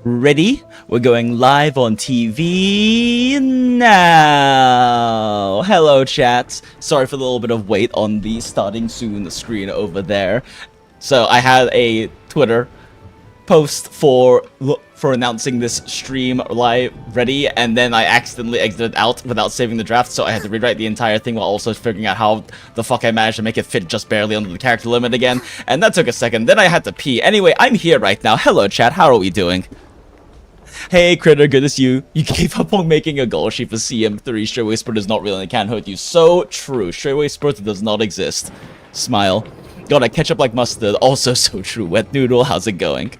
Ready? We're going live on TV now. Hello, chat. Sorry for the little bit of wait on the starting soon screen over there. So I had a Twitter post for announcing this stream live ready, and then I accidentally exited out without saving the draft, so I had to rewrite the entire thing while also figuring out how the fuck I managed to make it fit just barely under the character limit again, and that took a second. Then I had to pee. Anyway, I'm here right now. Hello, chat. How are we doing? Hey, Critter, good as you. You gave up on making a goal sheet for CM3. Straightaway Spurt is not real and it can't hurt you. So true. Straightaway Spurt does not exist. Smile. God, I ketchup like mustard. Also so true. Wet Noodle, how's it going?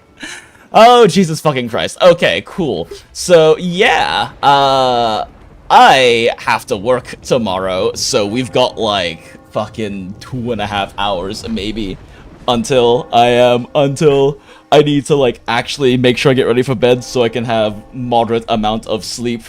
Oh, Jesus fucking Christ. Okay, cool. So, yeah. I have to work tomorrow. So we've got like fucking 2.5 hours maybe until I need to, like, actually make sure I get ready for bed so I can have moderate amount of sleep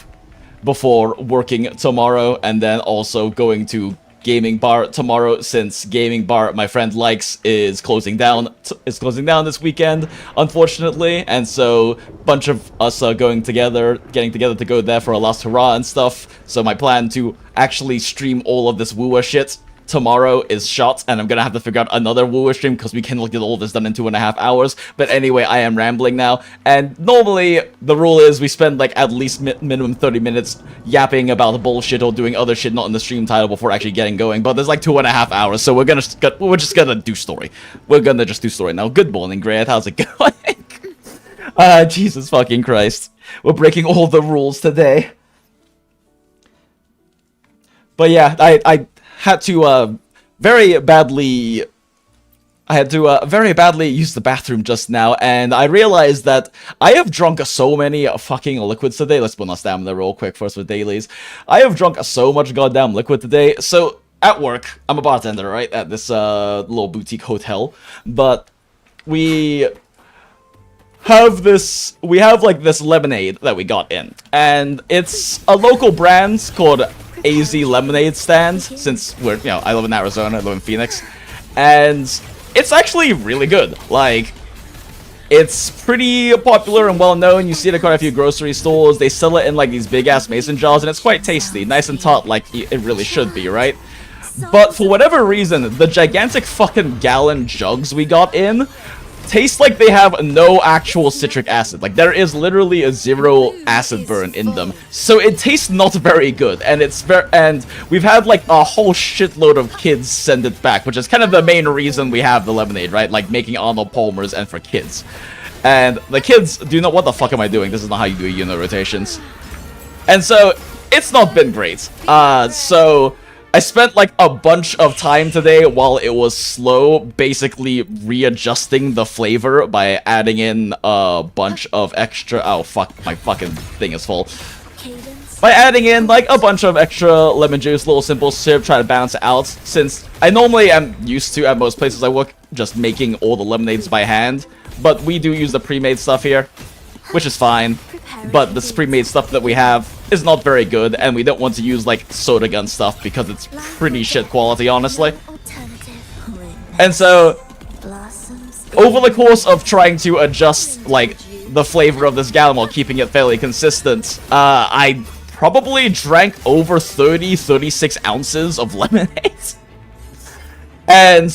before working tomorrow, and then also going to gaming bar tomorrow, since gaming bar my friend likes is closing down this weekend, unfortunately, and so bunch of us are getting together to go there for a last hurrah and stuff. So my plan to actually stream all of this WUWA shit tomorrow is shot, and I'm gonna have to figure out another WUWA stream because we can't get all this done in 2.5 hours. But anyway, I am rambling now, and normally the rule is we spend like at least minimum 30 minutes yapping about bullshit or doing other shit not in the stream title before actually getting going, but there's like 2.5 hours, so we're just gonna do story. We're gonna just do story now. Good morning, Grant. How's it going? Jesus fucking Christ. We're breaking all the rules today. But yeah, I had to very badly use the bathroom just now, and I realized that I have drunk so many fucking liquids today. Let's put on stamina real quick first with dailies. I have drunk so much goddamn liquid today. So at work, I'm a bartender, right, at this little boutique hotel, but we have this lemonade that we got in, and it's a local brand called AZ Lemonade Stand, since I live in Arizona, I live in Phoenix, and it's actually really good. Like, it's pretty popular and well known. You see it at quite a few grocery stores. They sell it in like these big ass mason jars, and it's quite tasty, nice and taut, like it really should be, right? But for whatever reason, the gigantic fucking gallon jugs we got in taste like they have no actual citric acid. Like, there is literally a 0 acid burn in them, so it tastes not very good. And and we've had like a whole shitload of kids send it back, which is kind of the main reason we have the lemonade, right? Like making Arnold Palmer's and for kids. And the kids do not, what the fuck am I doing? This is not how you do unit rotations. And so it's not been great. So I spent like a bunch of time today while it was slow, basically readjusting the flavor by adding in a bunch of extra— oh fuck, my fucking thing is full. By adding in like a bunch of extra lemon juice, little simple syrup, try to balance it out, since I normally am used to, at most places I work, just making all the lemonades by hand, but we do use the pre-made stuff here, which is fine. But the pre-made stuff that we have is not very good, and we don't want to use like soda gun stuff because it's pretty shit quality, honestly. And so, over the course of trying to adjust like the flavor of this gallon while keeping it fairly consistent, I probably drank over 36 ounces of lemonade. And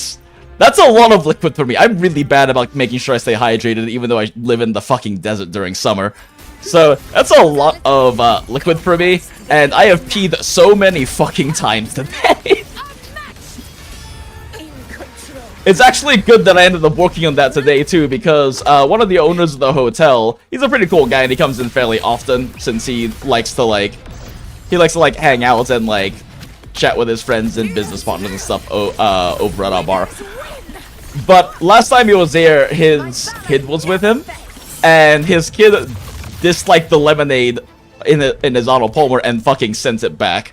that's a lot of liquid for me. I'm really bad about making sure I stay hydrated, even though I live in the fucking desert during summer. So that's a lot of liquid for me, and I have peed so many fucking times today. It's actually good that I ended up working on that today too, because one of the owners of the hotel, he's a pretty cool guy, and he comes in fairly often, since he likes to hang out and like chat with his friends and business partners and stuff over at our bar. But last time he was there, his kid was with him, and his kid disliked the lemonade in his Arnold Palmer and fucking sent it back.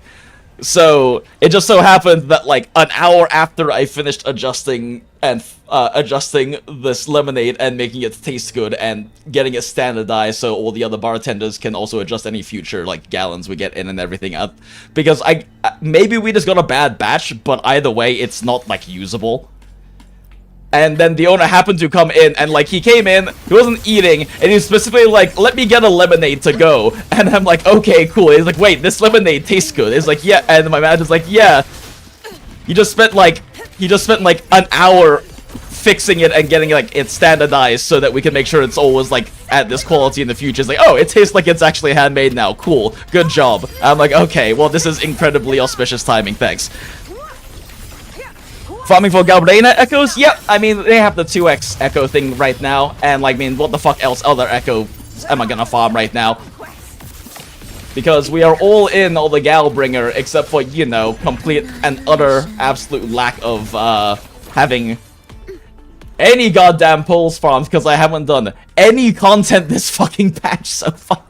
So it just so happened that like an hour after I finished adjusting this lemonade and making it taste good and getting it standardized so all the other bartenders can also adjust any future like gallons we get in and everything up, because maybe we just got a bad batch, but either way it's not like usable. And then the owner happened to come in, and like he came in, he wasn't eating, and he was specifically like, let me get a lemonade to go. And I'm like, okay, cool. He's like, wait, this lemonade tastes good. He's like, yeah. And my manager's like, yeah. He just spent like an hour fixing it and getting like it standardized so that we can make sure it's always like at this quality in the future. It's like, oh, it tastes like it's actually handmade now. Cool. Good job. I'm like, okay, well, this is incredibly auspicious timing. Thanks. Farming for Galbraina echoes? Yep, I mean, they have the 2x echo thing right now, and like, I mean, what the fuck else other echo am I gonna farm right now? Because we are all in all the Galbringer, except for, you know, complete and utter absolute lack of, having any goddamn pulse farms, because I haven't done any content this fucking patch so far.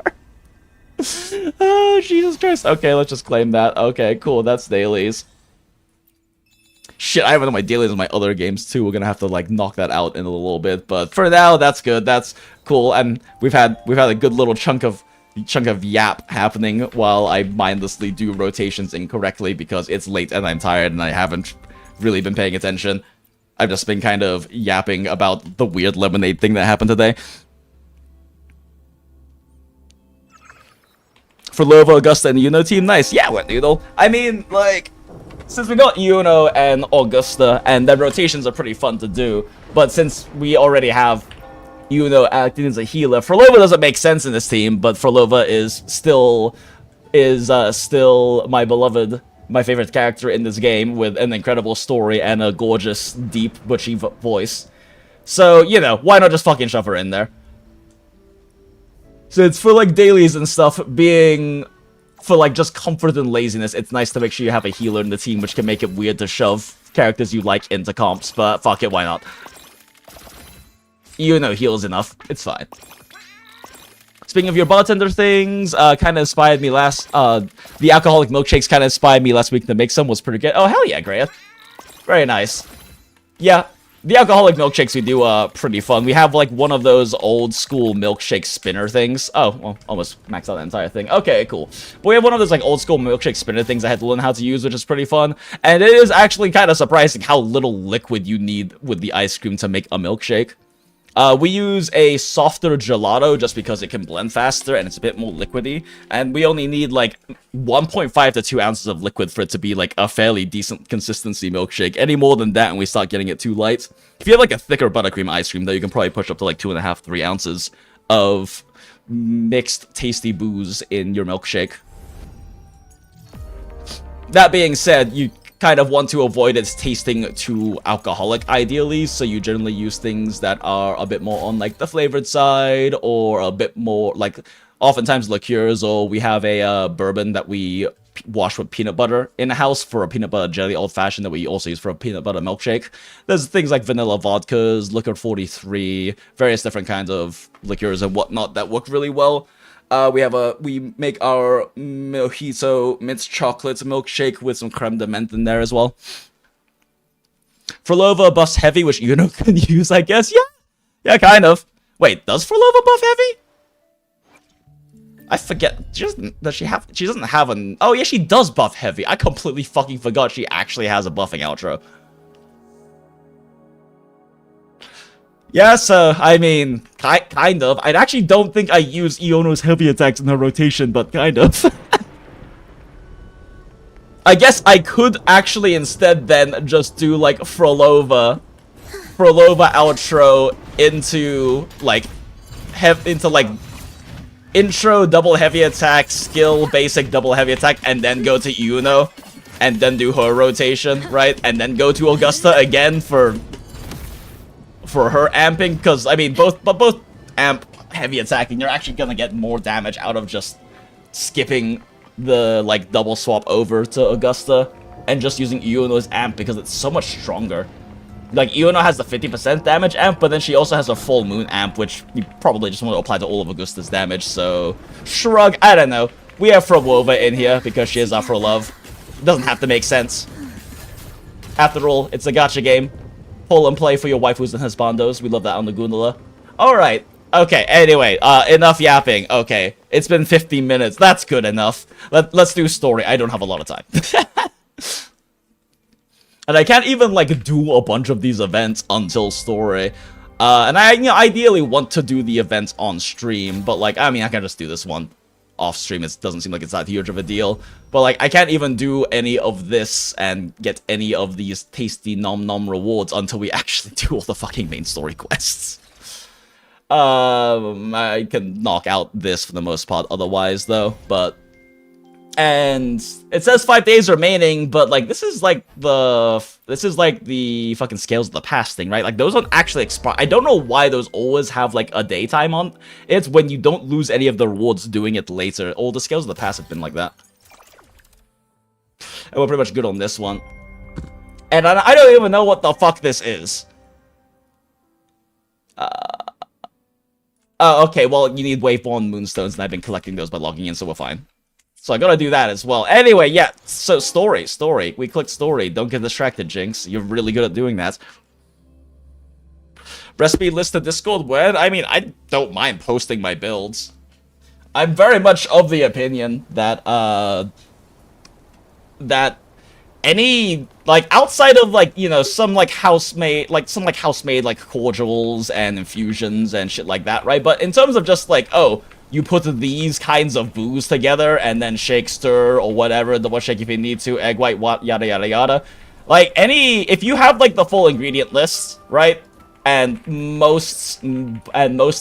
Oh, Jesus Christ. Okay, let's just claim that. Okay, cool, that's dailies. Shit, I haven't done my dailies in my other games too. We're gonna have to like knock that out in a little bit, but for now, that's good. That's cool, and we've had a good little chunk of yap happening while I mindlessly do rotations incorrectly because it's late and I'm tired and I haven't really been paying attention. I've just been kind of yapping about the weird lemonade thing that happened today. For Lova, Augusta, and the Uno team, nice. Yeah, what noodle? I mean, like, since we got Uno and Augusta, and their rotations are pretty fun to do, but since we already have Uno acting as a healer, Frolova doesn't make sense in this team, but Frolova is still my beloved, my favorite character in this game, with an incredible story and a gorgeous, deep, butchy voice. So, you know, why not just fucking shove her in there? So it's for, like, dailies and stuff, being for, like, just comfort and laziness, it's nice to make sure you have a healer in the team, which can make it weird to shove characters you like into comps, but fuck it, why not? You know, heals enough. It's fine. Speaking of your bartender things, kind of inspired me the alcoholic milkshakes kind of inspired me last week to make some, was pretty good. Oh, hell yeah, Greya. Very nice. Yeah, the alcoholic milkshakes we do are pretty fun. We have, like, one of those old school milkshake spinner things. Oh, well, almost maxed out the entire thing. Okay, cool. But we have one of those, like, old school milkshake spinner things I had to learn how to use, which is pretty fun. And it is actually kind of surprising how little liquid you need with the ice cream to make a milkshake. We use a softer gelato just because it can blend faster and it's a bit more liquidy. And we only need like 1.5 to 2 ounces of liquid for it to be like a fairly decent consistency milkshake. Any more than that and we start getting it too light. If you have like a thicker buttercream ice cream, though, you can probably push up to like 2.5, 3 ounces of mixed tasty booze in your milkshake. That being said, you kind of want to avoid its tasting too alcoholic ideally, so you generally use things that are a bit more on like the flavored side, or a bit more like oftentimes liqueurs, or we have a bourbon that we wash with peanut butter in the house for a peanut butter jelly old fashioned that we also use for a peanut butter milkshake. There's things like vanilla vodkas, liquor 43, various different kinds of liqueurs and whatnot that work really well. We make our mojito mint chocolate milkshake with some creme de menthe in there as well. Frolova buffs heavy, which you know can use, I guess. Yeah, kind of. Wait, does Frolova buff heavy? I forget. She doesn't have an. Oh yeah, she does buff heavy. I completely fucking forgot she actually has a buffing outro. Yeah, so, I mean, kind of. I actually don't think I use Iono's heavy attacks in her rotation, but kind of. I guess I could actually instead then just do, like, Frolova outro into, like, intro, double heavy attack, skill, basic, double heavy attack, and then go to Iono, and then do her rotation, right? And then go to Augusta again for her amping, because, I mean, both amp heavy attacking, you're actually gonna get more damage out of just skipping the, like, double swap over to Augusta, and just using Iono's amp, because it's so much stronger. Like, Iono has the 50% damage amp, but then she also has a full moon amp, which you probably just want to apply to all of Augusta's damage, so shrug, I don't know. We have Frolova in here, because she is Afro Love. Doesn't have to make sense. After all, it's a gacha game. Pull and play for your waifus and husbandos. We love that on the Goondola. Alright. Okay, anyway, enough yapping. Okay, it's been 15 minutes. That's good enough. Let's do story. I don't have a lot of time. And I can't even, like, do a bunch of these events until story. And I, ideally want to do the events on stream, but, like, I mean, I can just do this one off stream. It doesn't seem like it's that huge of a deal. But, like, I can't even do any of this and get any of these tasty nom-nom rewards until we actually do all the fucking main story quests. I can knock out this for the most part otherwise, though, but... And it says 5 days remaining, but, like, this is like the fucking Scales of the Past thing, right? Like, those don't actually expire. I don't know why those always have, like, a daytime on. It's when you don't lose any of the rewards doing it later. All the Scales of the Past have been like that. And we're pretty much good on this one. And I don't even know what the fuck this is. Okay, well, you need Waveborn Moonstones, and I've been collecting those by logging in, so we're fine. So I gotta do that as well. Anyway, yeah, so story. We clicked story. Don't get distracted, Jinx. You're really good at doing that. Recipe list to Discord when? I mean, I don't mind posting my builds. I'm very much of the opinion that, that any, like, outside of, like, you know, some, like, house-made, like, cordials and infusions and shit like that, right? But in terms of just, like, oh, you put these kinds of booze together and then shake, stir, or whatever, double shake if you need to, egg white, what, yada, yada, yada. Like, if you have, like, the full ingredient list, right? And most,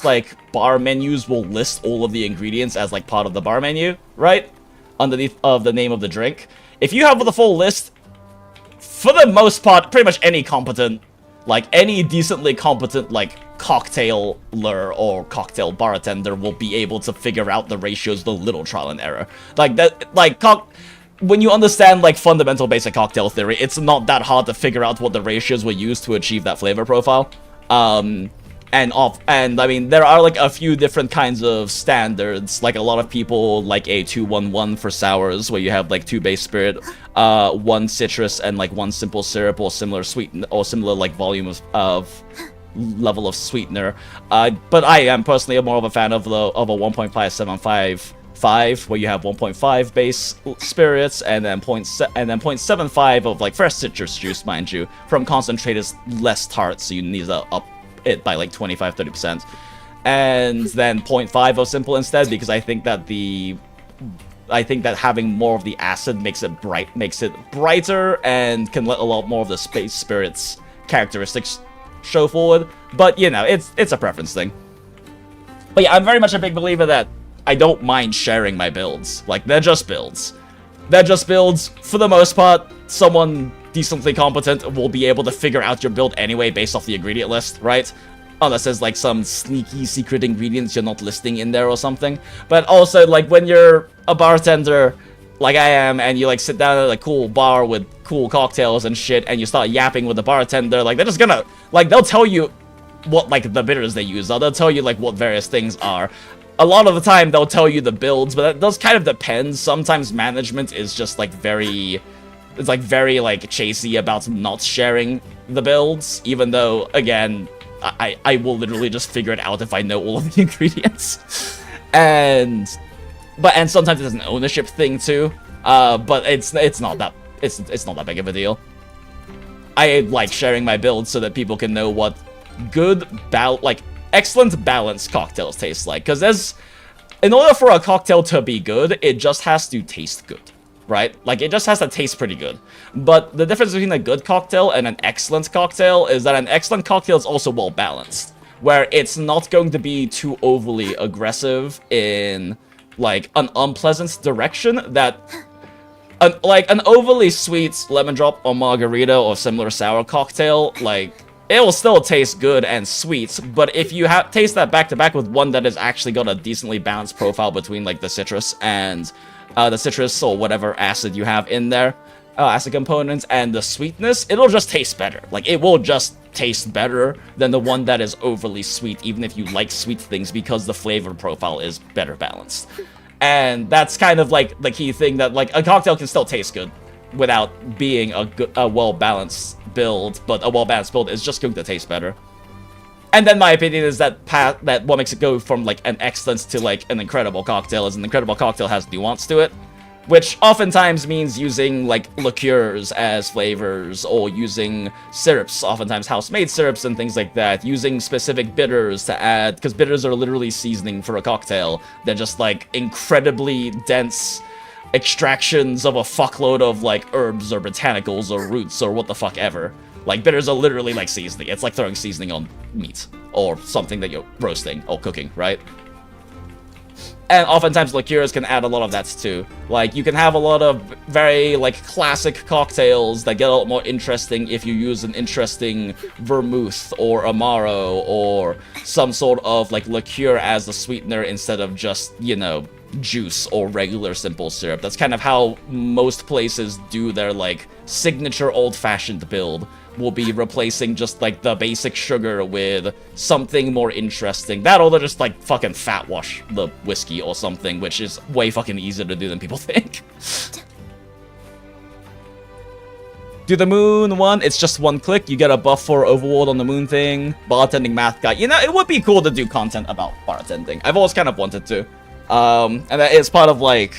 like, bar menus will list all of the ingredients as, like, part of the bar menu, right? Underneath of the name of the drink. If you have the full list, for the most part, pretty much any decently competent, like, cocktailer or cocktail bartender will be able to figure out the ratios with a little trial and error. Like, that, like, when you understand, like, fundamental basic cocktail theory, it's not that hard to figure out what the ratios were used to achieve that flavor profile. And I mean, there are, like, a few different kinds of standards. Like, a lot of people like a 2-1-1 for sours, where you have, like, 2 base spirit, 1 citrus, and, like, 1 simple syrup, or similar like, volume of level of sweetener. But I am personally more of a fan of a 1.575, where you have 1.5 base spirits, and then 0.75 of, like, fresh citrus juice, mind you. From concentrate is less tart, so you need to up it by like 25-30%, and then 0.5 of simple instead, because I think that having more of the acid makes it brighter and can let a lot more of the space spirits characteristics show forward. But you know, it's a preference thing. But yeah, I'm very much a big believer that I don't mind sharing my builds. Like, they're just builds. They're just builds. For the most part, someone decently competent will be able to figure out your build anyway based off the ingredient list, right? Unless there's, like, some sneaky secret ingredients you're not listing in there or something. But also, like, when you're a bartender, like I am, and you, like, sit down at a cool bar with cool cocktails and shit, and you start yapping with the bartender, like, they're just gonna, like, they'll tell you what, like, the bitters they use are. They'll tell you, like, what various things are. A lot of the time, they'll tell you the builds, but that does kind of depend. Sometimes management is just, like, very, like, chasey about not sharing the builds, even though, again, I will literally just figure it out if I know all of the ingredients. And sometimes it's an ownership thing too. But it's not that big of a deal. I like sharing my builds so that people can know what good, excellent balanced cocktails taste like. Because in order for a cocktail to be good, it just has to taste good. Right? Like, it just has to taste pretty good. But the difference between a good cocktail and an excellent cocktail is that an excellent cocktail is also well balanced, where it's not going to be too overly aggressive in, like, an unpleasant direction that, like, an overly sweet lemon drop or margarita or similar sour cocktail, like, it will still taste good and sweet, but if you taste that back-to-back with one that has actually got a decently balanced profile between, like, the citrus and the citrus or whatever acid you have in there, acid components, and the sweetness, it'll just taste better. Like, it will just taste better than the one that is overly sweet, even if you like sweet things, because the flavor profile is better balanced. And that's kind of, like, the key thing, that, like, a cocktail can still taste good without being a well-balanced build, but a well-balanced build is just going to taste better. And then my opinion is that what makes it go from, like, an excellence to, like, an incredible cocktail is an incredible cocktail has nuance to it. which oftentimes means using like liqueurs as flavors, or using syrups, oftentimes house-made syrups and things like that, using specific bitters to add, because bitters are literally seasoning for a cocktail. They're just like incredibly dense extractions of a fuckload of like herbs or botanicals or roots or what the fuck ever. Like, bitters are literally like seasoning. It's like throwing seasoning on meat or something that you're roasting or cooking, right? And oftentimes liqueurs can add a lot of that too. Like, you can have a lot of very, like, classic cocktails that get a lot more interesting if you use an interesting vermouth or amaro or some sort of, like, liqueur as the sweetener instead of just, you know, juice or regular simple syrup. That's kind of how most places do their, like, signature old-fashioned build. Will be replacing just, like, the basic sugar with something more interesting. That or they'll just, like, fucking fat wash the whiskey or something, which is way fucking easier to do than people think. Do the moon one, it's just one click, you get a buff for overworld on the moon thing. Bartending math guy. You know, it would be cool to do content about bartending. I've always kind of wanted to. And that is part of, like,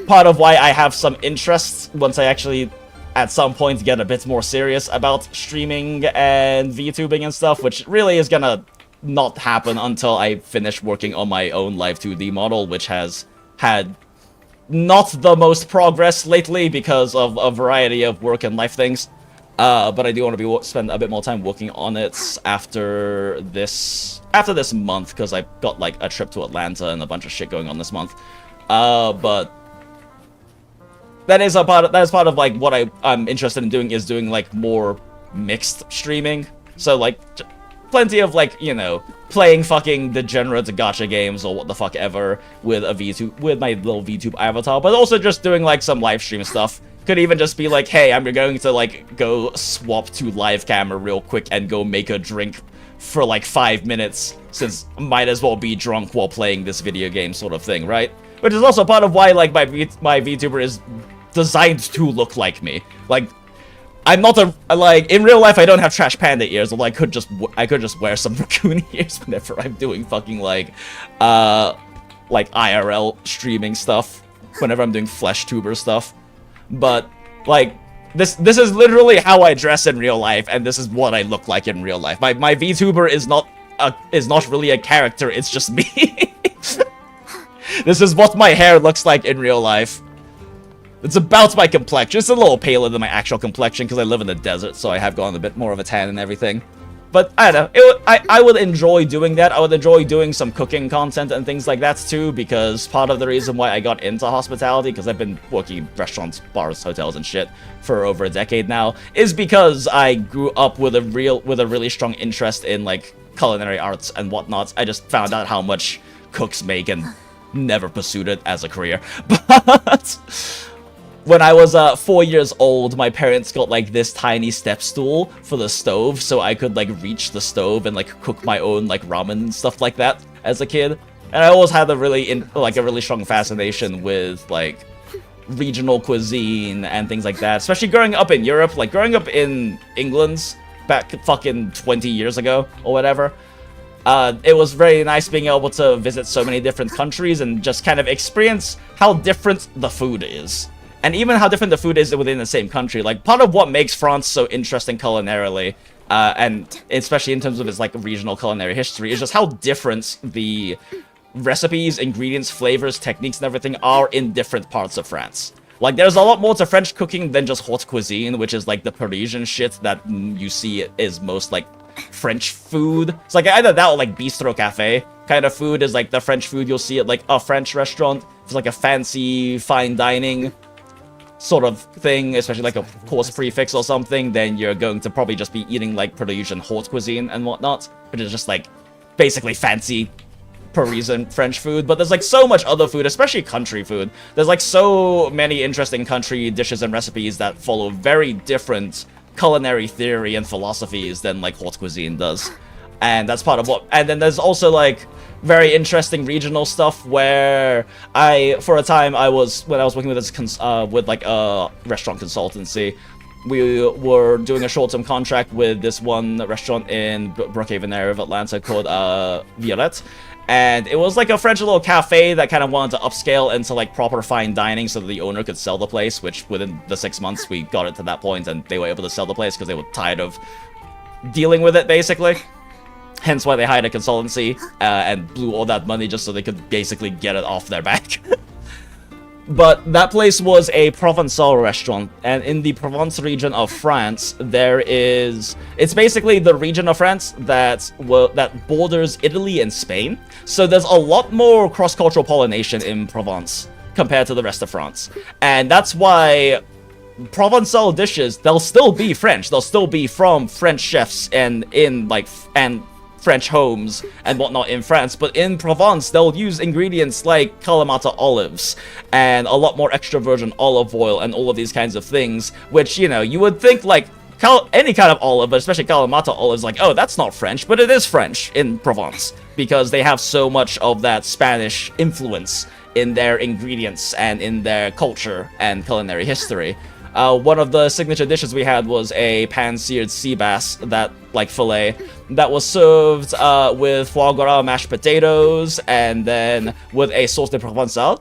part of why I have some interest once I actually at some point get a bit more serious about streaming and VTubing and stuff, which really is gonna not happen until I finish working on my own live 2D model, which has had not the most progress lately because of a variety of work and life things. But I do want to spend a bit more time working on it after this month, because I've got like a trip to Atlanta and a bunch of shit going on this month. But that is part of like what I'm interested in doing, is doing like more mixed streaming. So like plenty of like, you know, playing fucking degenerate gacha games or what the fuck ever with a VTube, with my little VTube avatar, but also just doing like some live stream stuff. Could even just be like, hey, I'm going to like go swap to live camera real quick and go make a drink for like 5 minutes, since might as well be drunk while playing this video game sort of thing, right? Which is also part of why like my VTuber is designed to look like me. Like, I'm not like, in real life I don't have trash panda ears, although I could just wear some raccoon ears whenever I'm doing fucking like IRL streaming stuff, whenever I'm doing flesh tuber stuff. But like, this is literally how I dress in real life, and this is what I look like in real life. My VTuber is not really a character, it's just me. This is what my hair looks like in real life. It's about my complexion. It's a little paler than my actual complexion because I live in the desert, so I have gone a bit more of a tan and everything. But I don't know. I would enjoy doing that. I would enjoy doing some cooking content and things like that too, because part of the reason why I got into hospitality, because I've been working in restaurants, bars, hotels, and shit for over a decade now, is because I grew up with a really strong interest in like culinary arts and whatnot. I just found out how much cooks make and never pursued it as a career. But when I was 4 years old, my parents got like this tiny step stool for the stove, so I could like reach the stove and like cook my own like ramen and stuff like that as a kid. And I always had a really strong fascination with like regional cuisine and things like that, especially growing up in Europe. Like growing up in England back fucking 20 years ago or whatever. It was very nice being able to visit so many different countries and just kind of experience how different the food is. And even how different the food is within the same country. Like, part of what makes France so interesting culinarily, and especially in terms of its, like, regional culinary history, is just how different the recipes, ingredients, flavors, techniques, and everything are in different parts of France. Like, there's a lot more to French cooking than just haute cuisine, which is, like, the Parisian shit that you see is most, like, French food. It's, like, either that or, like, bistro cafe kind of food is, like, the French food you'll see at, like, a French restaurant. It's, like, a fancy, fine dining sort of thing, especially like a course prefix or something, then you're going to probably just be eating like Parisian haute cuisine and whatnot, which is just like basically fancy Parisian French food. But there's like so much other food, especially country food. There's like so many interesting country dishes and recipes that follow very different culinary theory and philosophies than like haute cuisine does. And that's part of what, and then there's also like very interesting regional stuff where for a time when I was working with this with like a restaurant consultancy, we were doing a short-term contract with this one restaurant in Brookhaven area of Atlanta called Violette. And it was like a French little cafe that kind of wanted to upscale into like proper fine dining so that the owner could sell the place, which within the 6 months we got it to that point and they were able to sell the place because they were tired of dealing with it, basically. Hence why they hired a consultancy and blew all that money just so they could basically get it off their back. But that place was a Provençal restaurant, and in the Provence region of France, it's basically the region of France that borders Italy and Spain. So there's a lot more cross-cultural pollination in Provence compared to the rest of France. And that's why Provençal dishes, they'll still be French. They'll still be from French chefs and French homes and whatnot in France, but in Provence, they'll use ingredients like Kalamata olives and a lot more extra virgin olive oil and all of these kinds of things, which, you know, you would think like any kind of olive, but especially Kalamata olives, like, oh, that's not French, but it is French in Provence because they have so much of that Spanish influence in their ingredients and in their culture and culinary history. One of the signature dishes we had was a pan-seared sea bass, fillet, that was served with foie gras mashed potatoes, and then with a sauce de Provençal,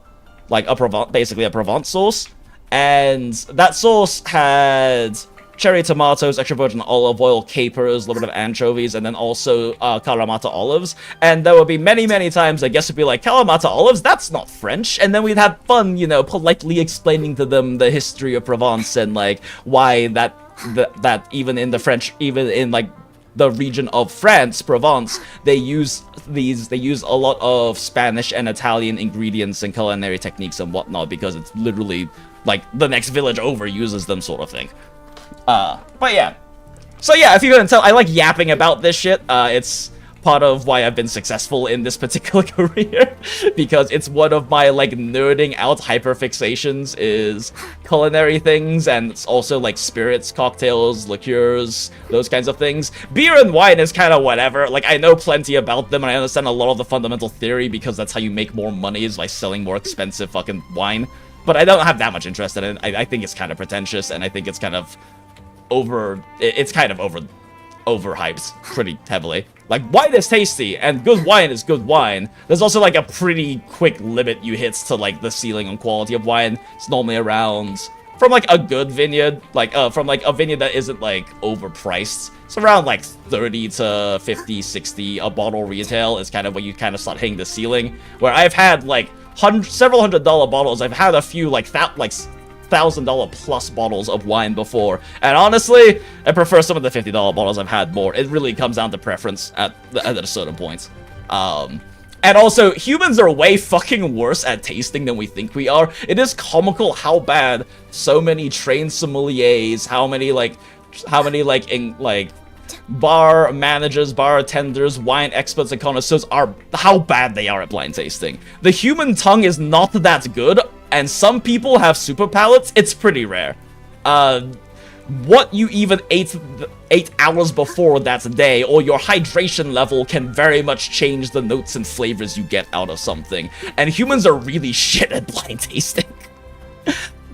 basically a Provence sauce. And that sauce had cherry tomatoes, extra virgin olive oil, capers, a little bit of anchovies, and then also Kalamata olives. And there would be many, many times I guess it'd be like, Kalamata olives? That's not French. And then we'd have fun, you know, politely explaining to them the history of Provence and like why that even in the French, even in like the region of France, Provence, they use a lot of Spanish and Italian ingredients and culinary techniques and whatnot because it's literally like the next village over uses them, sort of thing. But yeah. So yeah, if you couldn't tell, I like yapping about this shit. It's part of why I've been successful in this particular career, because it's one of my, like, nerding out hyperfixations is culinary things, and it's also, like, spirits, cocktails, liqueurs, those kinds of things. Beer and wine is kind of whatever. Like, I know plenty about them, and I understand a lot of the fundamental theory, because that's how you make more money, is by selling more expensive fucking wine. But I don't have that much interest in it. I think it's kind of pretentious, and I think it's kind of overhyped pretty heavily. Like, wine is tasty, and good wine is good wine. There's also, like, a pretty quick limit you hit to, like, the ceiling on quality of wine. It's normally around, from, like, a good vineyard, like, from, like, a vineyard that isn't, like, overpriced. It's around, like, 30 to 50, 60 a bottle retail is kind of where you kind of start hitting the ceiling. Where I've had, like, several $100 bottles. I've had a few, like, $1,000 plus bottles of wine before, and honestly, I prefer some of the $50 bottles I've had more. It really comes down to preference at a certain point. And also, humans are way fucking worse at tasting than we think we are. It is comical how bad so many trained sommeliers, how many bar managers, bartenders, wine experts, and connoisseurs are, how bad they are at blind tasting. The human tongue is not that good, and some people have super palates. It's pretty rare. What you even ate 8 hours before that day, or your hydration level, can very much change the notes and flavors you get out of something. And humans are really shit at blind tasting.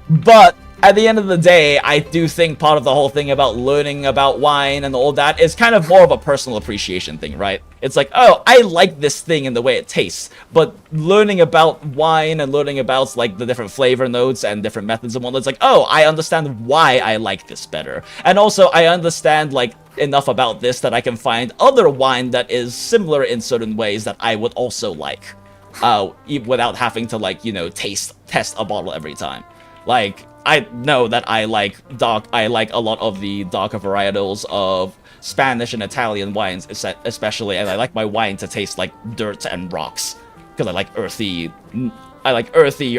But at the end of the day, I do think part of the whole thing about learning about wine and all that is kind of more of a personal appreciation thing, right? It's like, oh, I like this thing and the way it tastes, but learning about wine and learning about, like, the different flavor notes and different methods and whatnot, it's like, oh, I understand why I like this better. And also, I understand, like, enough about this that I can find other wine that is similar in certain ways that I would also like, without having to, like, you know, test a bottle every time. Like, I know that I like a lot of the darker varietals of Spanish and Italian wines, especially, and I like my wine to taste like dirt and rocks, because I like earthy,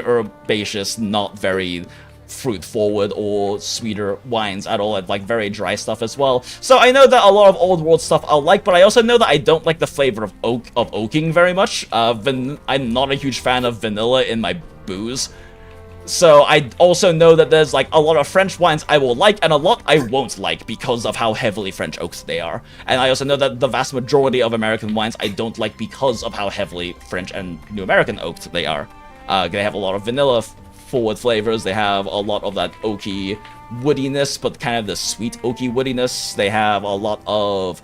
herbaceous, not very fruit-forward or sweeter wines at all. I like very dry stuff as well. So I know that a lot of old world stuff I'll like, but I also know that I don't like the flavor of oaking very much. I'm not a huge fan of vanilla in my booze. So I also know that there's, like, a lot of French wines I will like, and a lot I won't like because of how heavily French oaked they are. And I also know that the vast majority of American wines I don't like because of how heavily French and New American oaked they are. They have a lot of vanilla-forward flavors, they have a lot of that oaky, woodiness, but kind of the sweet oaky woodiness. They have a lot of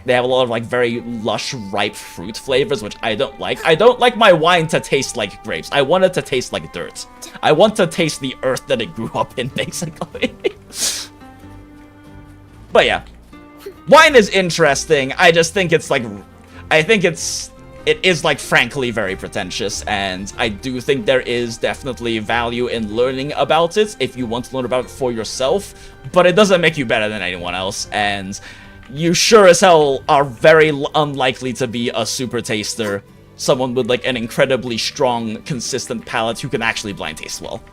like very lush, ripe fruit flavors, which I don't like. I don't like my wine to taste like grapes. I want it to taste like dirt. I want to taste the earth that it grew up in, basically. But yeah, wine is interesting. I just think it's like, it is like frankly very pretentious, and I do think there is definitely value in learning about it if you want to learn about it for yourself, but it doesn't make you better than anyone else, and you sure as hell are very unlikely to be a super taster, someone with like an incredibly strong, consistent palate who can actually blind taste well.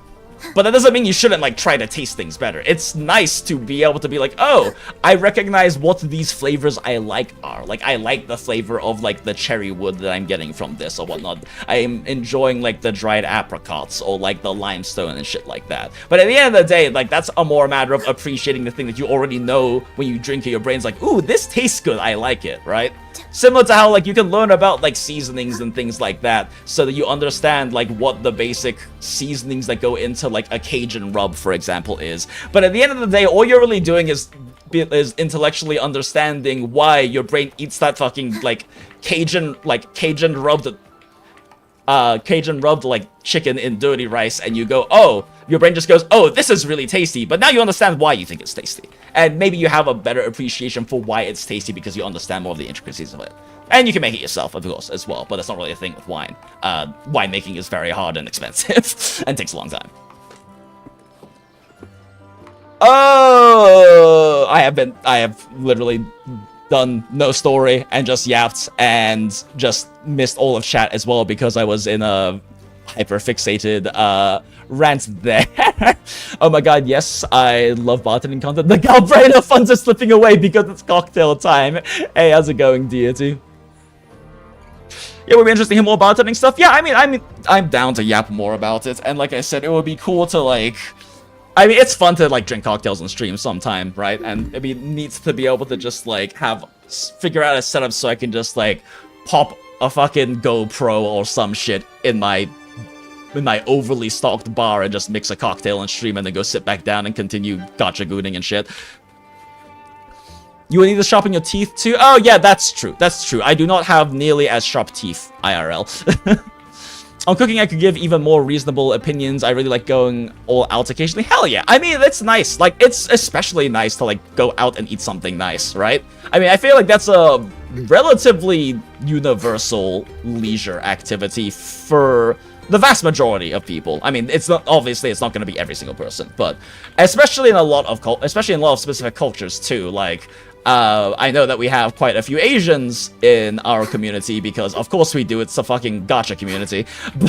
But that doesn't mean you shouldn't, like, try to taste things better. It's nice to be able to be like, oh, I recognize what these flavors I like are. Like, I like the flavor of, like, the cherry wood that I'm getting from this or whatnot. I am enjoying, like, the dried apricots or, like, the limestone and shit like that. But at the end of the day, like, that's a more matter of appreciating the thing that you already know when you drink it. Your brain's like, ooh, this tastes good. I like it, right? Similar to how, like, you can learn about, like, seasonings and things like that so that you understand, like, what the basic seasonings that go into, like, a Cajun rub, for example, is. But at the end of the day, all you're really doing is intellectually understanding why your brain eats that fucking, like, Cajun rubbed, like, chicken in dirty rice, and you go, oh, your brain just goes, oh, this is really tasty, but now you understand why you think it's tasty. And maybe you have a better appreciation for why it's tasty because you understand more of the intricacies of it. And you can make it yourself, of course, as well, but that's not really a thing with wine. Wine making is very hard and expensive, and takes a long time. Oh, I have literally done no story and just yapped and just missed all of chat as well because I was in a hyper-fixated rant there. Oh my god, yes, I love bartending content. The Galbrainer funds are slipping away because it's cocktail time. Hey, how's it going, deity? Yeah, would be interesting to hear more bartending stuff. Yeah, I mean, I'm down to yap more about it, and like I said, it would be cool to, like, I mean, it's fun to, like, drink cocktails on stream sometime, right? And it'd be neat to be able to just, like, figure out a setup so I can just, like, pop a fucking GoPro or some shit in my overly stocked bar and just mix a cocktail and stream and then go sit back down and continue gacha gooning and shit. You will need to sharpen your teeth too? Oh yeah, that's true. That's true. I do not have nearly as sharp teeth, IRL. On cooking, I could give even more reasonable opinions. I really like going all out occasionally. Hell yeah. I mean, it's nice. Like, it's especially nice to, like, go out and eat something nice, right? I mean, I feel like that's a relatively universal leisure activity for the vast majority of people. I mean, it's not, obviously it's not going to be every single person, but especially in a lot of specific cultures too. Like, I know that we have quite a few Asians in our community because, of course we do, it's a fucking gacha community,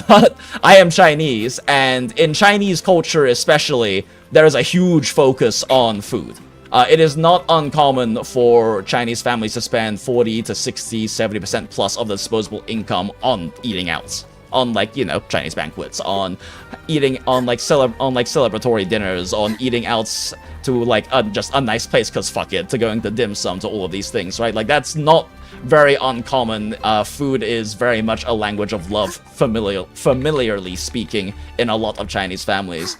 but I am Chinese, and in Chinese culture especially, there is a huge focus on food. It is not uncommon for Chinese families to spend 40 to 60, 70% plus of the disposable income on eating out. On, like, you know, Chinese banquets, on eating, on like celebratory dinners, on eating out to, like, just a nice place, because fuck it, to going to dim sum, to all of these things, right? Like, that's not very uncommon. Food is very much a language of love, familiarly speaking, in a lot of Chinese families.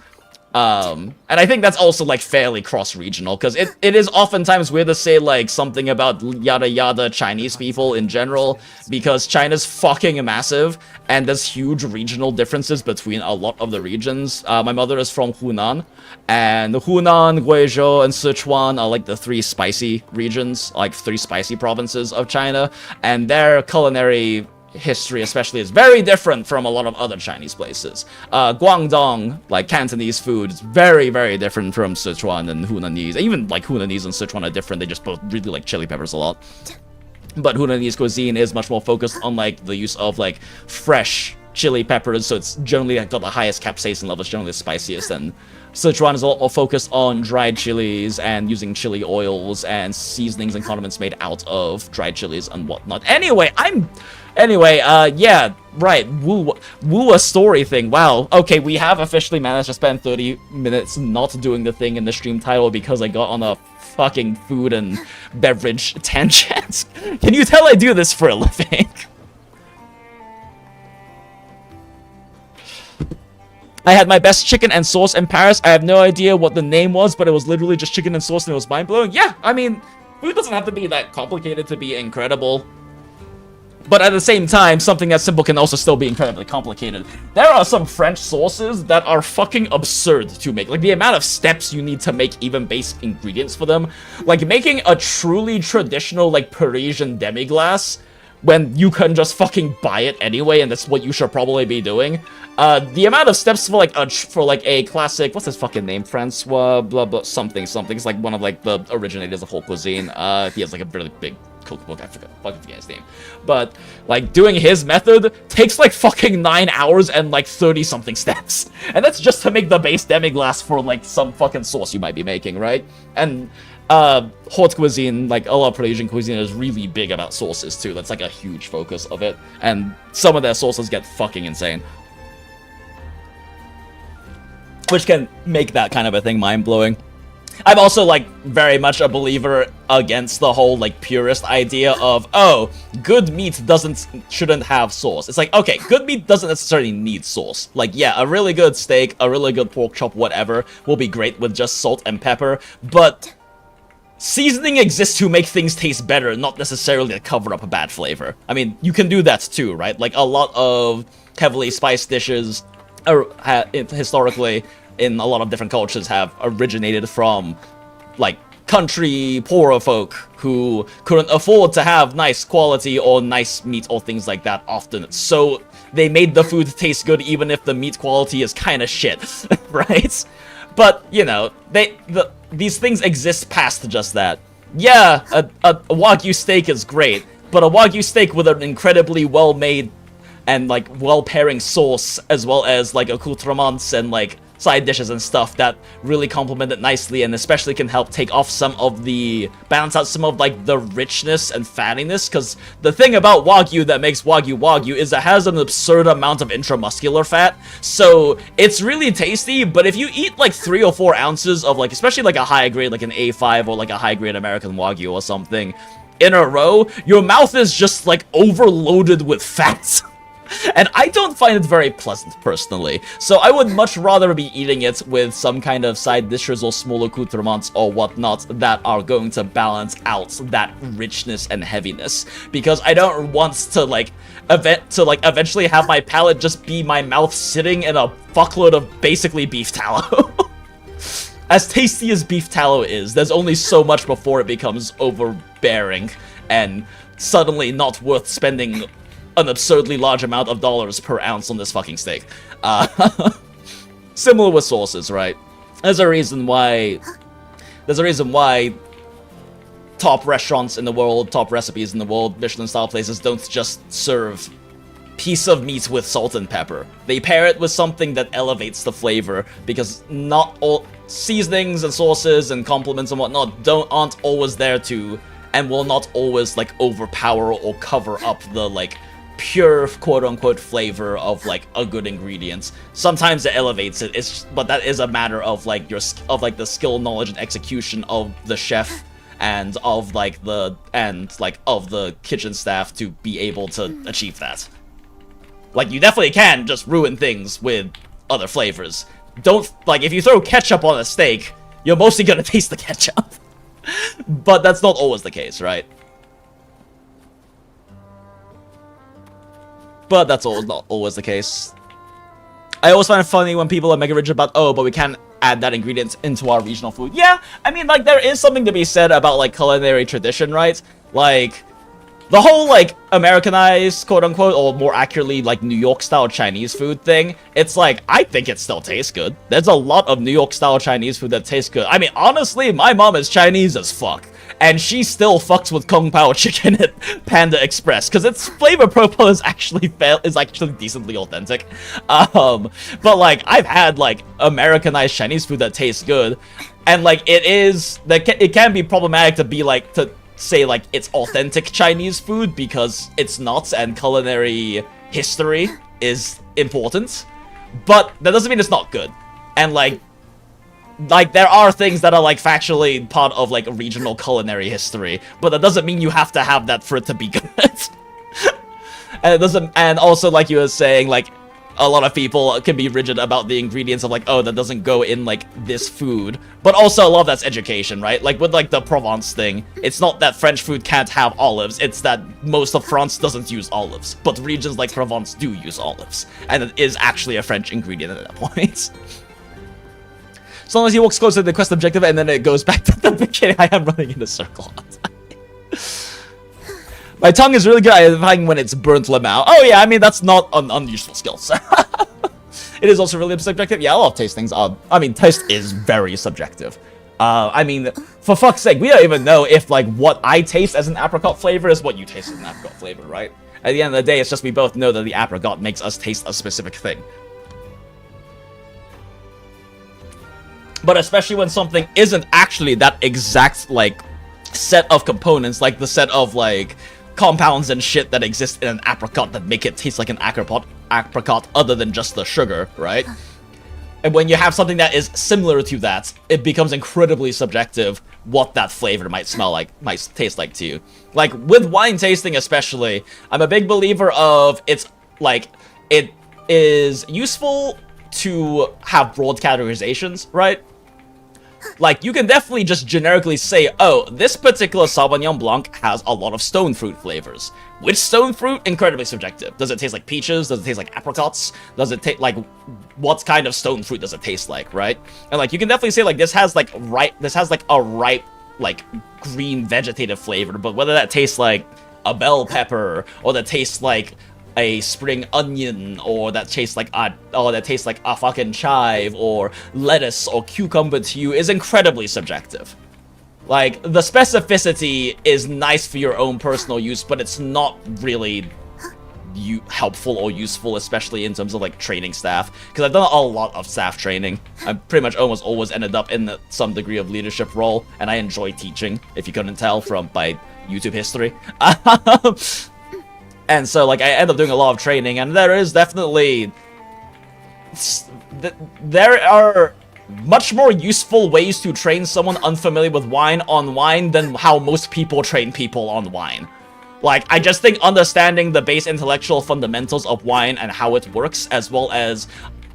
And I think that's also, like, fairly cross-regional, because it is oftentimes weird to say, like, something about yada yada Chinese people in general, because China's fucking massive, and there's huge regional differences between a lot of the regions. My mother is from Hunan, and Hunan, Guizhou, and Sichuan are, like, the three spicy regions, like, three spicy provinces of China, and their culinary history especially is very different from a lot of other Chinese places. Guangdong, like Cantonese food, is very, very different from Sichuan and Hunanese. Even, like, Hunanese and Sichuan are different, they just both really like chili peppers a lot. But Hunanese cuisine is much more focused on, like, the use of, like, fresh chili peppers, so it's generally, like, got the highest capsaicin levels, generally the spiciest, and Sichuan is a lot more focused on dried chilies and using chili oils and seasonings and condiments made out of dried chilies and whatnot. Anyway, yeah, right, WUWA'S story thing, wow. Okay, we have officially managed to spend 30 minutes not doing the thing in the stream title because I got on a fucking food and beverage tangent. Can you tell I do this for a living? I had my best chicken and sauce in Paris. I have no idea what the name was, but it was literally just chicken and sauce and it was mind-blowing. Yeah, I mean, food doesn't have to be that complicated to be incredible. But at the same time, something that simple can also still be incredibly complicated. There are some French sauces that are fucking absurd to make. Like, the amount of steps you need to make even base ingredients for them. Like, making a truly traditional, like, Parisian demi-glace, when you can just fucking buy it anyway, and that's what you should probably be doing. The amount of steps for, like, a classic... What's his fucking name? Francois... blah, blah, something. It's, like, one of, like, the originators of whole cuisine. He has, like, a really big cookbook. I fucking forget his name. But, like, doing his method takes, like, fucking 9 hours and, like, 30-something steps. And that's just to make the base demi-glace for, like, some fucking sauce you might be making, right? And, haute cuisine, like, a lot of Parisian cuisine is really big about sauces, too. That's, like, a huge focus of it. And some of their sauces get fucking insane. Which can make that kind of a thing mind-blowing. I'm also, like, very much a believer against the whole, like, purist idea of, oh, good meat shouldn't have sauce. It's like, okay, good meat doesn't necessarily need sauce. Like, yeah, a really good steak, a really good pork chop, whatever, will be great with just salt and pepper, but seasoning exists to make things taste better, not necessarily to cover up a bad flavor. I mean, you can do that too, right? Like, a lot of heavily spiced dishes, historically, in a lot of different cultures have originated from, like, country poorer folk who couldn't afford to have nice quality or nice meat or things like that often. So they made the food taste good even if the meat quality is kind of shit, right? But, you know, these things exist past just that. Yeah, a Wagyu steak is great, but a Wagyu steak with an incredibly well-made and, like, well-pairing sauce, as well as, like, accoutrements and, like, side dishes and stuff that really complement it nicely and especially can help take off balance out some of, like, the richness and fattiness, because the thing about Wagyu that makes Wagyu is it has an absurd amount of intramuscular fat, so it's really tasty, but if you eat, like, 3 or 4 ounces of, like, especially, like, a high grade, like an A5 or, like, a high grade American Wagyu or something, in a row, your mouth is just, like, overloaded with fat. And I don't find it very pleasant, personally. So I would much rather be eating it with some kind of side dishes or small accoutrements or whatnot that are going to balance out that richness and heaviness. Because I don't want to, eventually have my palate just be my mouth sitting in a fuckload of basically beef tallow. As tasty as beef tallow is, there's only so much before it becomes overbearing and suddenly not worth spending an absurdly large amount of dollars per ounce on this fucking steak. Similar with sauces, right? There's a reason why top restaurants in the world, top recipes in the world, Michelin-style places don't just serve piece of meat with salt and pepper. They pair it with something that elevates the flavor, because not all seasonings and sauces and complements and whatnot aren't always there to, and will not always, like, overpower or cover up the, like, pure quote-unquote flavor of, like, a good ingredient. Sometimes it elevates it, but that is a matter of, like, the skill, knowledge, and execution of the chef and of, like, of the kitchen staff to be able to achieve that. Like, you definitely can just ruin things with other flavors. If you throw ketchup on a steak, you're mostly gonna taste the ketchup. But that's not always the case, right? But that's not always the case. I always find it funny when people are mega rigid about, oh, but we can't add that ingredient into our regional food. Yeah, I mean, like, there is something to be said about, like, culinary tradition, right? Like, the whole, like, Americanized, quote-unquote, or more accurately, like, New York-style Chinese food thing, it's like, I think it still tastes good. There's a lot of New York-style Chinese food that tastes good. I mean, honestly, my mom is Chinese as fuck. And she still fucks with Kung Pao chicken at Panda Express, because its flavor profile is actually decently authentic. But, like, I've had, like, Americanized Chinese food that tastes good, and, like, it can be problematic to say, like, it's authentic Chinese food, because it's not, and culinary history is important. But that doesn't mean it's not good. And, like, there are things that are, like, factually part of, like, regional culinary history, but that doesn't mean you have to have that for it to be good. And also, like you were saying, like, a lot of people can be rigid about the ingredients of like, oh, that doesn't go in like this food. But also a lot of that's education, right? Like with like the Provence thing, it's not that French food can't have olives, it's that most of France doesn't use olives. But regions like Provence do use olives. And it is actually a French ingredient at that point. So long as he walks closer to the quest objective and then it goes back to the beginning, I am running in a circle all the time. My tongue is really good at identifying when it's burnt lemao. Oh yeah, I mean, that's not an unuseful skill. It is also really subjective. Yeah, a lot of taste things are... I mean, taste is very subjective. I mean, for fuck's sake, we don't even know if, like, what I taste as an apricot flavor is what you taste as an apricot flavor, right? At the end of the day, it's just we both know that the apricot makes us taste a specific thing. But especially when something isn't actually that exact, like, set of components, like the set of, like, compounds and shit that exist in an apricot that make it taste like an apricot other than just the sugar, right? And when you have something that is similar to that, it becomes incredibly subjective what that flavor might smell like, might taste like to you. Like, with wine tasting especially, I'm a big believer of it's, like, it is useful to have broad categorizations, right? Like, you can definitely just generically say, oh, this particular Sauvignon Blanc has a lot of stone fruit flavors. Which stone fruit? Incredibly subjective. Does it taste like peaches? Does it taste like apricots? Does it taste like... what kind of stone fruit does it taste like, right? And, like, you can definitely say, like, this has, like, a ripe, like, green vegetative flavor, but whether that tastes like a bell pepper, or that tastes like a spring onion, or that tastes like a fucking chive, or lettuce, or cucumber to you is incredibly subjective. Like, the specificity is nice for your own personal use, but it's not really helpful or useful, especially in terms of, like, training staff. Because I've done a lot of staff training. I've pretty much almost always ended up in some degree of leadership role, and I enjoy teaching, if you couldn't tell from my YouTube history. And so, like, I end up doing a lot of training, and there is definitely... there are much more useful ways to train someone unfamiliar with wine on wine than how most people train people on wine. Like, I just think understanding the base intellectual fundamentals of wine and how it works, as well as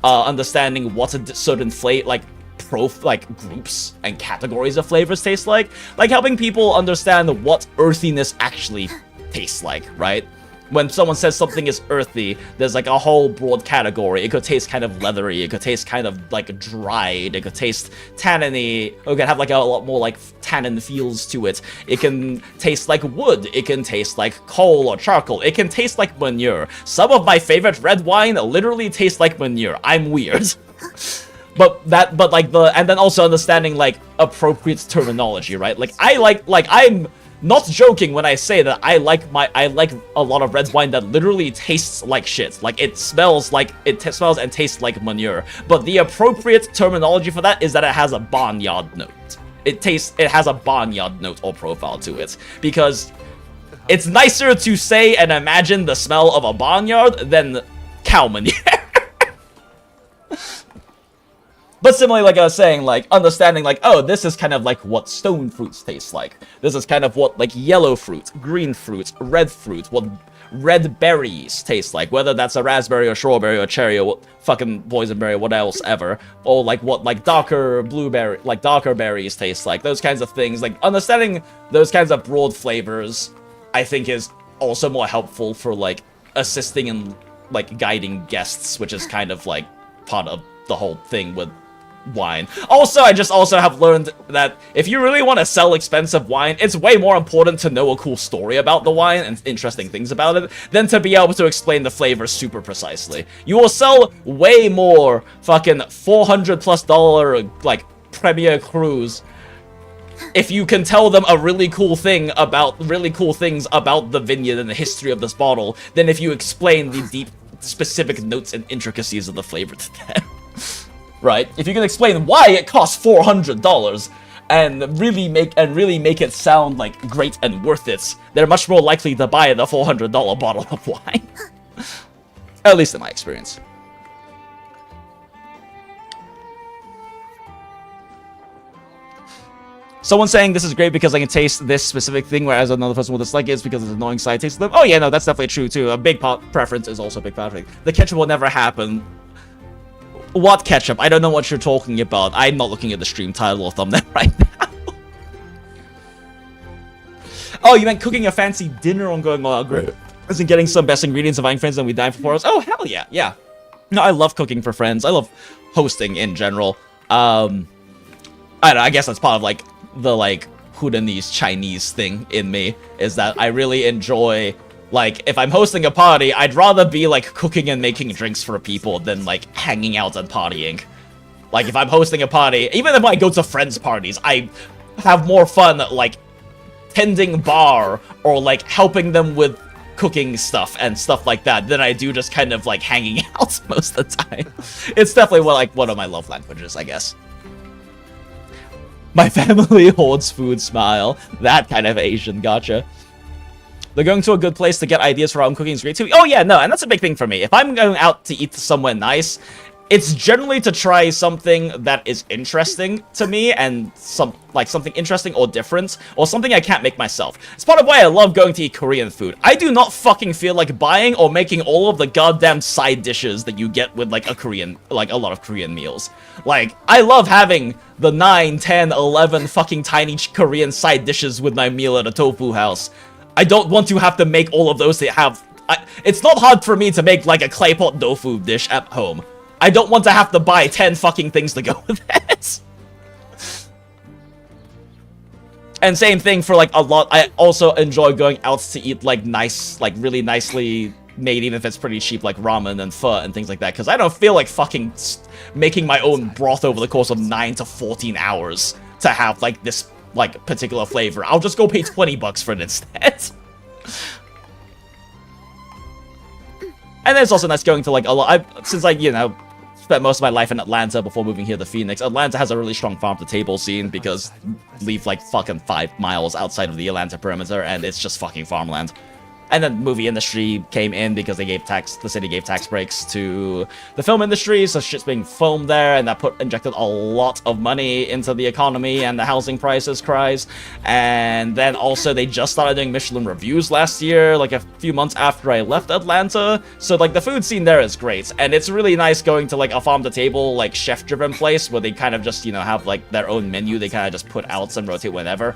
understanding what a certain groups and categories of flavors taste like helping people understand what earthiness actually tastes like, right? When someone says something is earthy, there's like a whole broad category. It could taste kind of leathery, it could taste kind of like dried, it could taste tanniny, or it could have like a lot more like tannin feels to it. It can taste like wood, it can taste like coal or charcoal, it can taste like manure. Some of my favorite red wine literally taste like manure. I'm weird. And then also understanding like appropriate terminology, right? Like I'm not joking when I say that I like a lot of red wine that literally tastes like shit. Like it smells and tastes like manure. But the appropriate terminology for that is that it has a barnyard note. It has a barnyard note or profile to it, because it's nicer to say and imagine the smell of a barnyard than cow manure. But similarly, like I was saying, like, understanding, like, oh, this is kind of like what stone fruits taste like. This is kind of what, like, yellow fruit, green fruit, what red berries taste like. Whether that's a raspberry or strawberry or cherry or fucking boysenberry, what else ever. Or, like, what, like, darker berries taste like. Those kinds of things. Like, understanding those kinds of broad flavors, I think, is also more helpful for, like, assisting and, like, guiding guests, which is kind of, like, part of the whole thing with wine. Also, I just also have learned that if you really want to sell expensive wine, it's way more important to know a cool story about the wine and interesting things about it than to be able to explain the flavor super precisely. You will sell way more fucking $400+ like Premier Cruise if you can tell them a really cool things about the vineyard and the history of this bottle than if you explain the deep specific notes and intricacies of the flavor to them. Right? If you can explain why it costs $400 and really make it sound like great and worth it, they're much more likely to buy the $400 bottle of wine. At least in my experience. Someone saying this is great because I can taste this specific thing, whereas another person will dislike it because it's annoying side taste to them. Oh yeah, no, that's definitely true too. A big preference is also a big part of it. The ketchup will never happen. What ketchup? I don't know what you're talking about. I'm not looking at the stream title or thumbnail right now. Oh, you meant cooking a fancy dinner on going all out great. Isn't getting some best ingredients, inviting friends, and we dine for us. Oh, hell yeah, yeah. No, I love cooking for friends. I love hosting in general. I don't know, I guess that's part of, like, the, like, Houdinese Chinese thing in me, is that I really enjoy, like, if I'm hosting a party, I'd rather be, like, cooking and making drinks for people than, like, hanging out and partying. Like, if I'm hosting a party, even if I go to friends' parties, I have more fun, like, tending bar or, like, helping them with cooking stuff and stuff like that than I do just kind of, like, hanging out most of the time. It's definitely, like, one of my love languages, I guess. My family hoards food, smile. That kind of Asian, gotcha. They're going to a good place to get ideas for how I'm cooking is great too. Oh yeah, no, and that's a big thing for me. If I'm going out to eat somewhere nice, it's generally to try something that is interesting to me and something interesting or different or something I can't make myself. It's part of why I love going to eat Korean food. I do not fucking feel like buying or making all of the goddamn side dishes that you get with like a lot of Korean meals. Like, I love having the 9, 10, 11 fucking tiny Korean side dishes with my meal at a tofu house. I don't want to have to make all of those to have... it's not hard for me to make like a clay pot tofu dish at home. I don't want to have to buy 10 fucking things to go with it. And same thing for like a lot. I also enjoy going out to eat like nice, like really nicely made, even if it's pretty cheap, like ramen and pho and things like that. Because I don't feel like fucking making my own broth over the course of 9 to 14 hours to have like this like particular flavor. I'll just go pay 20 bucks for it instead. And then it's also nice going to like a lot. Since like, you know, spent most of my life in Atlanta before moving here to Phoenix. Atlanta has a really strong farm-to-table scene because leave like fucking 5 miles outside of the Atlanta perimeter and it's just fucking farmland. And then movie industry came in because they gave the city gave tax breaks to the film industry, so shit's being filmed there, and that injected a lot of money into the economy and the housing prices cries. And then also they just started doing Michelin reviews last year, like a few months after I left Atlanta. So like the food scene there is great, and it's really nice going to like a farm-to-table, like chef-driven place where they kind of just, you know, have like their own menu they kind of just put out and rotate whenever.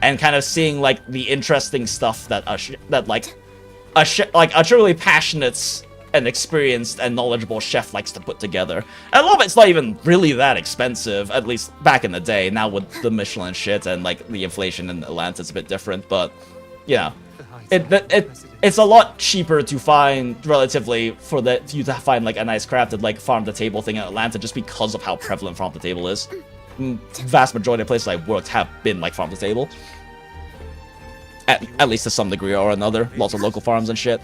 And kind of seeing like the interesting stuff that a truly passionate and experienced and knowledgeable chef likes to put together. And a lot of it's not even really that expensive, at least back in the day. Now with the Michelin shit and like the inflation in Atlanta, it's a bit different. But you know, it's a lot cheaper to find relatively for you to find like a nice crafted like farm to table thing in Atlanta just because of how prevalent farm to table is. Vast majority of places I've worked have been like farm to table. At least to some degree or another. Lots of local farms and shit.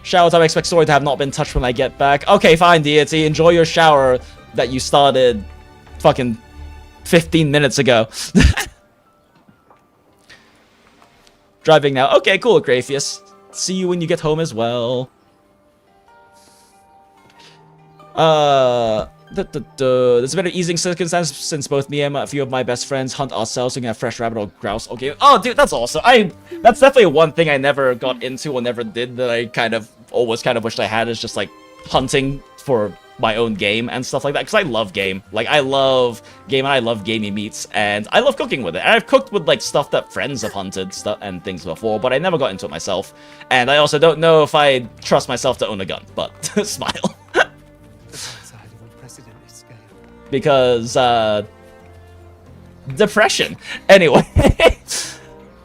Shower time, I expect story to have not been touched when I get back. Okay, fine, deity. Enjoy your shower that you started fucking 15 minutes ago. Driving now. Okay, cool, Graphius. See you when you get home as well. There's been an easing circumstance since both me and a few of my best friends hunt ourselves so we can have fresh rabbit or grouse. Okay. Oh, dude, that's awesome. That's definitely one thing I never got into or never did that I kind of always kind of wished I had, is just like hunting for my own game and stuff like that. Because I love game. Like, I love game and I love gamey meats and I love cooking with it. And I've cooked with like stuff that friends have hunted stuff and things before, but I never got into it myself. And I also don't know if I trust myself to own a gun, but smile. Because, depression. Anyway.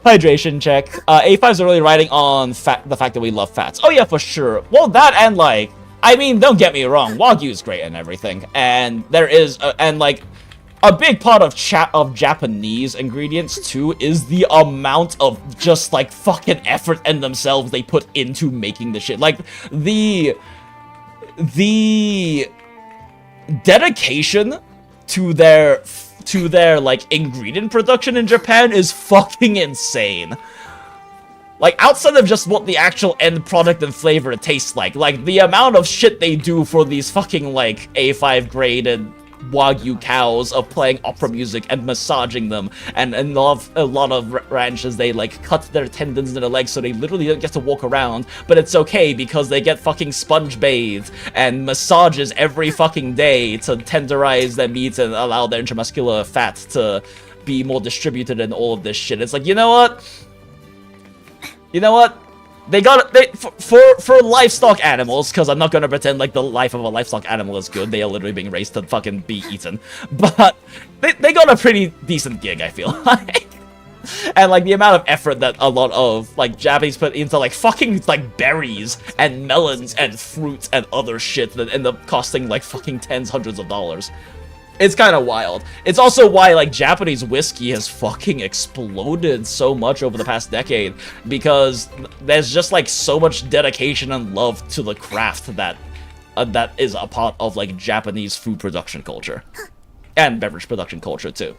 Hydration check. A5s are really riding on the fact that we love fats. Oh yeah, for sure. Well, that and like, I mean, don't get me wrong, Wagyu is great and everything. And there is, and like, a big part of Japanese ingredients too is the amount of just like fucking effort and themselves they put into making the shit. Like, the dedication to their like ingredient production in Japan is fucking insane. Like, outside of just what the actual end product and flavor tastes like the amount of shit they do for these fucking like A5 graded Wagyu cows, of playing opera music and massaging them, and a lot of ranches, they like cut their tendons in their legs so they literally don't get to walk around, but it's okay because they get fucking sponge bathed and massages every fucking day to tenderize their meat and allow their intramuscular fat to be more distributed and all of this shit. It's like, you know what? They got for livestock animals, because I'm not gonna pretend like the life of a livestock animal is good. They are literally being raised to fucking be eaten. But they got a pretty decent gig, I feel like. And like the amount of effort that a lot of like Japanese put into like fucking like berries and melons and fruits and other shit that end up costing like fucking tens, hundreds of dollars. It's kind of wild. It's also why, like, Japanese whiskey has fucking exploded so much over the past decade, because there's just, like, so much dedication and love to the craft that that is a part of, like, Japanese food production culture. And beverage production culture, too.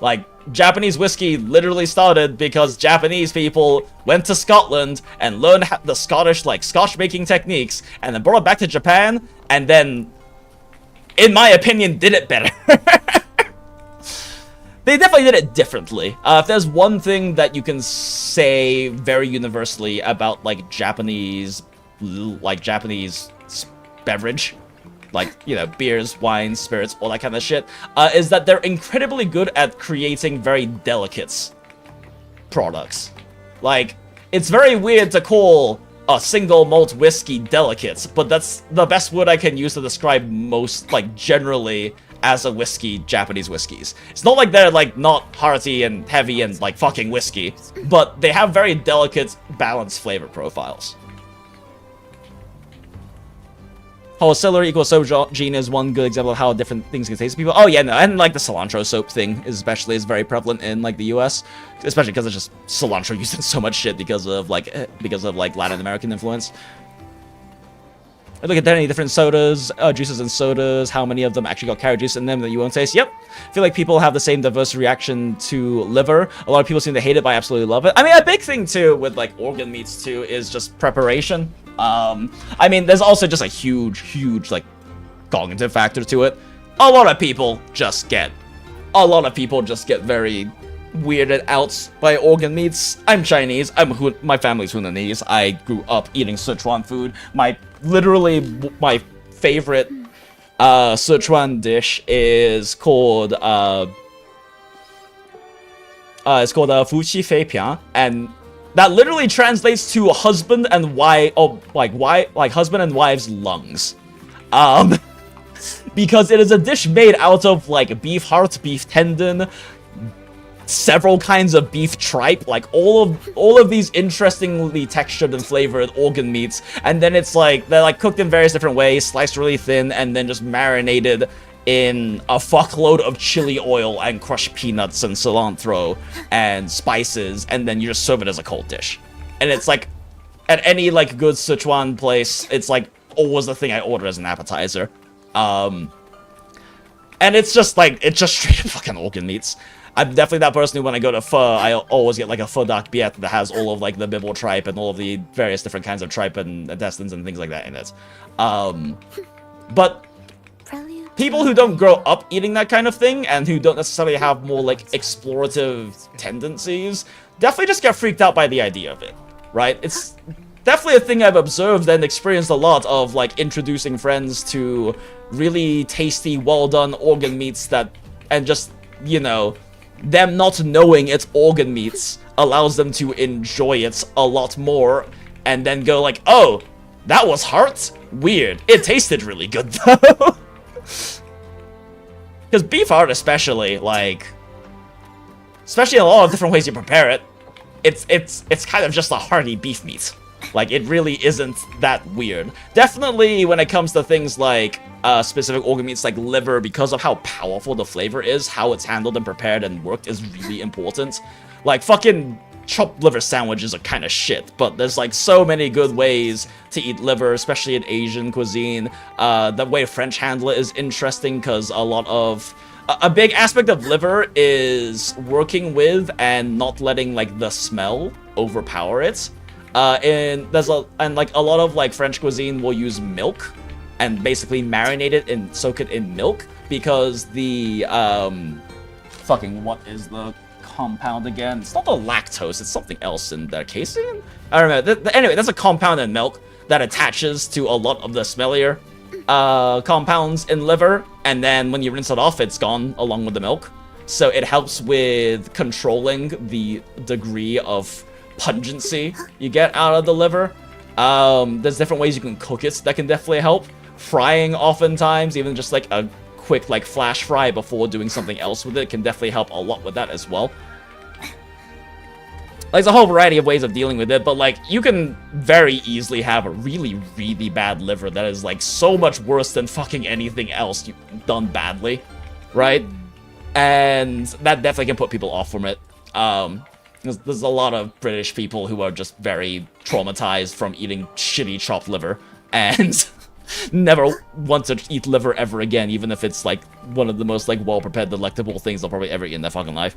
Like, Japanese whiskey literally started because Japanese people went to Scotland and learned the Scottish, like, Scotch-making techniques, and then brought it back to Japan, and then, in my opinion, did it better. They definitely did it differently. If there's one thing that you can say very universally about, like, Japanese beverage, like, you know, beers, wines, spirits, all that kind of shit, is that they're incredibly good at creating very delicate products. Like, it's very weird to call a single malt whiskey delicate, but that's the best word I can use to describe most, like, generally as a whiskey, Japanese whiskeys. It's not like they're, like, not hearty and heavy and, like, fucking whiskey, but they have very delicate, balanced flavor profiles. How celery equals soap gene is one good example of how different things can taste to people. Oh yeah, no, and like the cilantro soap thing especially is very prevalent in like the US, especially because it's just cilantro used in so much shit because of like Latin American influence. I look at any different sodas, juices and sodas, how many of them actually got carrot juice in them that you won't taste. Yep. I feel like people have the same diverse reaction to liver. A lot of people seem to hate it, but I absolutely love it. I mean, a big thing too with like organ meats too is just preparation. I mean, there's also just a huge, like, cognitive factor to it. A lot of people just get very weirded out by organ meats. I'm Chinese. My family's Hunanese. I grew up eating Sichuan food. My favorite Sichuan dish is called Fuqi Fei Piang, and that literally translates to husband and wife, husband and wife's lungs. Because it is a dish made out of, like, beef heart, beef tendon, several kinds of beef tripe, like, all of these interestingly textured and flavored organ meats, and then it's, like, they're, like, cooked in various different ways, sliced really thin, and then just marinated in a fuckload of chili oil and crushed peanuts and cilantro and spices, and then you just serve it as a cold dish. And it's like, at any like good Sichuan place, it's like always the thing I order as an appetizer. And it's just like, it's just straight up fucking organ meats. I'm definitely that person who, when I go to pho, I always get like a pho dak biet that has all of like the bibble tripe and all of the various different kinds of tripe and intestines and things like that in it. But people who don't grow up eating that kind of thing and who don't necessarily have more like explorative tendencies definitely just get freaked out by the idea of it, right? It's definitely a thing I've observed and experienced a lot of, like, introducing friends to really tasty, well-done organ meats that, and just, you know, them not knowing it's organ meats allows them to enjoy it a lot more and then go like, oh, that was heart? Weird. It tasted really good though. Because beef heart especially, like, especially in a lot of different ways you prepare it, it's kind of just a hearty beef meat. Like, it really isn't that weird. Definitely when it comes to things like specific organ meats like liver, because of how powerful the flavor is, how it's handled and prepared and worked is really important. Like, fucking chopped liver sandwiches are kind of shit, but there's like so many good ways to eat liver, especially in Asian cuisine. The way French handle it is interesting because a big aspect of liver is working with and not letting like the smell overpower it. And a lot of like French cuisine will use milk and basically marinate it and soak it in milk, because the fucking, what is the compound again? It's not the lactose, it's something else in there. Casein? I don't remember. Anyway, that's a compound in milk that attaches to a lot of the smellier compounds in liver, and then when you rinse it off, it's gone along with the milk. So it helps with controlling the degree of pungency you get out of the liver. There's different ways you can cook it that can definitely help. Frying, oftentimes, even just like a quick like flash fry before doing something else with it, can definitely help a lot with that as well. Like, there's a whole variety of ways of dealing with it, but like, you can very easily have a really, really bad liver that is like so much worse than fucking anything else you've done badly, right? And that definitely can put people off from it. There's a lot of British people who are just very traumatized from eating shitty chopped liver, and never want to eat liver ever again, even if it's like one of the most like well-prepared, delectable things they'll probably ever eat in their fucking life.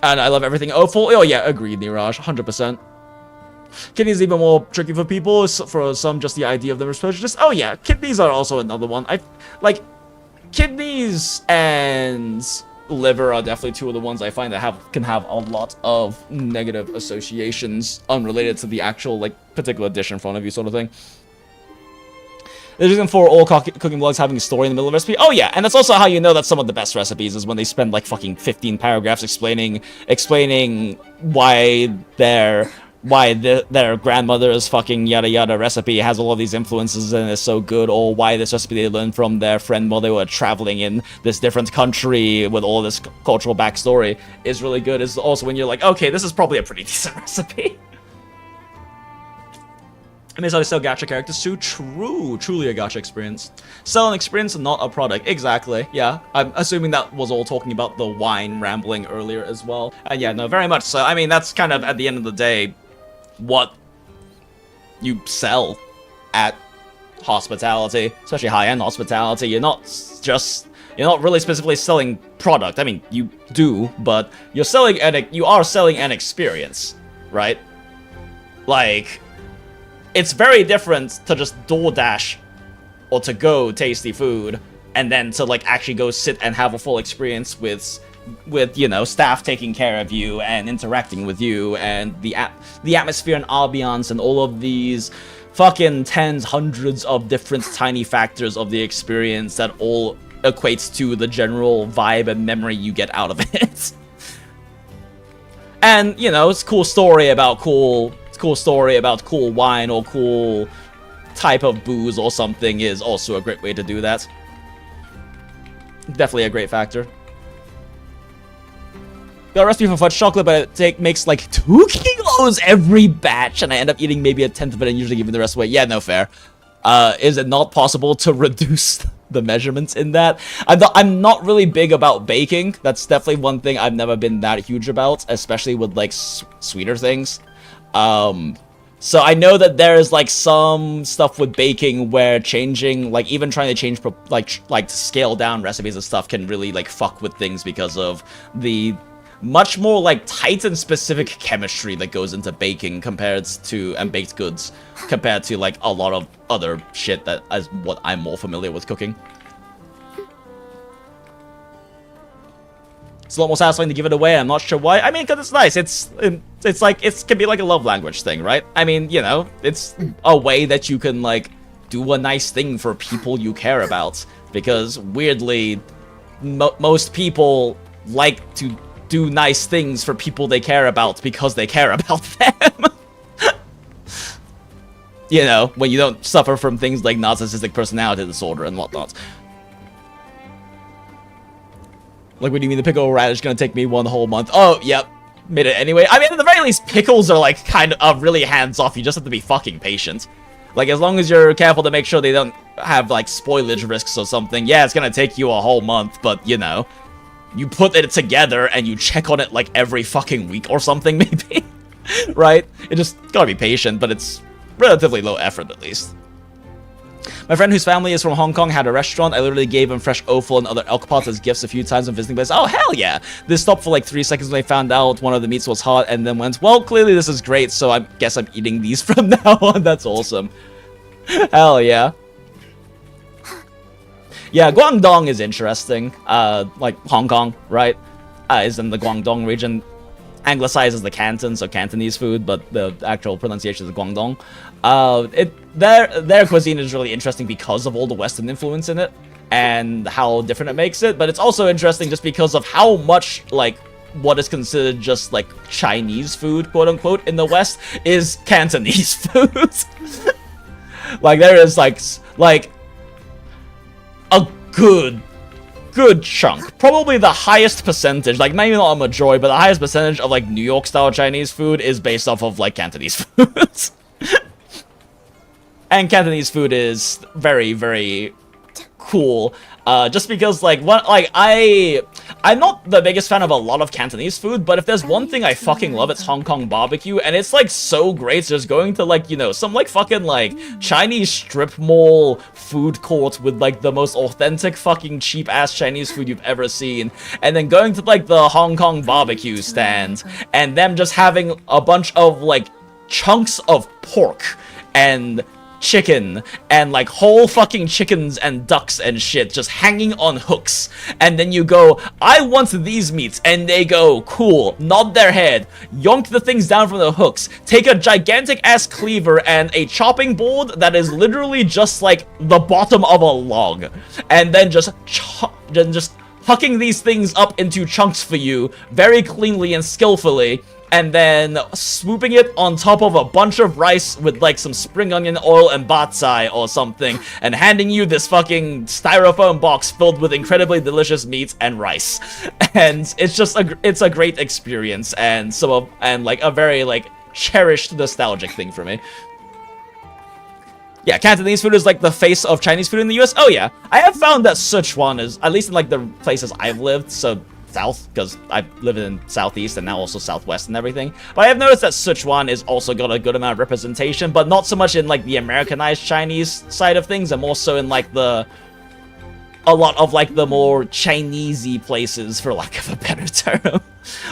And I love everything awful. Oh yeah, agreed, Niraj, 100%. Kidneys even more tricky for people. For some, just the idea of them as prejudice. Oh yeah, kidneys are also another one. Like, kidneys and liver are definitely two of the ones I find that can have a lot of negative associations unrelated to the actual like particular dish in front of you, sort of thing. The reason for all cooking blogs having a story in the middle of a recipe. Oh yeah, and that's also how you know that some of the best recipes is when they spend like fucking 15 paragraphs explaining why their grandmother's fucking yada yada recipe has all of these influences and is so good, or why this recipe they learned from their friend while they were traveling in this different country with all this cultural backstory is really good. Is also when you're like, okay, this is probably a pretty decent recipe. And there's always sell gacha characters too. True, truly a gacha experience. Sell an experience and not a product. Exactly, yeah. I'm assuming that was all talking about the wine rambling earlier as well. And yeah, no, very much so. I mean, that's kind of, at the end of the day, what you sell at hospitality, especially high-end hospitality. You're not really specifically selling product. I mean, you do, but you are selling an experience, right? Like, it's very different to just DoorDash or to go tasty food and then to like actually go sit and have a full experience with you know, staff taking care of you and interacting with you, and the atmosphere and ambiance and all of these fucking tens, hundreds of different tiny factors of the experience that all equates to the general vibe and memory you get out of it. And, you know, it's a cool story about cool wine or cool type of booze or something is also a great way to do that. Definitely a great factor. Got a recipe for fudge chocolate, but it makes like 2 kilos every batch, and I end up eating maybe a tenth of it and usually giving the rest away. Yeah, no fair. Is it not possible to reduce the measurements in that? I'm not really big about baking. That's definitely one thing I've never been that huge about, especially with like sweeter things. So I know that there is like some stuff with baking where changing, like even trying to change like scale down recipes and stuff can really like fuck with things because of the much more like tight and specific chemistry that goes into baking and baked goods compared to like a lot of other shit that is what I'm more familiar with cooking. It's a lot more satisfying to give it away. I'm not sure why. I mean, because it's nice. It's like, it can be like a love language thing, right? I mean, you know, it's a way that you can like do a nice thing for people you care about. Because weirdly, most people like to do nice things for people they care about because they care about them. You know, when you don't suffer from things like narcissistic personality disorder and whatnot. Like, what do you mean the pickle radish gonna take me 1 whole month? Oh, yep. Made it anyway. I mean, at the very least, pickles are like kind of really hands-off. You just have to be fucking patient. Like, as long as you're careful to make sure they don't have like spoilage risks or something, yeah, it's gonna take you a whole month, but you know, you put it together and you check on it like every fucking week or something, maybe. Right? It just gotta be patient, but it's relatively low effort at least. My friend whose family is from Hong Kong had a restaurant. I literally gave him fresh offal and other elk parts as gifts a few times when visiting places. Oh, hell yeah! They stopped for like 3 seconds when they found out one of the meats was hot and then went, well, clearly this is great, so I guess I'm eating these from now on. That's awesome. Hell yeah. Yeah, Guangdong is interesting. Like Hong Kong, right? Is in the Guangdong region. Anglicized as the Canton, so Cantonese food, but the actual pronunciation is Guangdong. Their cuisine is really interesting because of all the Western influence in it and how different it makes it, but it's also interesting just because of how much, like, what is considered just, like, Chinese food, quote-unquote, in the West is Cantonese food. Like, there is, like, a good chunk, probably the highest percentage, like maybe not a majority, but the highest percentage of like New York style Chinese food is based off of like Cantonese food. And Cantonese food is very, very cool, just because like I'm not the biggest fan of a lot of Cantonese food, but if there's one thing I fucking love, it's Hong Kong barbecue, and it's like so great just going to like, you know, some like fucking like Chinese strip mall food court with like the most authentic fucking cheap ass Chinese food you've ever seen, and then going to like the Hong Kong barbecue stand and them just having a bunch of like chunks of pork and chicken and like whole fucking chickens and ducks and shit just hanging on hooks, and then you go, I want these meats, and they go, cool, nod their head, yonk the things down from the hooks, take a gigantic ass cleaver and a chopping board that is literally just like the bottom of a log, and then just hucking these things up into chunks for you very cleanly and skillfully, and then swooping it on top of a bunch of rice with like some spring onion oil and batsai or something, and handing you this fucking styrofoam box filled with incredibly delicious meats and rice. And it's just it's a great experience, and like a very like cherished nostalgic thing for me. Yeah, Cantonese food is like the face of Chinese food in the US. Oh yeah, I have found that Sichuan is, at least in like the places I've lived, so south, because I live in southeast and now also southwest and everything, but I have noticed that Sichuan is also got a good amount of representation, but not so much in like the Americanized Chinese side of things, and more so in like a lot of like the more Chinesey places, for lack of a better term,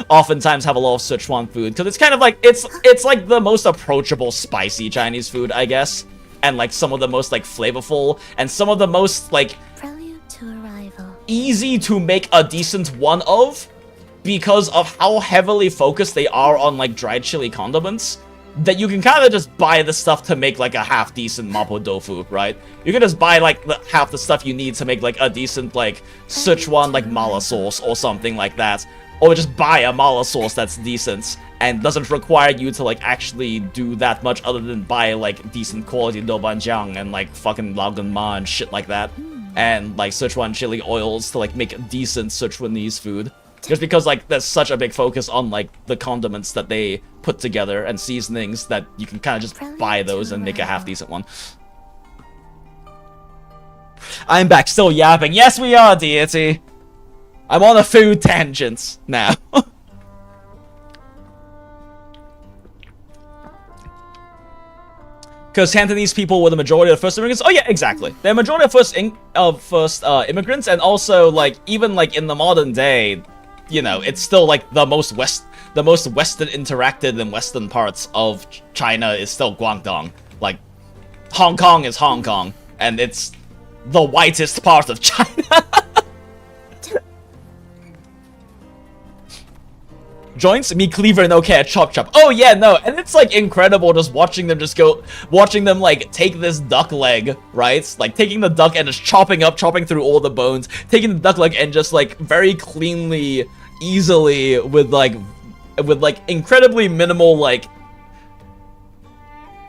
oftentimes have a lot of Sichuan food, because it's kind of like, it's like the most approachable spicy Chinese food, I guess, and like some of the most like flavorful, and some of the most like easy to make a decent one of, because of how heavily focused they are on like dried chili condiments, that you can kind of just buy the stuff to make like a half-decent mapo tofu, right? You can just buy like half the stuff you need to make like a decent like Sichuan like mala sauce or something like that, or just buy a mala sauce that's decent and doesn't require you to like actually do that much other than buy like decent quality doubanjiang and like fucking laogan ma and shit like that, and like Sichuan chili oils to like make decent Sichuanese food. Just because like there's such a big focus on like the condiments that they put together and seasonings that you can kind of just buy those and make a half-decent one. I'm back, still yapping. Yes, we are, deity. I'm on a food tangent now. Because Cantonese people were the majority of the first immigrants. Oh yeah, exactly. They're majority of first immigrants, and also like even like in the modern day, you know, it's still like the most Western interacted and Western parts of China is still Guangdong. Like Hong Kong is Hong Kong, and it's the whitest part of China. Joints, me cleaver, no care, chop chop. Oh yeah, no, and it's like incredible just watching them like take this duck leg, right? Like taking the duck and just chopping through all the bones, taking the duck leg and just like very cleanly, easily, with like incredibly minimal like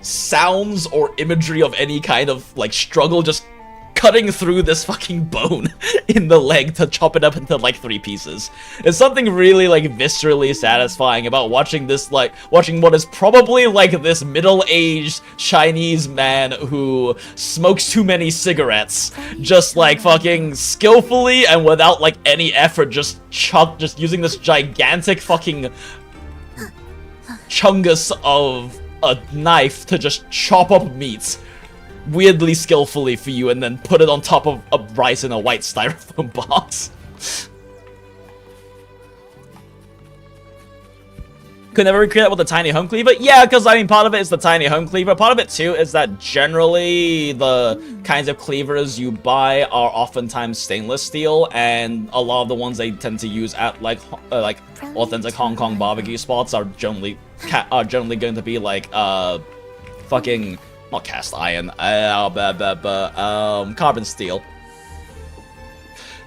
sounds or imagery of any kind of like struggle, just cutting through this fucking bone in the leg to chop it up into like 3 pieces. There's something really like viscerally satisfying about watching this, like watching what is probably like this middle-aged Chinese man who smokes too many cigarettes, just like fucking skillfully and without like any effort just using this gigantic fucking chungus of a knife to just chop up meats weirdly skillfully for you and then put it on top of a rice in a white styrofoam box. Could never recreate that with a tiny home cleaver? Yeah, because I mean, part of it is the tiny home cleaver. Part of it too is that generally the kinds of cleavers you buy are oftentimes stainless steel, and a lot of the ones they tend to use at like authentic Hong Kong barbecue spots are generally going to be like fucking not cast iron, carbon steel.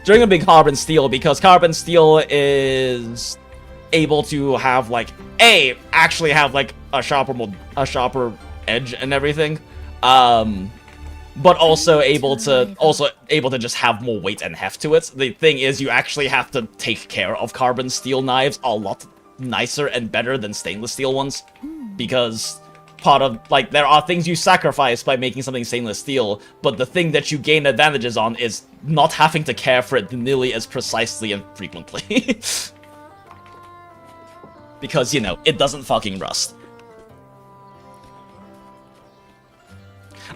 During a big carbon steel, because carbon steel is able to have like actually have like a sharper edge and everything, but also able to just have more weight and heft to it. The thing is, you actually have to take care of carbon steel knives a lot nicer and better than stainless steel ones, because part of like there are things you sacrifice by making something stainless steel, but the thing that you gain advantages on is not having to care for it nearly as precisely and frequently. Because, you know, it doesn't fucking rust.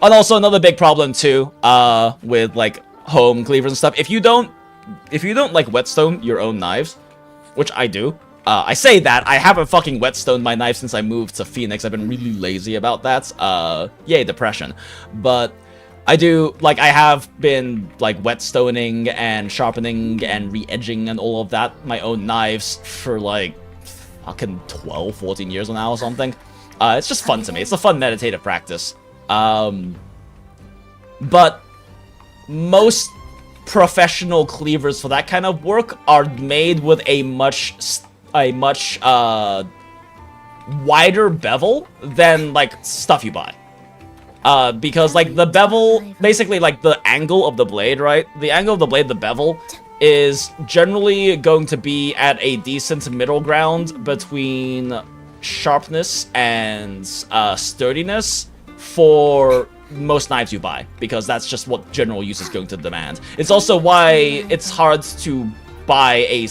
And also another big problem too, with like home cleavers and stuff. If you don't like whetstone your own knives, which I do. I say that, I haven't fucking whetstoned my knife since I moved to Phoenix. I've been really lazy about that. Yay, depression. But I do, like, I have been, like, whetstoning and sharpening and re-edging and all of that, my own knives for, like, fucking 12, 14 years now or something. It's just fun to me. It's a fun meditative practice. But most professional cleavers for that kind of work are made with a much wider bevel than, like, stuff you buy. Because, like, the bevel, basically, like, the angle of the blade, right? The angle of the blade, the bevel, is generally going to be at a decent middle ground between sharpness and sturdiness for most knives you buy, because that's just what general use is going to demand. It's also why it's hard to buy a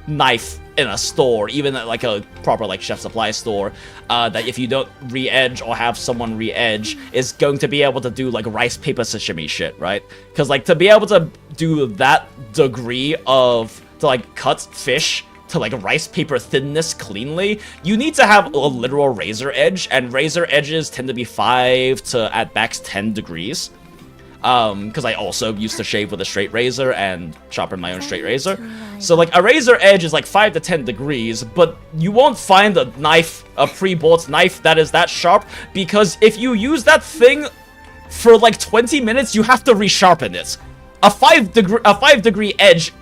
knife in a store, even at like a proper like chef supply store, that if you don't re-edge or have someone re-edge is going to be able to do like rice paper sashimi shit, right? Because like to be able to do that degree of to like cut fish to like rice paper thinness cleanly, you need to have a literal razor edge, and razor edges tend to be 5 to at max 10 degrees. Because I also used to shave with a straight razor and sharpen my own straight razor. So, like, a razor edge is, like, 5 to 10 degrees, but you won't find a knife, a pre-bought knife that is that sharp, because if you use that thing for, like, 20 minutes, you have to resharpen it. A 5 degree edge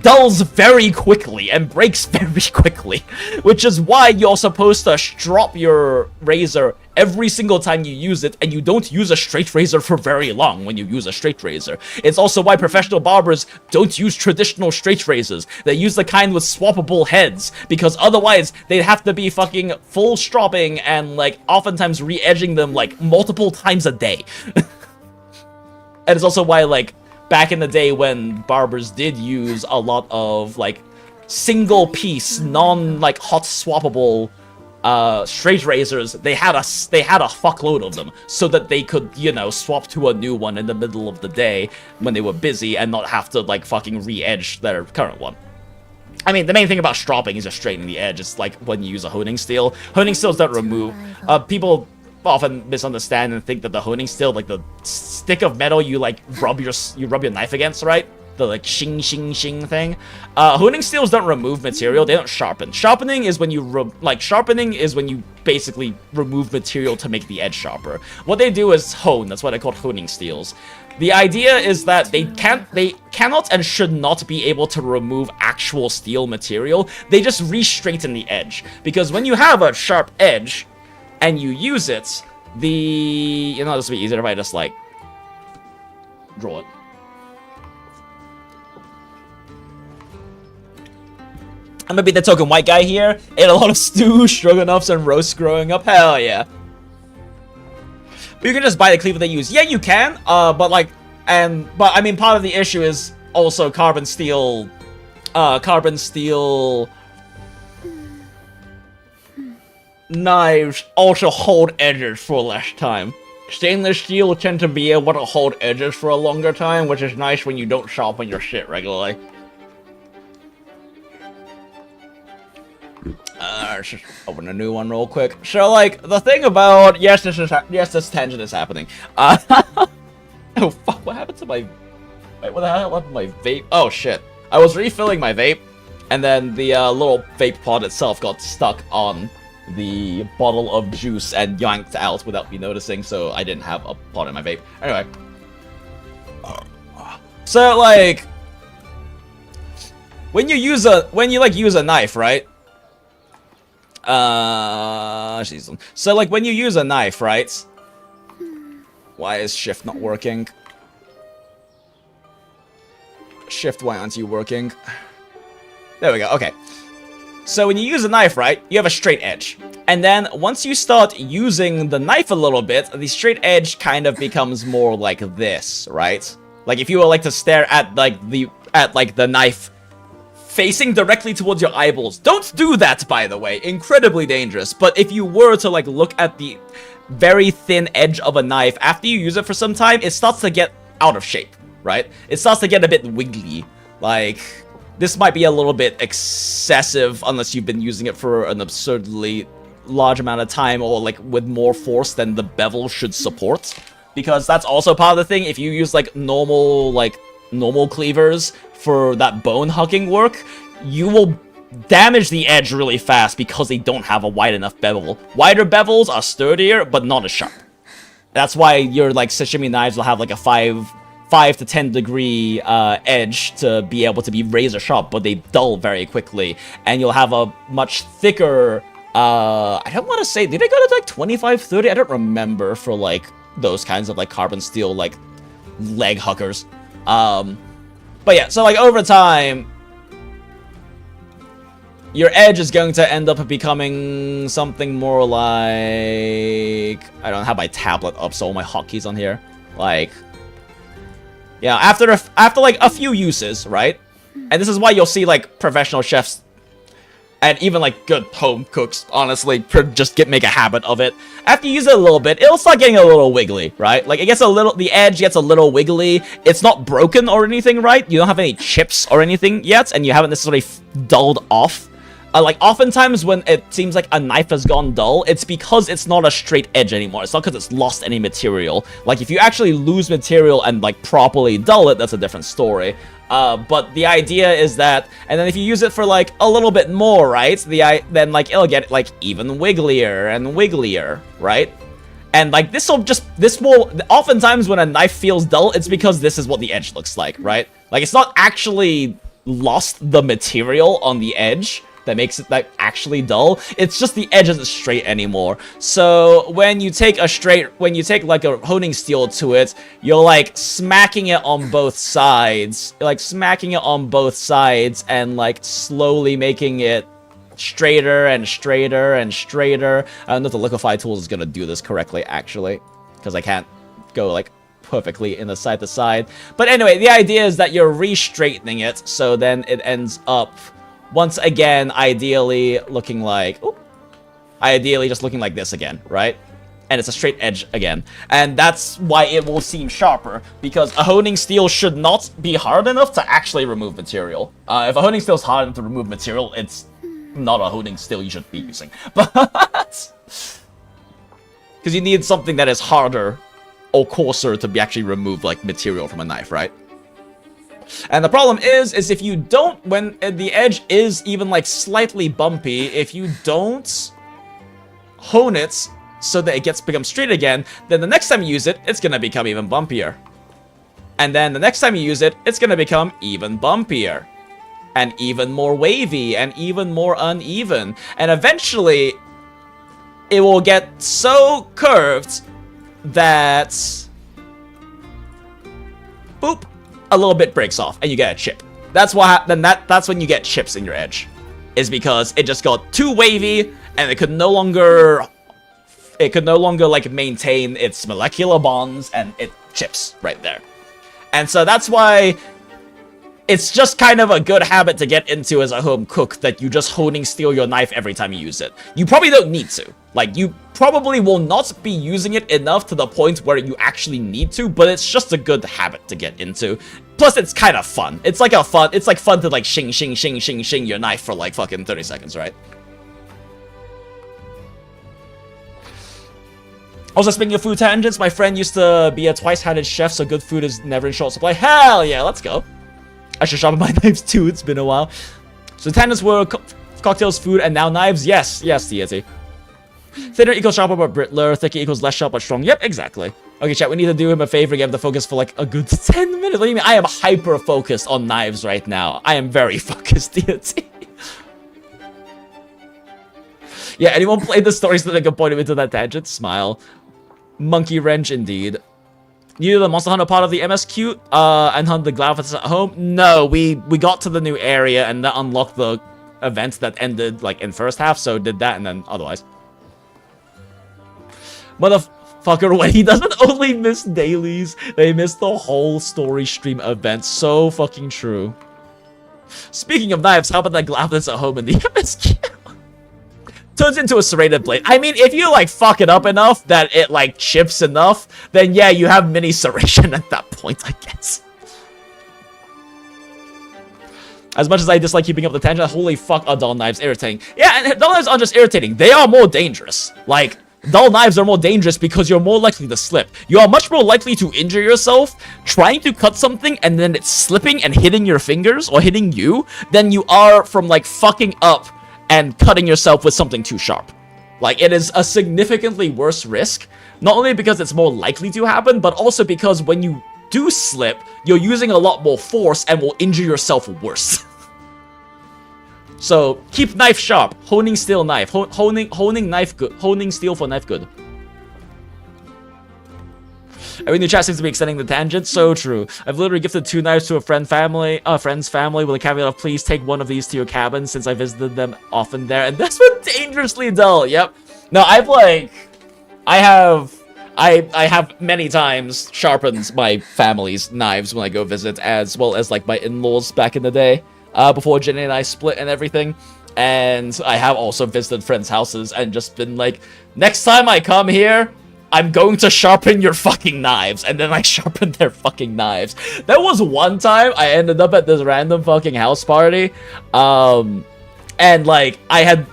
dulls very quickly and breaks very quickly, which is why you're supposed to strop your razor every single time you use it, and you don't use a straight razor for very long when you use a straight razor. It's also why professional barbers don't use traditional straight razors. They use the kind with swappable heads, because otherwise they'd have to be fucking full stropping and like oftentimes re-edging them like multiple times a day. And it's also why like back in the day when barbers did use a lot of like single piece, non like hot swappable straight razors, they had a fuckload of them so that they could, you know, swap to a new one in the middle of the day when they were busy and not have to like fucking re-edge their current one. I mean, the main thing about stropping is just straightening the edge. It's like when you use a honing steel. Honing steels don't remove. People often misunderstand and think that the honing steel, like the stick of metal you like rub your knife against, right? The like shing shing shing thing. Honing steels don't remove material, they don't sharpen. Sharpening is when you basically remove material to make the edge sharper. What they do is hone. That's why they're called honing steels. The idea is that they cannot and should not be able to remove actual steel material. They just re-straighten the edge, because when you have a sharp edge and you use it, you know, this would be easier if I just, like, draw it. I'm gonna be the token white guy here. Ate a lot of stew, stroganoffs, and roasts growing up. Hell yeah. But you can just buy the cleaver they use. Yeah, you can. But I mean, part of the issue is also carbon steel knives also hold edges for less time. Stainless steel tend to be able to hold edges for a longer time, which is nice when you don't sharpen your shit regularly. Let's just open a new one real quick. So, like, the thing about... Yes, this tangent is happening. Oh, fuck, what happened to my... Wait, what the hell happened to my vape? Oh, shit. I was refilling my vape, and then the little vape pod itself got stuck on the bottle of juice and yanked out without me noticing, so I didn't have a pod in my vape. Anyway. So, like... When you use a knife, right? So, like, when you use a knife, right? Why is shift not working? Shift, why aren't you working? There we go, okay. So when you use a knife, right, you have a straight edge. And then once you start using the knife a little bit, the straight edge kind of becomes more like this, right? Like if you were like to stare at the knife facing directly towards your eyeballs. Don't do that, by the way. Incredibly dangerous. But if you were to, like, look at the very thin edge of a knife, after you use it for some time, it starts to get out of shape, right? It starts to get a bit wiggly. Like, this might be a little bit excessive unless you've been using it for an absurdly large amount of time or, like, with more force than the bevel should support. Because that's also part of the thing. If you use, like, normal cleavers for that bone hucking work, you will damage the edge really fast because they don't have a wide enough bevel. Wider bevels are sturdier, but not as sharp. That's why your, like, sashimi knives will have, like, a 5 to 10 degree edge to be able to be razor sharp, but they dull very quickly. And you'll have a much thicker, I don't want to say, did they go to, like, 25, 30? I don't remember for, like, those kinds of, like, carbon steel, like, leg huckers. But yeah, so, like, over time, your edge is going to end up becoming something more like... I don't have my tablet up, so all my hotkeys on here. Like... Yeah, after like, a few uses, right? And this is why you'll see, like, professional chefs and even, like, good home cooks, honestly, make a habit of it. After you use it a little bit, it'll start getting a little wiggly, right? Like, the edge gets a little wiggly. It's not broken or anything, right? You don't have any chips or anything yet, and you haven't necessarily dulled off. Like, oftentimes when it seems like a knife has gone dull, it's because it's not a straight edge anymore. It's not because it's lost any material. Like, if you actually lose material and, like, properly dull it, that's a different story. But the idea is that, and then if you use it for, like, a little bit more, right, then, like, it'll get, like, even wigglier and wigglier, right? And, like, this will, oftentimes when a knife feels dull, it's because this is what the edge looks like, right? Like, it's not actually lost the material on the edge that makes it, like, actually dull. It's just the edge isn't straight anymore. So when you take like a honing steel to it, you're, like, smacking it on both sides. You're, like, smacking it on both sides and, like, slowly making it straighter and straighter and straighter. I don't know if the liquefy tools is gonna do this correctly, actually, because I can't go, like, perfectly in the side to side. But anyway, the idea is that you're re-straightening it, so then it ends up once again, ideally looking like... Ooh, ideally just looking like this again, right? And it's a straight edge again. And that's why it will seem sharper, because a honing steel should not be hard enough to actually remove material. If a honing steel is hard enough to remove material, it's not a honing steel you should be using. But... because you need something that is harder or coarser to actually remove, like, material from a knife, right? And the problem is if you don't, when the edge is even, like, slightly bumpy, if you don't hone it so that it becomes straight again, then the next time you use it, it's gonna become even bumpier. And then the next time you use it, it's gonna become even bumpier. And even more wavy, and even more uneven. And eventually, it will get so curved that... boop! A little bit breaks off and you get a chip. That's what that's when you get chips in your edge, is because it just got too wavy and it could no longer like maintain its molecular bonds and it chips right there. And so that's why it's just kind of a good habit to get into as a home cook, that you just honing steel your knife every time you use it. You probably don't need to. Like, you probably will not be using it enough to the point where you actually need to, but it's just a good habit to get into. Plus, it's kind of fun. It's like fun to like shing your knife for like fucking 30 seconds, right? Also, speaking of food tangents, my friend used to be a twice-handed chef, so good food is never in short supply. Hell yeah, let's go. I should sharpen my knives too, it's been a while. So tangents were cocktails, food, and now knives? Yes, deity. Thinner equals sharper but brittler, thicker equals less sharp but strong. Yep, exactly. Okay, chat, we need to do him a favor and get him to focus for like a good 10 minutes. What do you mean? I am hyper-focused on knives right now. I am very focused, deity. Yeah, anyone played the stories that they can point him into that tangent? Smile. Monkey wrench, indeed. You the Monster Hunter part of the MSQ and hunt the Glavas at home? No, we got to the new area and that unlocked the event that ended like in first half, so did that and then otherwise. Motherfucker, when he doesn't only miss dailies, they miss the whole story stream event. So fucking true. Speaking of knives, how about that Glavas at home in the MSQ? Turns into a serrated blade. I mean, if you, like, fuck it up enough that it, like, chips enough, then, yeah, you have mini serration at that point, I guess. As much as I dislike keeping up the tangent, holy fuck, are dull knives irritating. Yeah, and dull knives aren't just irritating. They are more dangerous. Like, dull knives are more dangerous because you're more likely to slip. You are much more likely to injure yourself trying to cut something and then it's slipping and hitting your fingers or hitting you than you are from, like, fucking up and cutting yourself with something too sharp. Like, it is a significantly worse risk, not only because it's more likely to happen, but also because when you do slip, you're using a lot more force and will injure yourself worse. So, keep knife sharp, honing steel knife, honing knife good, honing steel for knife good. Every new chat seems to be extending the tangent. So true. I've literally gifted 2 knives to a friend's family with a caveat of please take one of these to your cabin since I visited them often there. And that's been dangerously dull. Yep. No, I have many times sharpened my family's knives when I go visit, as well as like my in-laws back in the day, before Jenny and I split and everything. And I have also visited friends' houses and just been like, next time I come here, I'm going to sharpen your fucking knives. And then I sharpened their fucking knives. There was one time I ended up at this random fucking house party. And like, I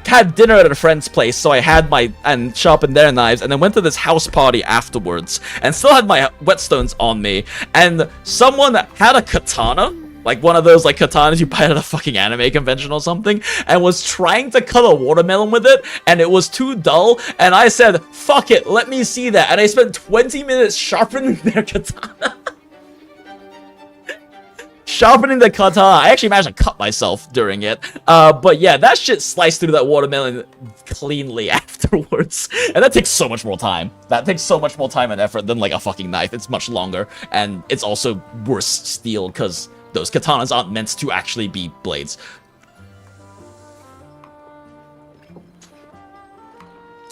had dinner at a friend's place, so I had and sharpened their knives, and then went to this house party afterwards, and still had my whetstones on me, and someone had a katana, like one of those like katanas you buy at a fucking anime convention or something, and was trying to cut a watermelon with it, and it was too dull, and I said, fuck it, let me see that, and I spent 20 minutes sharpening their katana. Sharpening the katana. I actually managed to cut myself during it. But yeah, that shit sliced through that watermelon cleanly afterwards. And that takes so much more time. That takes so much more time and effort than like a fucking knife. It's much longer. And it's also worse steel because those katanas aren't meant to actually be blades.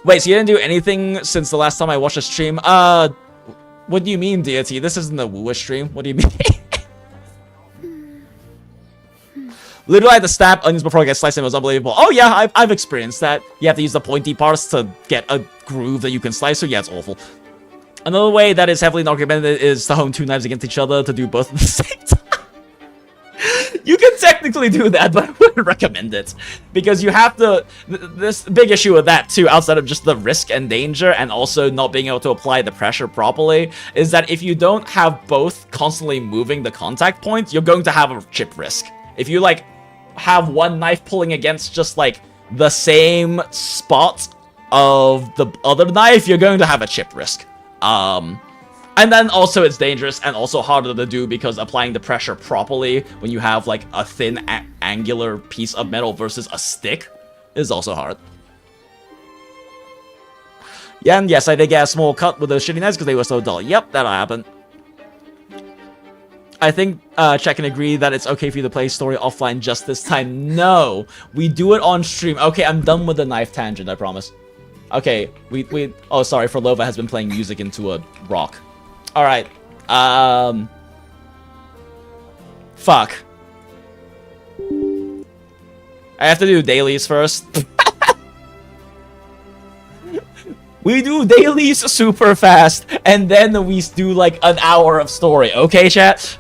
Wait, so you didn't do anything since the last time I watched a stream? What do you mean, deity? This isn't a WUWA'S stream. What do you mean? Literally, I had to stab onions before I get sliced, and it was unbelievable. Oh yeah, I've experienced that. You have to use the pointy parts to get a groove that you can slice, so yeah, it's awful. Another way that is heavily not recommended is to hone 2 knives against each other to do both at the same time. You can technically do that, but I wouldn't recommend it. Because you have to... This big issue with that, too, outside of just the risk and danger, and also not being able to apply the pressure properly, is that if you don't have both constantly moving the contact point, you're going to have a chip risk. If you, like, have one knife pulling against just, like, the same spot of the other knife, you're going to have a chip risk. And then also it's dangerous and also harder to do because applying the pressure properly when you have like a thin angular piece of metal versus a stick is also hard. Yeah, and yes, I did get a small cut with those shitty knives because they were so dull. Yep, that'll happen. I think Chet can agree that it's okay for you to play story offline just this time. No, we do it on stream. Okay, I'm done with the knife tangent, I promise. Okay, oh, sorry, for Lova has been playing music into a rock. Alright, Fuck. I have to do dailies first. We do dailies super fast, and then we do like an hour of story. Okay, chat?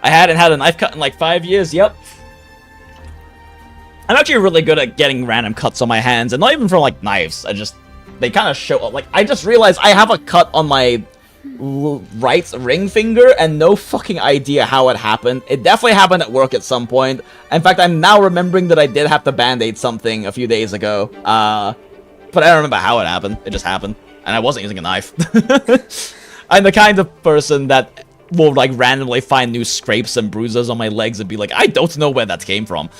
I hadn't had a knife cut in like 5 years. Yep. I'm actually really good at getting random cuts on my hands, and not even from like knives. They kind of show up. Like, I just realized I have a cut on my right ring finger, and no fucking idea how it happened. It definitely happened at work at some point. In fact, I'm now remembering that I did have to band-aid something a few days ago. But I don't remember how it happened. It just happened. And I wasn't using a knife. I'm the kind of person that will, like, randomly find new scrapes and bruises on my legs and be like, I don't know where that came from.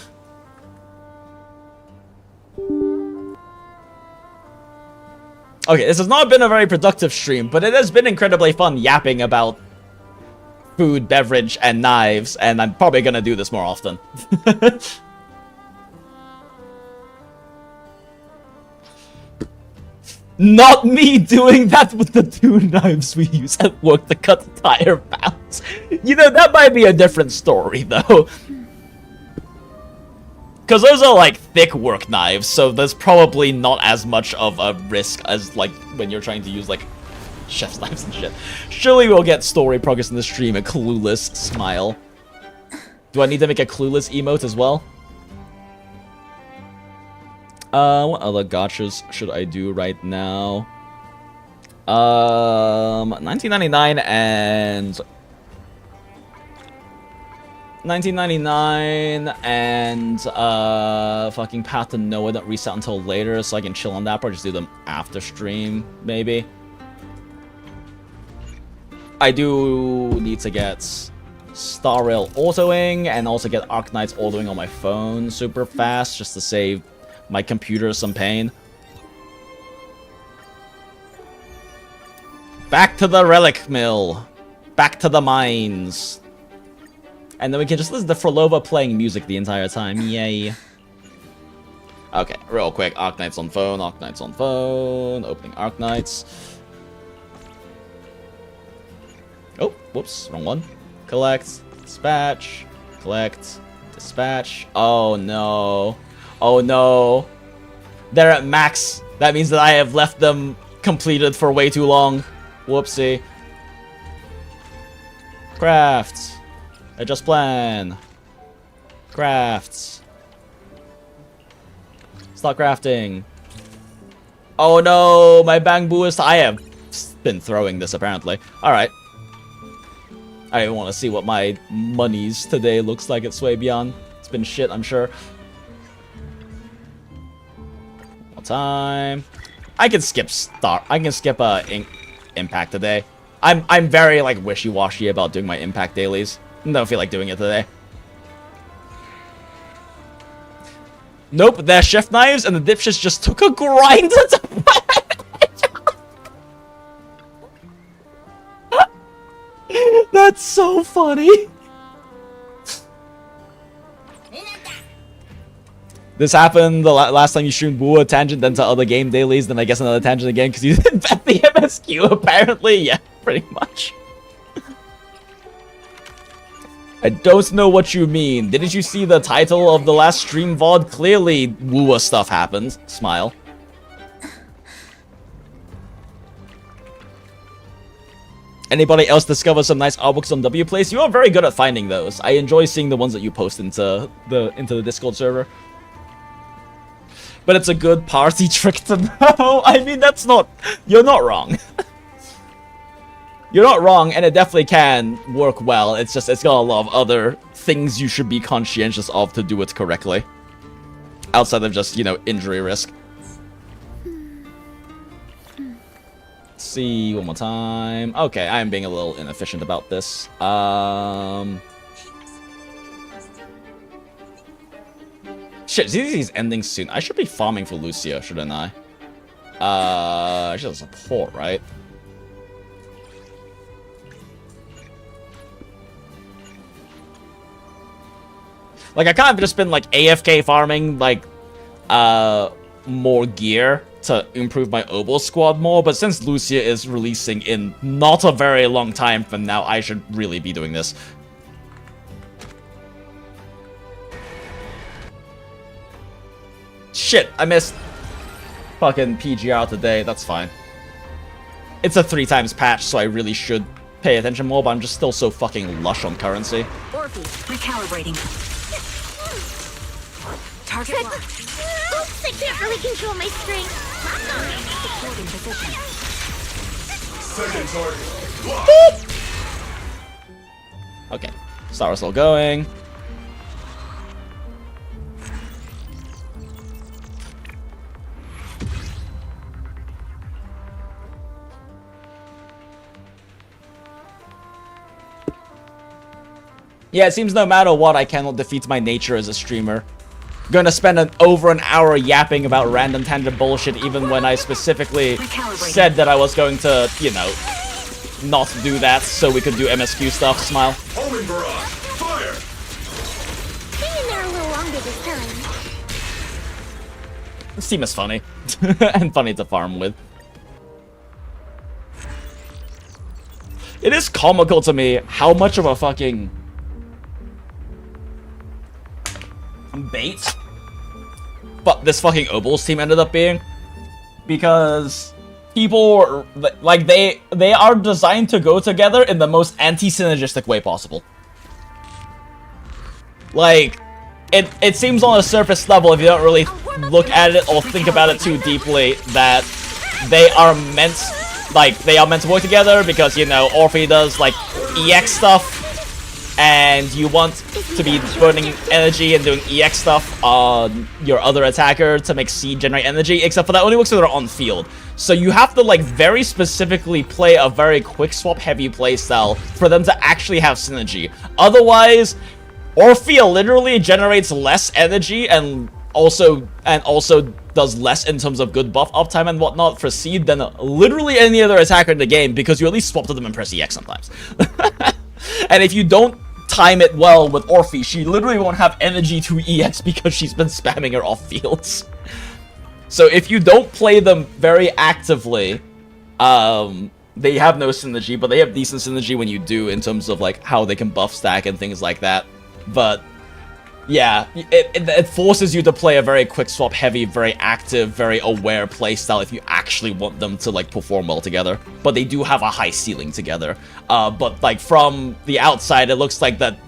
Okay, this has not been a very productive stream, but it has been incredibly fun yapping about food, beverage, and knives, and I'm probably gonna do this more often. Not me doing that with the 2 knives we use at work to cut tire pounds. You know, that might be a different story, though. Because those are, like, thick work knives, so there's probably not as much of a risk as, like, when you're trying to use, like, chef's knives and shit. Surely we'll get story progress in the stream, a clueless smile. Do I need to make a clueless emote as well? What other gachas should I do right now? 1999 and... 1999 and, fucking Path to Nowhere don't reset until later, so I can chill on that, or just do them after stream, maybe. I do need to get Star Rail autoing, and also get Arknights autoing on my phone super fast, just to save my computer some pain. Back to the relic mill. Back to the mines. And then we can just listen to Frolova playing music the entire time. Yay. Okay, real quick. Arknights on phone. Arknights on phone. Opening Arknights. Oh, whoops. Wrong one. Collect. Dispatch. Collect. Dispatch. Oh, no. Oh, no. They're at max. That means that I have left them completed for way too long. Whoopsie. Crafts. Adjust plan. Crafts. Start crafting. Oh no, my bambooist. I have been throwing this apparently. Alright. I want to see what my monies today looks like at Swabian. It's been shit, I'm sure. More time. I can skip impact today. I'm very like wishy-washy about doing my impact dailies. Don't feel like doing it today. Nope, they're chef knives, and the dipshits just took a grinder to That's so funny. This happened the last time you streamed WUWA tangent, then to other game dailies, then I guess another tangent again because you didn't bet the MSQ apparently. Yeah, pretty much. I don't know what you mean. Didn't you see the title of the last stream VOD? Clearly, WUWA stuff happened. Smile. Anybody else discover some nice artbooks on WPlace? You are very good at finding those. I enjoy seeing the ones that you post into the Discord server. But it's a good party trick to know. I mean, that's not... You're not wrong. You're not wrong, and it definitely can work well. It's just, it's got a lot of other things you should be conscientious of to do it correctly. Outside of just, you know, injury risk. Let's see, one more time. Okay, I am being a little inefficient about this. Shit, ZZ's ending soon. I should be farming for Lucia, shouldn't I? I should have support, right? Like, I kind of just been, like, AFK farming, like, more gear to improve my Obo squad more, but since Lucia is releasing in not a very long time from now, I should really be doing this. Shit, I missed fucking PGR today, that's fine. It's a 3 times patch, so I really should pay attention more, but I'm just still so fucking lush on currency. Orphe, recalibrating. Target locked. Oops, I can't really control my strength. Supporting position. Second target. Okay, Star is still going. Yeah, it seems no matter what, I cannot defeat my nature as a streamer. Gonna spend over an hour yapping about random tangent bullshit, even when I specifically said that I was going to, you know, not do that so we could do MSQ stuff. Smile. Homing barrage. Fire. Hang in there a little longer this time. This team is funny. And funny to farm with. It is comical to me how much of a fucking bait but this fucking Obels team ended up being, because people like they are designed to go together in the most anti-synergistic way possible. Like it seems on a surface level, if you don't really look at it or think about it too deeply, that they are meant to work together because, you know, Orphe does like EX stuff and you want to be burning energy and doing EX stuff on your other attacker to make C generate energy, except for that only works when they're on field. So you have to like very specifically play a very quick swap heavy playstyle for them to actually have synergy. Otherwise, Orphe literally generates less energy and also does less in terms of good buff uptime and whatnot for Seed than literally any other attacker in the game, because you at least swap to them and press EX sometimes. And if you don't time it well with Orphe, she literally won't have energy to EX because she's been spamming her off fields. So if you don't play them very actively, they have no synergy, but they have decent synergy when you do, in terms of like how they can buff stack and things like that. But yeah, it forces you to play a very quick swap heavy, very active, very aware playstyle if you actually want them to like perform well together. But they do have a high ceiling together. But like from the outside, it looks like that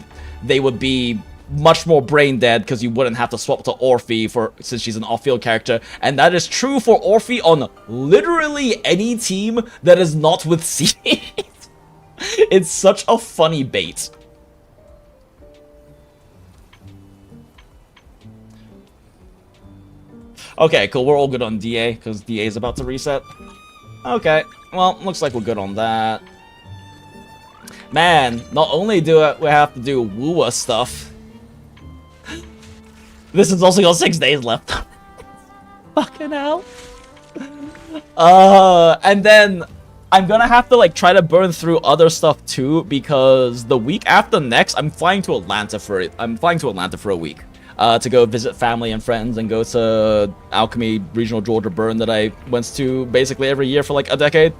they would be much more brain dead because you wouldn't have to swap to Orphe since she's an off-field character, and that is true for Orphe on literally any team that is not with Seed. It's such a funny bait. Okay, cool, we're all good on DA, because DA is about to reset. Okay, well, looks like we're good on that. Man, not only do we have to do WUWA stuff, this has also got 6 days left. Fucking hell. And then I'm gonna have to like try to burn through other stuff too, because the week after next, I'm flying to Atlanta for a week. To go visit family and friends and go to Alchemy Regional Georgia Burn that I went to basically every year for like a decade.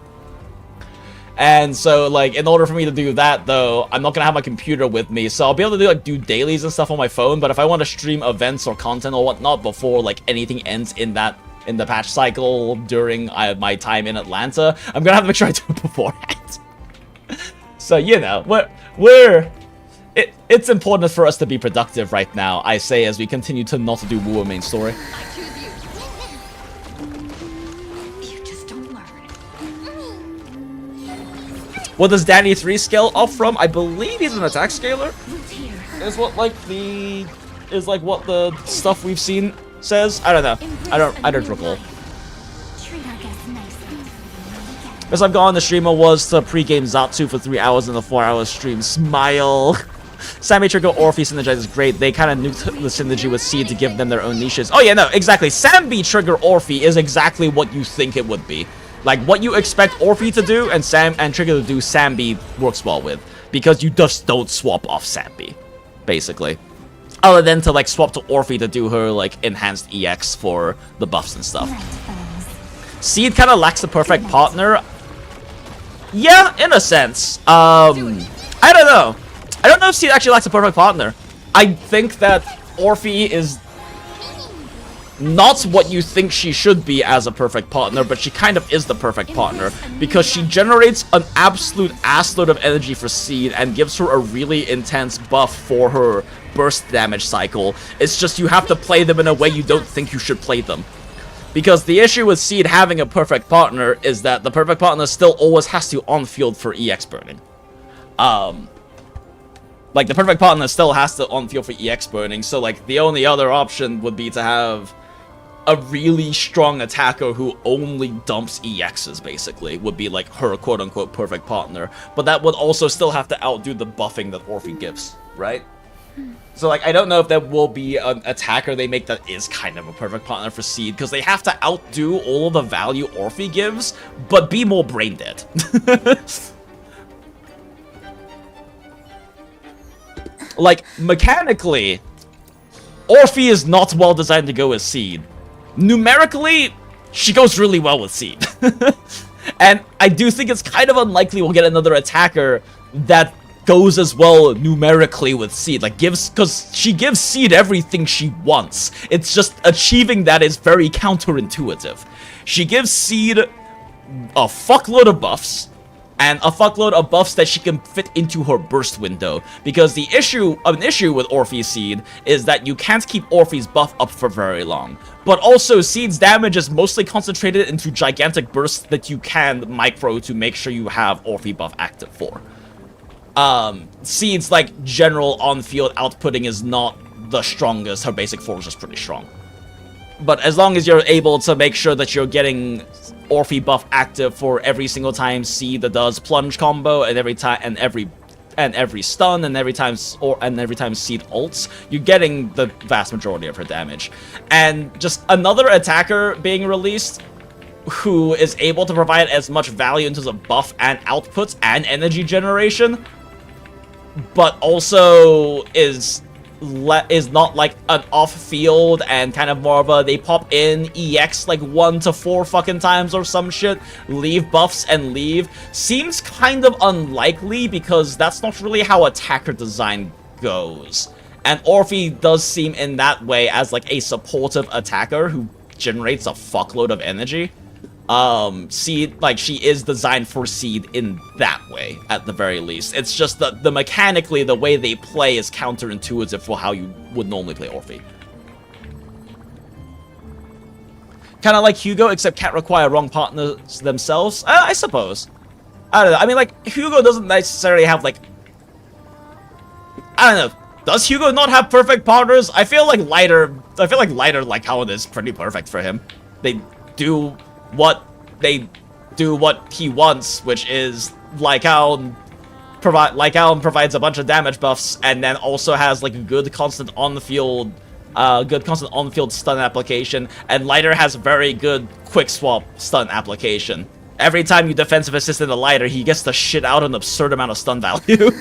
And so, like, in order for me to do that, though, I'm not gonna have my computer with me, so I'll be able to do dailies and stuff on my phone, but if I want to stream events or content or whatnot before, like, anything ends in the patch cycle during my time in Atlanta, I'm gonna have to make sure I do it beforehand. So, you know, it's important for us to be productive right now, I say, as we continue to not do WUWA main story. You just don't learn. What does Danny 3 scale off from? I believe he's an attack scaler. Is what what the stuff we've seen says. I don't know. I don't recall. As I've gone, the streamer was to pre-game Zatsu for 3 hours in the 4-hour stream. Smile. Sammy Trigger Orphe synergize is great. They kind of nuked the synergy with Seed to give them their own niches. Oh yeah, no, exactly. Sambi Trigger Orphe is exactly what you think it would be. Like, what you expect Orphe to do and Trigger to do, Sambi works well with. Because you just don't swap off Sambi, basically. Other than to, like, swap to Orphe to do her, like, enhanced EX for the buffs and stuff. Seed kind of lacks the perfect partner. Yeah, in a sense. I don't know. I don't know if Seed actually lacks a perfect partner. I think that Orphe is not what you think she should be as a perfect partner, but she kind of is the perfect partner because she generates an absolute assload of energy for Seed and gives her a really intense buff for her burst damage cycle. It's just you have to play them in a way you don't think you should play them. Because the issue with Seed having a perfect partner is that the perfect partner still always has to on-field for EX burning. Like, the perfect partner still has to on-field for EX burning, so, like, the only other option would be to have a really strong attacker who only dumps EXs, basically, would be, like, her quote-unquote perfect partner. But that would also still have to outdo the buffing that Orphe gives, right? So, like, I don't know if there will be an attacker they make that is kind of a perfect partner for Seed, because they have to outdo all of the value Orphe gives, but be more brain-dead. Like, mechanically, Orphe is not well designed to go with Seed. Numerically, she goes really well with Seed. And I do think it's kind of unlikely we'll get another attacker that goes as well numerically with Seed. Like, because she gives Seed everything she wants. It's just achieving that is very counterintuitive. She gives Seed a fuckload of buffs, and a fuckload of buffs that she can fit into her burst window. Because an issue with Orphe's Seed is that you can't keep Orphe's buff up for very long. But also, Seed's damage is mostly concentrated into gigantic bursts that you can micro to make sure you have Orphe buff active for. Seed's, like, general on-field outputting is not the strongest. Her basic form is just pretty strong. But as long as you're able to make sure that you're getting Orphe buff active for every single time Seed does plunge combo, and every time every stun, and every time Seed ults, you're getting the vast majority of her damage. And just another attacker being released who is able to provide as much value in terms of buff and output and energy generation, but also is not like an off-field and kind of more of a they pop in EX like 1 to 4 fucking times or some shit, leave buffs and leave, seems kind of unlikely because that's not really how attacker design goes. And Orphe does seem in that way as like a supportive attacker who generates a fuckload of energy. Seed, like, she is designed for Seed in that way, at the very least. It's just that the mechanically, the way they play is counterintuitive for how you would normally play Orphe. Kind of like Hugo, except can't require wrong partners themselves. I suppose. I don't know. I mean, like, Hugo doesn't necessarily have, like... I don't know. Does Hugo not have perfect partners? I feel like Lighter, like, how it is pretty perfect for him. They do what he wants, which is Lycaon provides a bunch of damage buffs and then also has like a good constant on the field stun application, and Lighter has very good quick swap stun application. Every time you defensive assist in a Lighter, he gets to shit out an absurd amount of stun value.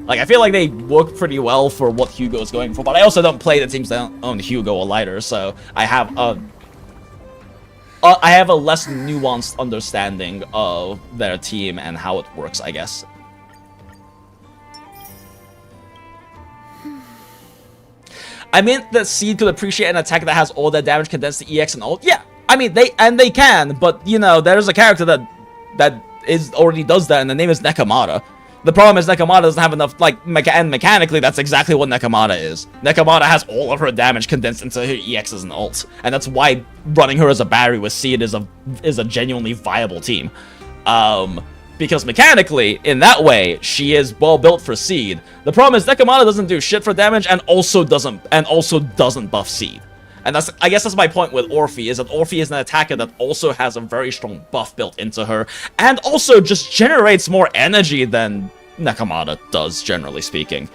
Like, I feel like they work pretty well for what Hugo is going for, but I also don't play the teams that own Hugo or Lighter, so I have a less nuanced understanding of their team and how it works, I guess. I meant that Seed could appreciate an attack that has all their damage condensed to EX and ult. Yeah, I mean, they can, but, you know, there's a character that already does that, and the name is Nekomata. The problem is Nekomata doesn't have enough, like, and mechanically, that's exactly what Nekomata is. Nekomata has all of her damage condensed into her EXs and ults, and that's why running her as a Barry with Seed is a genuinely viable team. Because mechanically, in that way, she is well built for Seed. The problem is Nekomata doesn't do shit for damage and also doesn't buff Seed. And I guess that's my point with Orphe, is that Orphe is an attacker that also has a very strong buff built into her, and also just generates more energy than Nekomata does, generally speaking.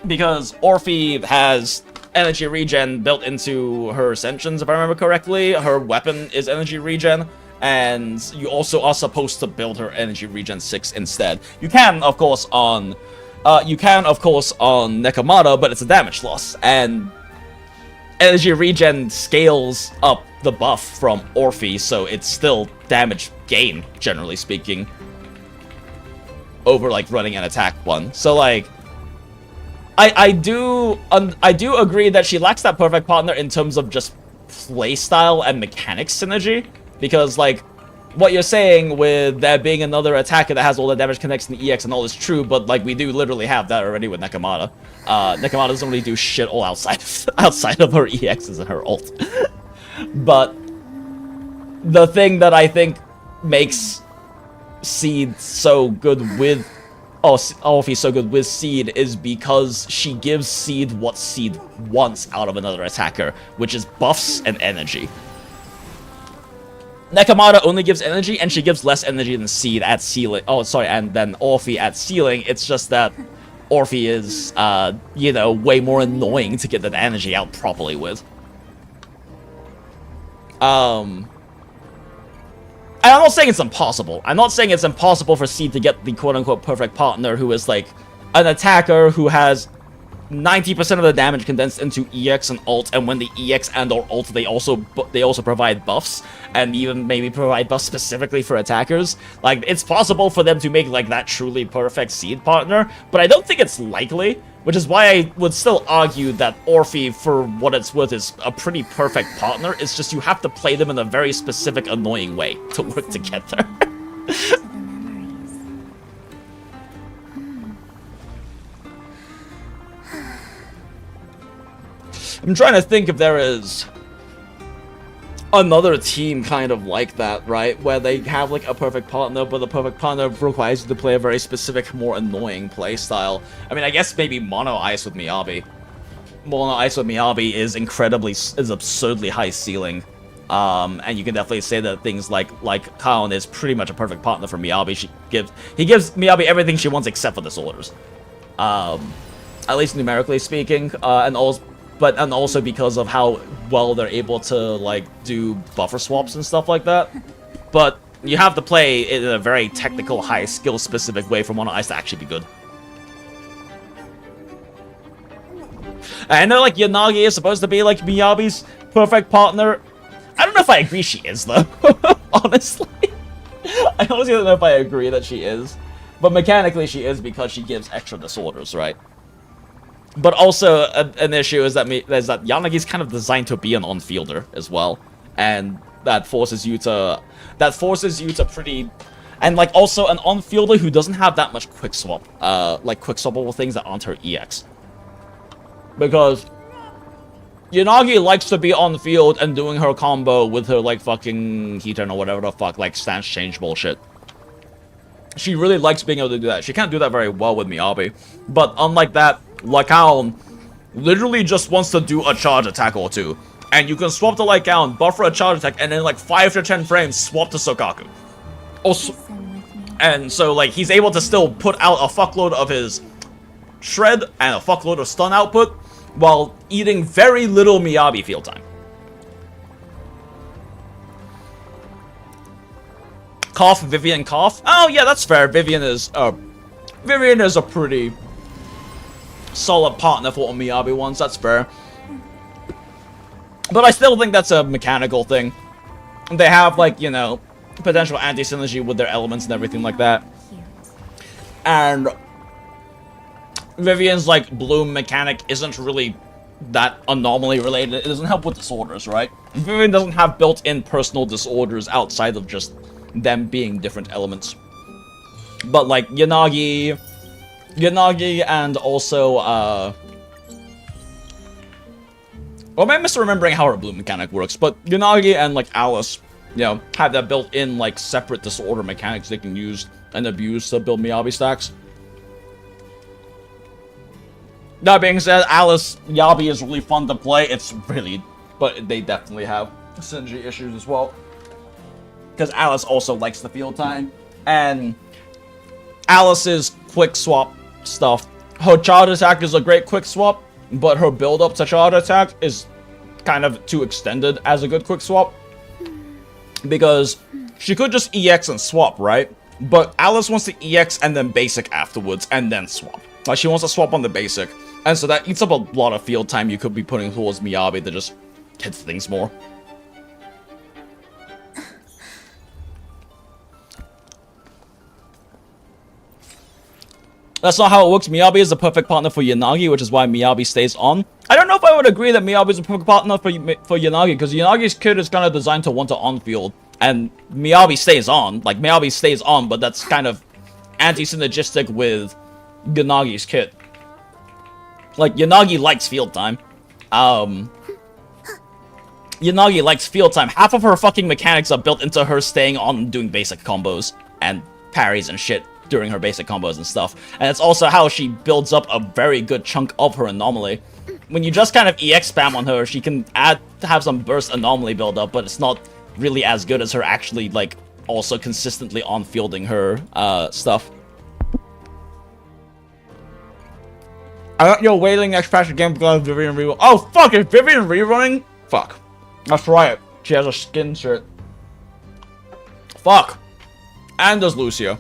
Because Orphe has energy regen built into her Ascensions, if I remember correctly. Her weapon is energy regen, and you also are supposed to build her energy regen 6 instead. You can, of course, on Nekomata, but it's a damage loss, and energy regen scales up the buff from Orphe, so it's still damage gain, generally speaking, over, like, running an attack one. So, like, I do agree that she lacks that perfect partner in terms of just playstyle and mechanics synergy, because, like, what you're saying with there being another attacker that has all the damage connects in the EX and all is true, but, like, we do literally have that already with Nekomata. Nekomata doesn't really do shit all outside of her EXs and her ult. But the thing that I think makes Seed so good with Orphe so good with Seed is because she gives Seed what Seed wants out of another attacker, which is buffs and energy. Nekomata only gives energy, and she gives less energy than Seed at ceiling. Oh, sorry, and then Orphe at ceiling. It's just that Orphe is, you know, way more annoying to get that energy out properly with. And I'm not saying it's impossible. I'm not saying it's impossible for Seed to get the quote-unquote perfect partner who is, like, an attacker who has 90% of the damage condensed into EX and ult, and when the EX and or ult, they also provide buffs, and even maybe provide buffs specifically for attackers. Like, it's possible for them to make, like, that truly perfect Seed partner, but I don't think it's likely, which is why I would still argue that Orphe, for what it's worth, is a pretty perfect partner. It's just you have to play them in a very specific, annoying way to work together. I'm trying to think if there is another team kind of like that, right? Where they have, like, a perfect partner, but the perfect partner requires you to play a very specific, more annoying playstyle. I mean, I guess maybe Mono Ice with Miyabi. Mono Ice with Miyabi is absurdly high ceiling. And you can definitely say that things like Kaon is pretty much a perfect partner for Miyabi. He gives Miyabi everything she wants except for disorders. At least numerically speaking, and also because of how well they're able to, like, do buffer swaps and stuff like that. But you have to play it in a very technical, high skill specific way for Mono Ice to actually be good. I know, like, Yanagi is supposed to be, like, Miyabi's perfect partner. I don't know if I agree she is, though. Honestly. I honestly don't know if I agree that she is. But mechanically she is because she gives extra disorders, right? But also, an issue is that Yanagi's kind of designed to be an on-fielder as well. And that forces you to pretty... And, like, also an on-fielder who doesn't have that much quick swap. Like, quick swappable things that aren't her EX. Because Yanagi likes to be on the field and doing her combo with her, like, fucking Heaton or whatever the fuck, like, stance change bullshit. She really likes being able to do that. She can't do that very well with Miyabi. But unlike that, Lycaon literally just wants to do a charge attack or two. And you can swap to Lycaon, buffer a charge attack, and then, like, 5 to 10 frames, swap to Sokaku. Also, and so, like, he's able to still put out a fuckload of his shred and a fuckload of stun output while eating very little Miyabi field time. Cough, Vivian, cough. Oh yeah, that's fair. Vivian is a pretty solid partner for what Miyabi wants. That's fair. But I still think that's a mechanical thing. They have, like, you know, potential anti-synergy with their elements and everything like that. And Vivian's, like, bloom mechanic isn't really that anomaly related. It doesn't help with disorders, right? Vivian doesn't have built-in personal disorders outside of just them being different elements. But, like, Yanagi and also, or maybe I'm misremembering how her bloom mechanic works, but Yanagi and, like, Alice, you know, have that built-in, like, separate disorder mechanics they can use and abuse to build Miyabi stacks. That being said, Alice Yabi is really fun to play. It's really, but they definitely have synergy issues as well. Because Alice also likes the field time. And Alice's quick swap stuff. Her charge attack is a great quick swap, but her build up to charge attack is kind of too extended as a good quick swap. Because she could just EX and swap, right? But Alice wants to EX and then basic afterwards, and then swap. Like, she wants to swap on the basic. And so that eats up a lot of field time you could be putting towards Miyabi to just hit things more. That's not how it works. Miyabi is the perfect partner for Yanagi, which is why Miyabi stays on. I don't know if I would agree that Miyabi is a perfect partner for Yanagi, because Yanagi's kid is kind of designed to want to on-field, and Miyabi stays on. Like, Miyabi stays on, but that's kind of anti-synergistic with Yanagi's kid. Like, Yanagi likes field time. Yanagi likes field time. Half of her fucking mechanics are built into her staying on and doing basic combos and parries and shit during her basic combos and stuff. And it's also how she builds up a very good chunk of her anomaly. When you just kind of EX spam on her, she can have some burst anomaly build up, but it's not really as good as her actually, like, also consistently on-fielding her stuff. I got your wailing next patch again because of Vivian rerun. Oh, fuck, is Vivian rerunning? Fuck. That's right. She has a skin shirt. Fuck. And does Lucio.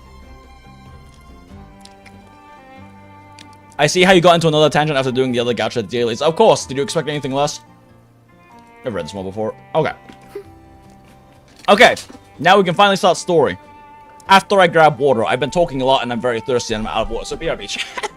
I see how you got into another tangent after doing the other gacha dailies. Of course. Did you expect anything less? I've read this one before. Okay. Okay. Now we can finally start story. After I grab water, I've been talking a lot and I'm very thirsty and I'm out of water, so BRB chat.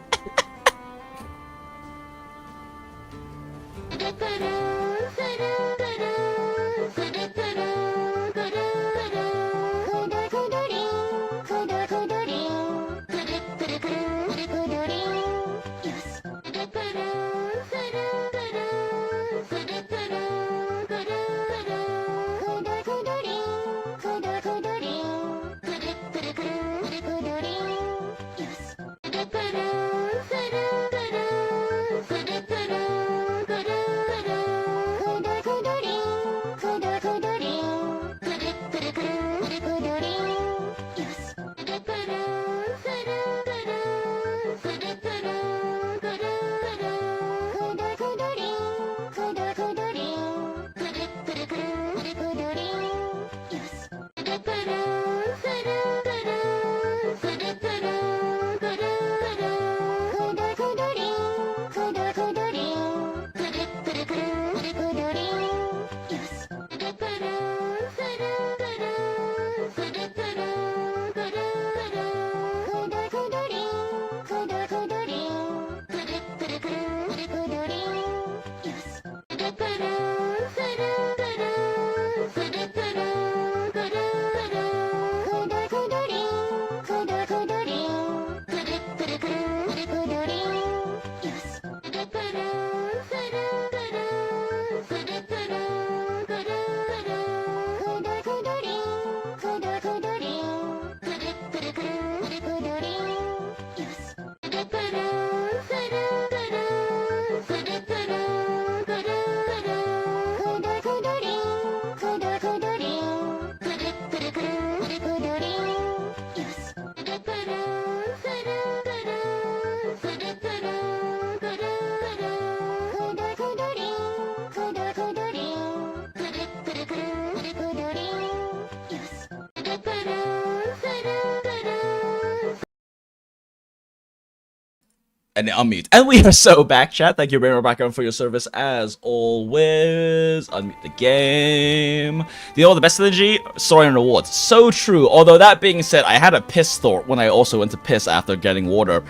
And unmute. And we are so back, chat. Thank you, Rainbow Background, for your service as always. Unmute the game. Do you know what the best synergy? Story and rewards. So true. Although that being said, I had a piss thought when I also went to piss after getting water.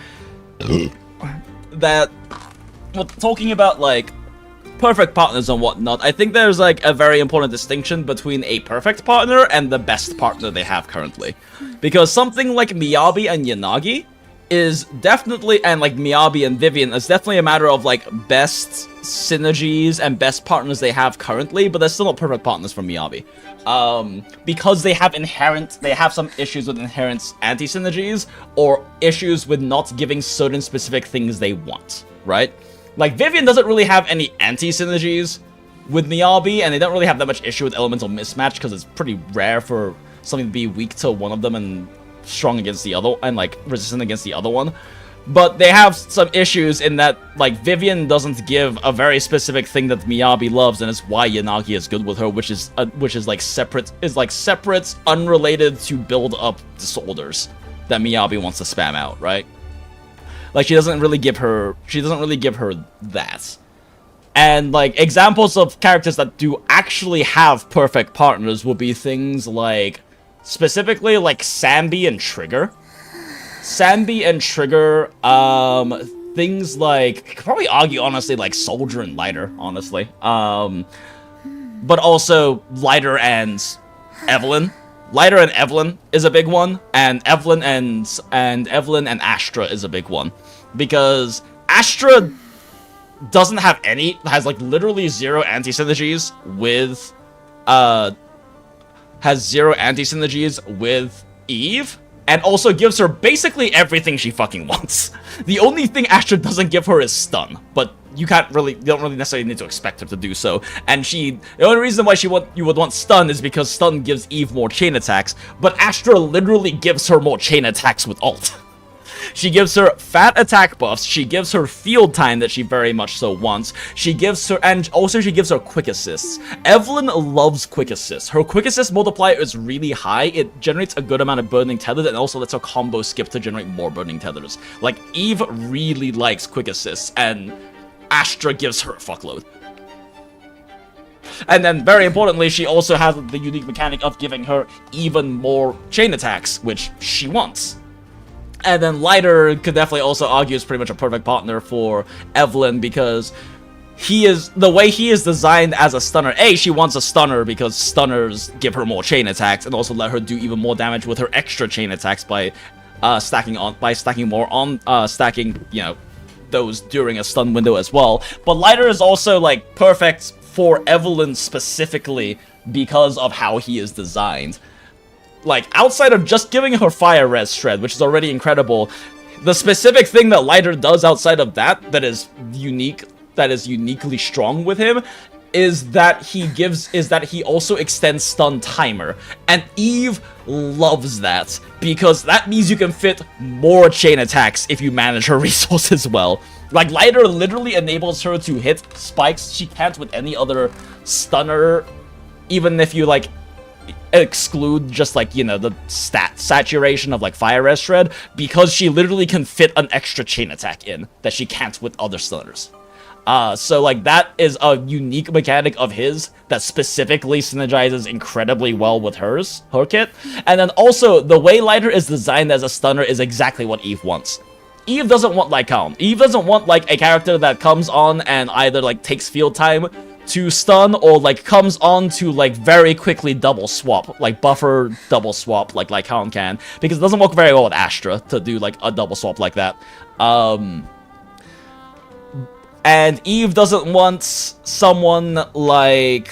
That, well, talking about, like, perfect partners and whatnot, I think there's, like, a very important distinction between a perfect partner and the best partner they have currently. Because something like Miyabi and Yanagi is definitely, and like Miyabi and Vivian, it's definitely a matter of like best synergies and best partners they have currently, but they're still not perfect partners for Miyabi. Because they have some issues with inherent anti-synergies, or issues with not giving certain specific things they want, right? Like, Vivian doesn't really have any anti-synergies with Miyabi, and they don't really have that much issue with elemental mismatch, because it's pretty rare for something to be weak to one of them and strong against the other, and like resistant against the other one. But they have some issues in that, like, Vivian doesn't give a very specific thing that Miyabi loves, and it's why Yanagi is good with her, which is separate, unrelated to build up disorders that Miyabi wants to spam out, right? Like, she doesn't really give her that. And like examples of characters that do actually have perfect partners would be things like, specifically like Sambi and Trigger. Sandy and Trigger, things like, you could probably argue, honestly, like Soldier and Lighter, honestly. But also Lighter and Evelyn. Lighter and Evelyn is a big one, and Evelyn and Astra is a big one. Because Astra doesn't have any, has like literally zero anti-synergies with, Eve, and also gives her basically everything she fucking wants. The only thing Astra doesn't give her is stun, but you don't really necessarily need to expect her to do so. And the only reason why you would want stun is because stun gives Eve more chain attacks, but Astra literally gives her more chain attacks with ult. She gives her fat attack buffs, she gives her field time that she very much so wants, and also she gives her quick assists. Evelyn loves quick assists. Her quick assist multiplier is really high, it generates a good amount of burning tethers, and also lets her combo skip to generate more burning tethers. Like, Eve really likes quick assists, and Astra gives her a fuckload. And then, very importantly, she also has the unique mechanic of giving her even more chain attacks, which she wants. And then Lighter could definitely also argue is pretty much a perfect partner for Evelyn, because the way he is designed as a stunner. She wants a stunner because stunners give her more chain attacks and also let her do even more damage with her extra chain attacks by stacking, you know, those during a stun window as well. But Lighter is also like perfect for Evelyn specifically because of how he is designed. Like, outside of just giving her fire res shred, which is already incredible, the specific thing that Lighter does outside of that is uniquely strong with him, is that he also extends stun timer. And Eve loves that, because that means you can fit more chain attacks if you manage her resources well. Like, Lighter literally enables her to hit spikes she can't with any other stunner, even if you, like, exclude just, like, you know, the stat saturation of, like, fire res shred, because she literally can fit an extra chain attack in that she can't with other stunners. So, like, that is a unique mechanic of his that specifically synergizes incredibly well with her kit. And then also, the way Lighter is designed as a stunner is exactly what Eve wants. Eve doesn't want Lycaon. Eve doesn't want, like, a character that comes on and either, like, takes field time to stun, or, like, comes on to, like, very quickly double swap, like, buffer double swap, like Lycaon can, because it doesn't work very well with Astra to do, like, a double swap like that. And Eve doesn't want someone like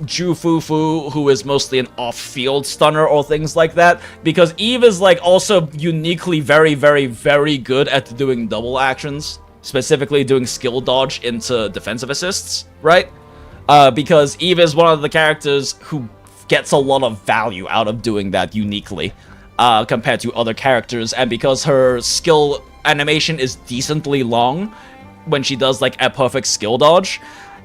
Jufufu, who is mostly an off-field stunner or things like that, because Eve is, like, also uniquely very, very, very good at doing double actions, specifically doing skill dodge into defensive assists, right? Because Eve is one of the characters who gets a lot of value out of doing that uniquely, compared to other characters, and because her skill animation is decently long when she does, like, a perfect skill dodge,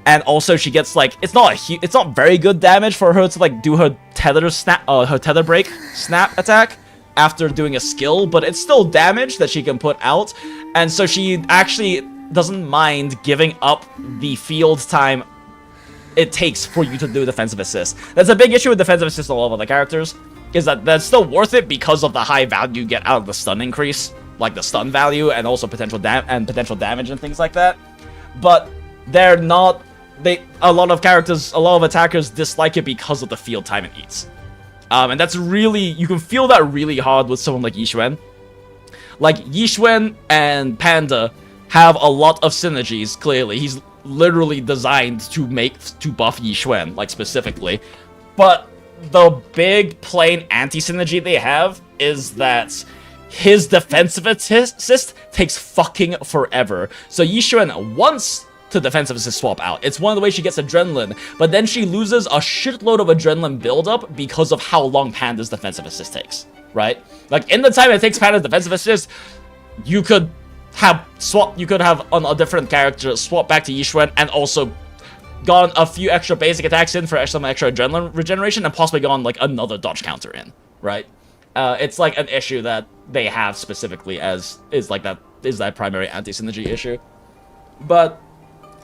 and also she gets, like, it's not very good damage for her to, like, do her tether break snap attack after doing a skill, but it's still damage that she can put out, and so she actually doesn't mind giving up the field time it takes for you to do defensive assist. That's a big issue with defensive assist on a lot of other characters, is that that's still worth it because of the high value you get out of the stun increase, like the stun value and also potential damage and things like that. But a lot of attackers dislike it because of the field time it eats. And that's really, you can feel that really hard with someone like Yixuan. Like, Yixuan and Panda have a lot of synergies, clearly. He's literally designed to buff Yixuan, like, specifically. But the big plain anti-synergy they have is that his defensive assist takes fucking forever. So Yixuan wants to defensive assist swap out. It's one of the ways she gets adrenaline, but then she loses a shitload of adrenaline buildup because of how long Panda's defensive assist takes, right? Like, in the time it takes Panda's defensive assist, you could have on a different character swap back to Yixuan and also gone a few extra basic attacks in for some extra adrenaline regeneration and possibly gone, like, another dodge counter in, right? It's like an issue that they have specifically is that primary anti-synergy issue. But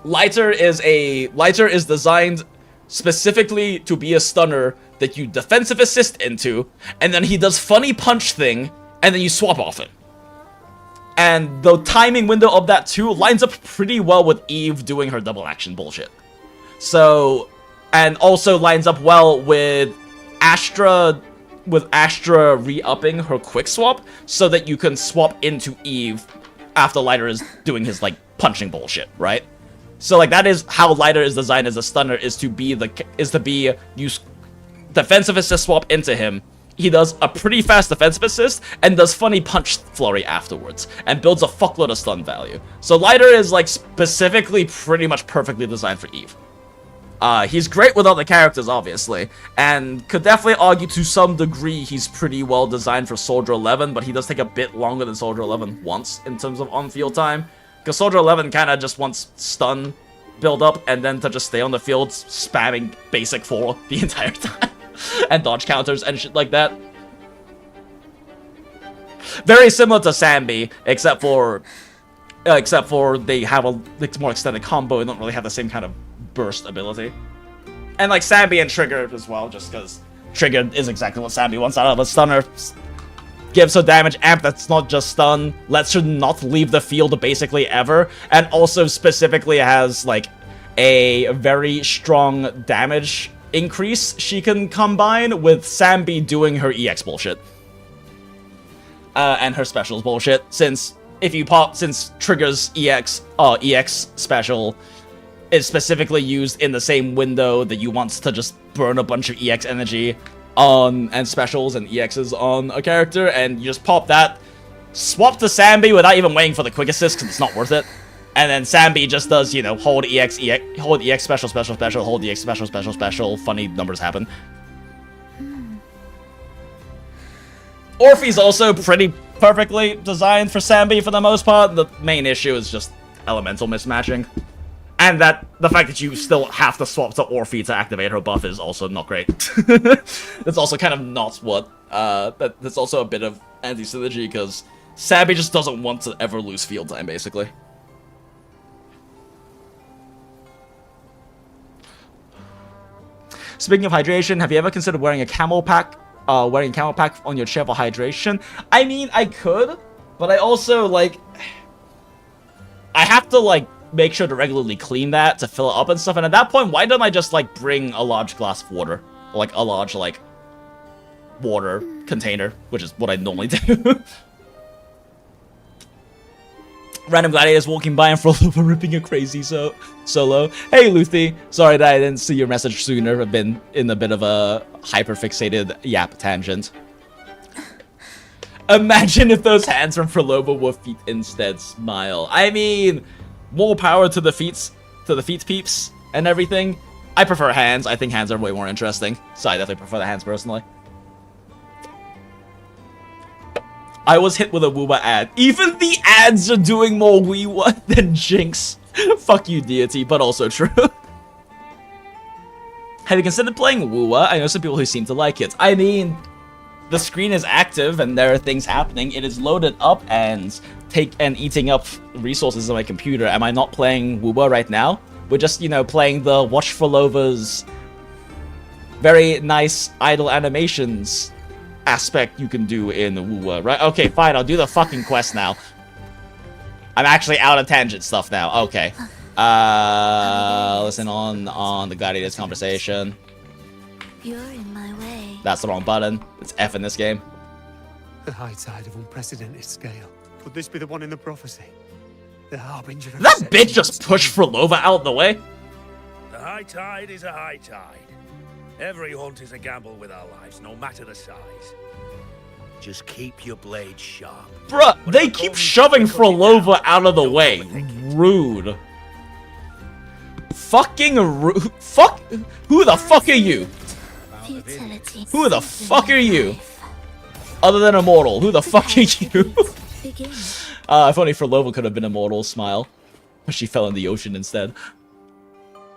Lighter is designed specifically to be a stunner that you defensive assist into, and then he does funny punch thing, and then you swap off it, And the timing window of that too lines up pretty well with Eve doing her double action bullshit. So, and also lines up well with Astra re-upping her quick swap so that you can swap into Eve after Lighter is doing his like punching bullshit, right? So like that is how Lighter is designed as a stunner, is to use defensive assist swap into him. He does a pretty fast defensive assist and does funny punch flurry afterwards and builds a fuckload of stun value. So Lighter is like specifically pretty much perfectly designed for Eve. He's great with other characters, obviously, and could definitely argue to some degree he's pretty well designed for Soldier 11, but he does take a bit longer than Soldier 11 wants in terms of on-field time. Because Soldier 11 kind of just wants stun build up and then to just stay on the field spamming basic 4 the entire time. And dodge counters and shit like that. Very similar to Sambi, except for they have a more extended combo and don't really have the same kind of burst ability. And like Sambi and Trigger as well, just because Trigger is exactly what Sambi wants out of a stunner. Gives her damage amp that's not just stun, lets her not leave the field basically ever, and also specifically has like a very strong damage increase she can combine with Sambi doing her EX bullshit. And her specials bullshit, since Trigger's EX special is specifically used in the same window that you want to just burn a bunch of EX energy on and specials and EXs on a character, and you just pop that, swap to Sambi without even waiting for the quick assist because it's not worth it. And then Sambi just does, you know, hold EX, hold EX, special, hold EX, special, funny numbers happen. Orphe's also pretty perfectly designed for Sambi for the most part. The main issue is just elemental mismatching. And that the fact that you still have to swap to Orphe to activate her buff is also not great. That's also kind of not what, that's also a bit of anti-synergy because Sambi just doesn't want to ever lose field time, basically. Speaking of hydration, have you ever considered wearing a camel pack? Wearing a camel pack on your chair for hydration? I mean, I could, but I also, like, I have to, like, make sure to regularly clean that to fill it up and stuff, and at that point, why don't I just, like, bring a large glass of water? Or, like, a large, like, water container, which is what I normally do. Random gladiators walking by and Frolova ripping a crazy solo. Hey, Luthi. Sorry that I didn't see your message sooner. I've been in a bit of a hyper-fixated yap tangent. Imagine if those hands from Frolova were feet instead. Smile. I mean, more power to the feet peeps and everything. I prefer hands. I think hands are way more interesting. So I definitely prefer the hands personally. I was hit with a WUWA ad. Even the ads are doing more WUWA than JINX. Fuck you, deity, but also true. Have you considered playing WUWA? I know some people who seem to like it. I mean, the screen is active and there are things happening. It is loaded up and eating up resources on my computer. Am I not playing WUWA right now? We're just, you know, playing the Watch Frolova's very nice idle animations aspect you can do in WUWA, right? Okay, fine, I'll do the fucking quest now. I'm actually out of tangent stuff now. Okay. Listen on the Gladiators conversation. You're in my way. That's the wrong button. It's F in this game. The high tide of unprecedented scale. Could this be the one in the prophecy? The harbinger of That bitch just pushed Frolova out the way. The high tide is a high tide. Every hunt is a gamble with our lives, no matter the size. Just keep your blade sharp. Bruh, they keep shoving Frolova out of the way. Rude. Fucking rude. Fuck. Who the fuck are you? Futility. Who the fuck are you? Other than immortal, who the fuck are you? Begin. If only Frolova could have been immortal, smile. But she fell in the ocean instead.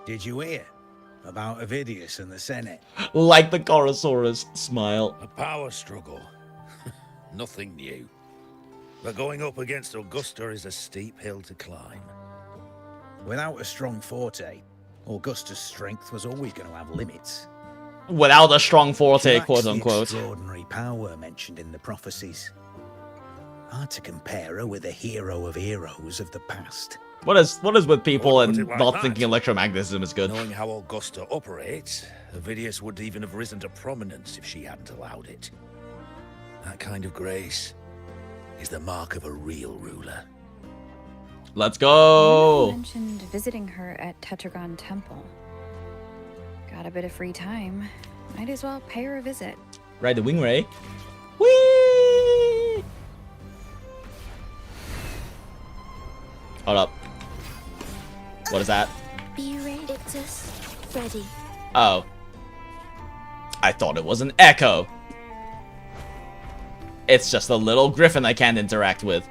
Did you hear about Ovidius and the Senate? Like the Corosaurus, smile. A power struggle. Nothing new. But going up against Augusta is a steep hill to climb. Without a strong forte, Augusta's strength was always going to have limits. Without a strong forte, She lacks quote the unquote. extraordinary power mentioned in the prophecies. Hard to compare her with a hero of heroes of the past. What is with people Wouldn't and put it like not that. thinking electromagnetism is good? Knowing how Augusta operates, Ovidius would even have risen to prominence if she hadn't allowed it. That kind of grace is the mark of a real ruler. Let's You go. mentioned visiting her at Tetragon Temple. Got a bit of free time. Might as well pay her a visit. Ride the wing ray. Whee! Hold up. What is that? Be ready. It's just ready. Oh. I thought it was an echo. It's just a little griffin I can't interact with.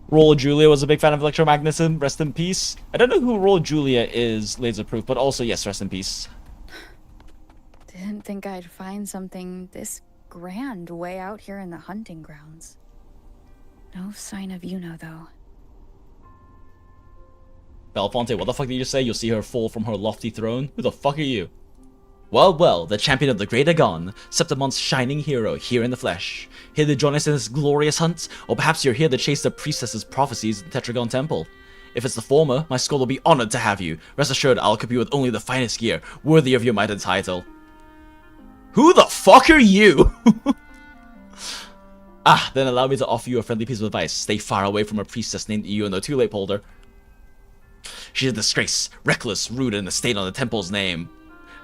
Roll Julia was a big fan of electromagnetism. Rest in peace. I don't know who Roll Julia is, Laserproof, but also, yes, rest in peace. Didn't think I'd find something this grand way out here in the hunting grounds. No sign of Yuno, though. Belafonte, what the fuck did you say? You'll see her fall from her lofty throne? Who the fuck are you? Well, well, the champion of the Great Agon, Septimont's shining hero, here in the flesh. Here to join us in this glorious hunt? Or perhaps you're here to chase the priestess's prophecies in the Tetragon Temple? If it's the former, my skull will be honored to have you. Rest assured, I'll equip you with only the finest gear, worthy of your might and title. Who the fuck are you? Ah, then allow me to offer you a friendly piece of advice. Stay far away from a priestess named Yuno. Too late, Polder. She's a disgrace, reckless, rude, and a stain on the temple's name.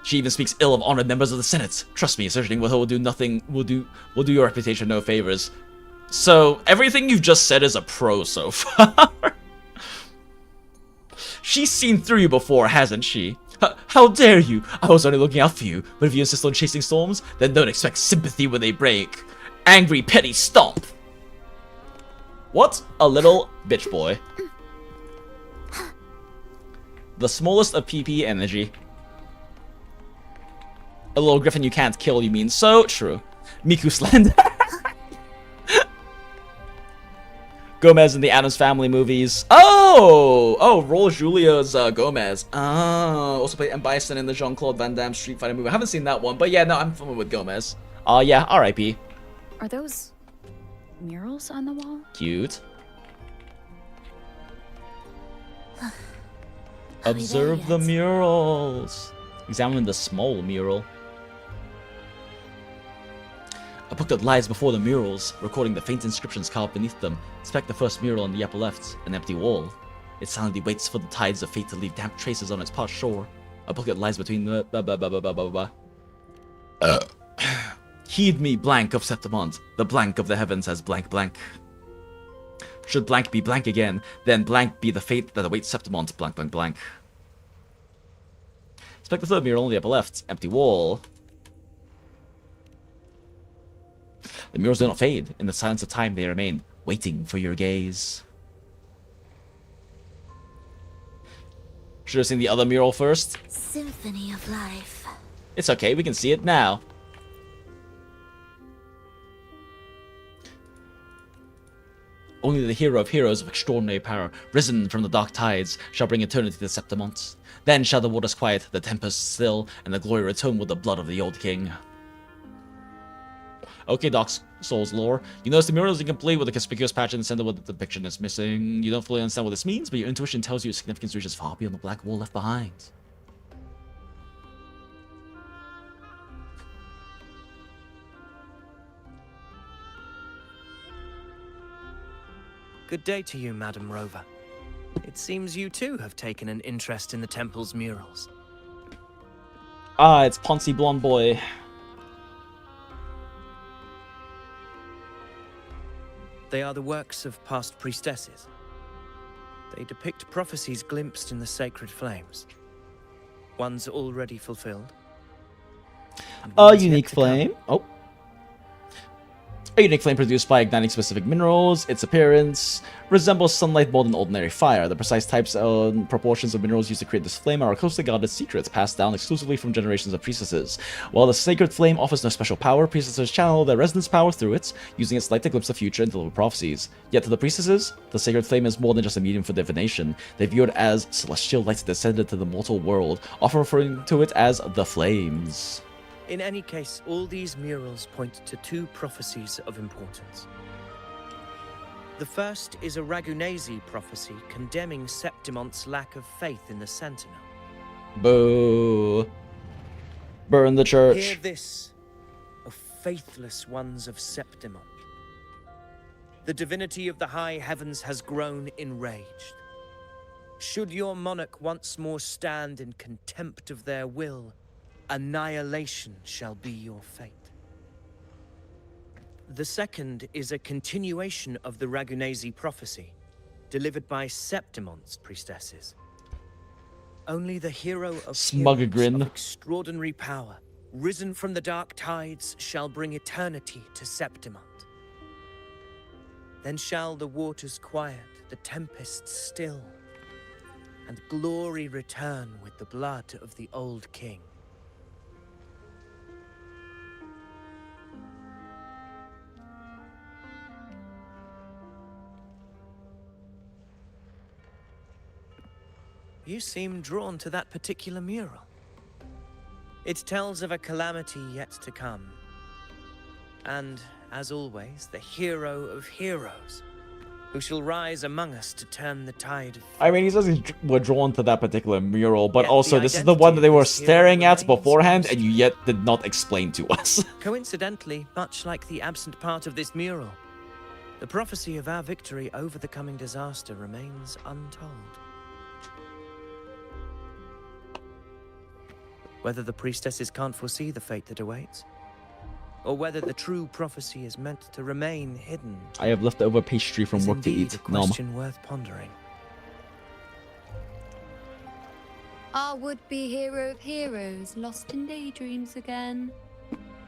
She even speaks ill of honored members of the Senate. Trust me, associating with her will do nothing. Will do your reputation no favors. So everything you've just said is a pro so far. She's seen through you before, hasn't she? How dare you? I was only looking out for you. But if you insist on chasing storms, then don't expect sympathy when they break. Angry, petty stomp. What a little bitch boy. The smallest of PP energy. A little griffin you can't kill, you mean? So true. Miku Slender. Gomez in the Addams Family movies. Oh, Roll Julia's Gomez. Oh, also played M. Bison in the Jean-Claude Van Damme Street Fighter movie. I haven't seen that one, but yeah, no, I'm familiar with Gomez. Yeah, R.I.P. Are those murals on the wall? Cute. Are we there Observe the yet? murals. Examine the small mural. A book that lies before the murals, recording the faint inscriptions carved beneath them. Inspect the first mural on the upper left, an empty wall. It silently waits for the tides of fate to leave damp traces on its parched shore. A book that lies between the Heed me, blank of Septimont. The blank of the heavens has blank blank. Should blank be blank again, then blank be the fate that awaits Septimont, blank blank blank. Inspect the third mural on the upper left, empty wall. The murals do not fade. In the silence of time, they remain, waiting for your gaze. Should have seen the other mural first. Symphony of life. It's okay, we can see it now. Only the hero of heroes of extraordinary power, risen from the dark tides, shall bring eternity to Septimont. Then shall the waters quiet, the tempest still, and the glory return with the blood of the old king. Okay, Dark Souls lore. You notice the mural is incomplete with a conspicuous patch in the center where the depiction is missing. You don't fully understand what this means, but your intuition tells you its significance reaches far beyond the black wall left behind. Good day to you, Madam Rover. It seems you too have taken an interest in the temple's murals. Ah, it's Poncy Blonde Boy. They are the works of past priestesses. They depict prophecies glimpsed in the sacred flames. One's already fulfilled. and A one's yet unique to come. flame. Oh. A unique flame produced by igniting specific minerals. Its appearance resembles sunlight more than ordinary fire. The precise types and proportions of minerals used to create this flame are closely guarded secrets passed down exclusively from generations of priestesses. While the sacred flame offers no special power, priestesses channel their resonance power through it, using its light to glimpse the future and deliver prophecies. Yet to the priestesses, the sacred flame is more than just a medium for divination. They view it as celestial light descended to the mortal world, often referring to it as the flames. In any case, all these murals point to two prophecies of importance. The first is a Ragunasi prophecy condemning Septimont's lack of faith in the Sentinel. Boo. Burn the church. Hear this, O faithless ones of Septimont. The divinity of the high heavens has grown enraged. Should your monarch once more stand in contempt of their will, annihilation shall be your fate. The second is a continuation of the Ragunasi prophecy, delivered by Septimont's priestesses. Only the hero of Smug heroes grin. of extraordinary power, risen from the dark tides, shall bring eternity to Septimont. Then shall the waters quiet, the tempests still, and glory return with the blood of the old king. You seem drawn to that particular mural. It tells of a calamity yet to come. And, as always, the hero of heroes, who shall rise among us to turn the tide of... I mean, he says he were drawn to that particular mural, but Yet also the this is the one that they were identity of this staring hero at beforehand, remains and you yet did not explain to us. Coincidentally, much like the absent part of this mural, the prophecy of our victory over the coming disaster remains untold. Whether the priestesses can't foresee the fate that awaits, or whether the true prophecy is meant to remain hidden, I have leftover pastry from is work to indeed eat. a question worth pondering. Our would-be hero of heroes lost in daydreams again.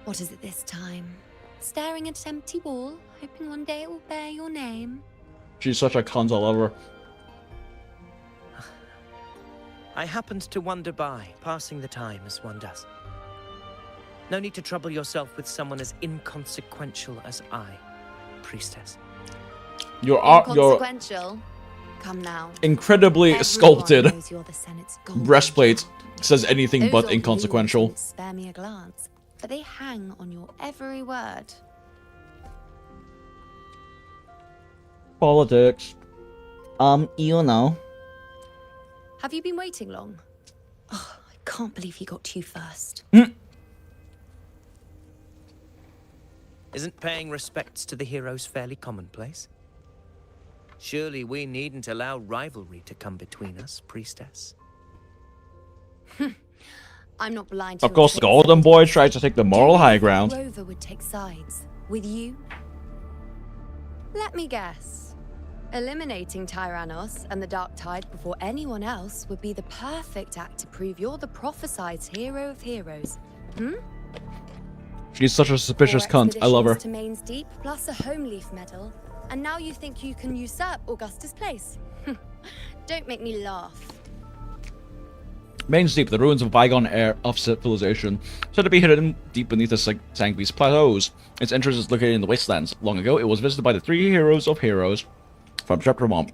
What is it this time? Staring at an empty wall, hoping one day it will bear your name? She's such a cunt, I love her. I happened to wander by, passing the time as one does. No need to trouble yourself with someone as inconsequential as I, priestess. You're Inconsequential. Come now. incredibly Everyone sculpted knows you're the Senate's golden breastplate child. says anything Those but of you inconsequential. wouldn't spare me a glance, but they hang on your every word. Politics. You know. Have you been waiting long? Oh, I can't believe he got to you first. Isn't paying respects to the heroes fairly commonplace? Surely we needn't allow rivalry to come between us, priestess. I'm not blind to Of course, your the tricks. Golden Boy tries to take the moral Do you high think ground. Rover would take sides with you? Let me guess. Eliminating Tyrannos and the Dark Tide before anyone else would be the perfect act to prove you're the prophesied hero of heroes. She's such a suspicious cunt. I love her. To Main's Deep, plus a Home Leaf medal, and now you think you can usurp Augustus' place? Don't make me laugh. Main's Deep, the ruins of a bygone era of civilization, said to be hidden deep beneath the Sangbeast plateaus. Its entrance is located in the wastelands. Long ago, it was visited by the three heroes of heroes from Septimont.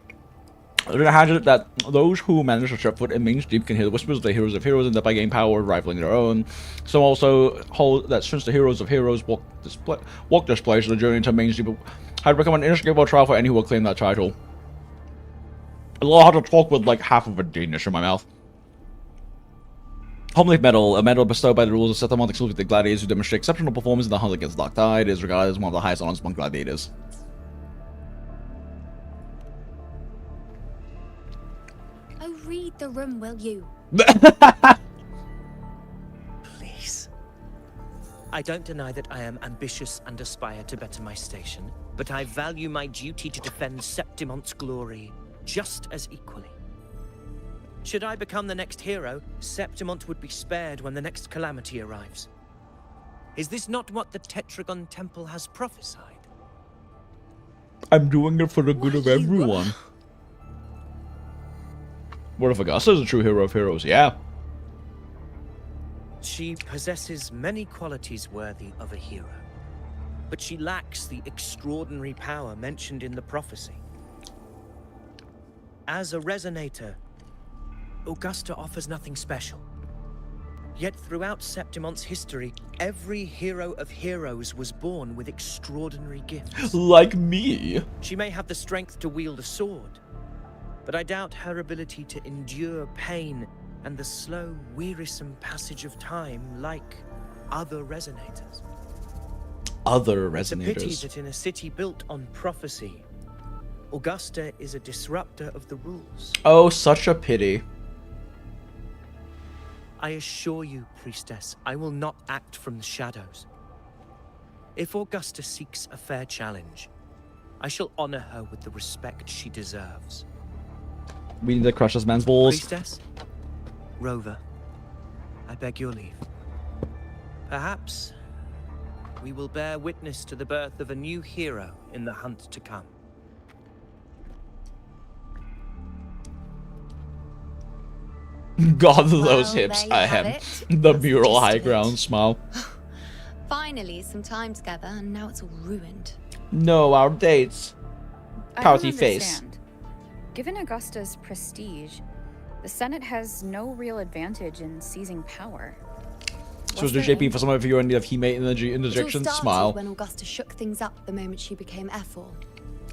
It had that those who manage to step foot in Main's Deep can hear the whispers of the heroes of heroes and that by gain power rivaling their own. Some also hold that since the heroes of heroes walked this place, the journey to Main's Deep had become an inescapable trial for any who will claim that title. I love how to talk with like half of a Danish in my mouth. Home Leaf Medal, a medal bestowed by the rules of Septimont exclusively to gladiators who demonstrate exceptional performance in the hunt against Dark Tide, is regarded as one of the highest honors among gladiators. Oh, read the room, will you? Please. I don't deny that I am ambitious and aspire to better my station, but I value my duty to defend Septimont's glory just as equally. Should I become the next hero, Septimont would be spared when the next calamity arrives. Is this not what the Tetragon Temple has prophesied? I'm doing it for the good of everyone. What if Augusta's a true hero of heroes? Yeah. She possesses many qualities worthy of a hero, but she lacks the extraordinary power mentioned in the prophecy. As a resonator, Augusta offers nothing special. Yet throughout Septimont's history, every hero of heroes was born with extraordinary gifts. Like me. She may have the strength to wield a sword, but I doubt her ability to endure pain and the slow, wearisome passage of time like other resonators. Other It's a pity resonators. that in a city built on prophecy, Augusta is a disruptor of the rules. Oh, such a pity. I assure you, Priestess, I will not act from the shadows. If Augusta seeks a fair challenge, I shall honor her with the respect she deserves. We need to crush this man's balls. Priestess, Rover, I beg your leave. Perhaps we will bear witness to the birth of a new hero in the hunt to come. God, those Well, hips. there you I have am. it. The That's the mural gist high of it. ground smile. Finally, some time together, and now it's all ruined. No, our dates. I Pouty don't face. understand. Given Augusta's prestige, the Senate has no real advantage in seizing power. So What's the their JP aim? for some of you in need of hemate It interjection. all started Smile. when Augusta shook things up the moment she became F4,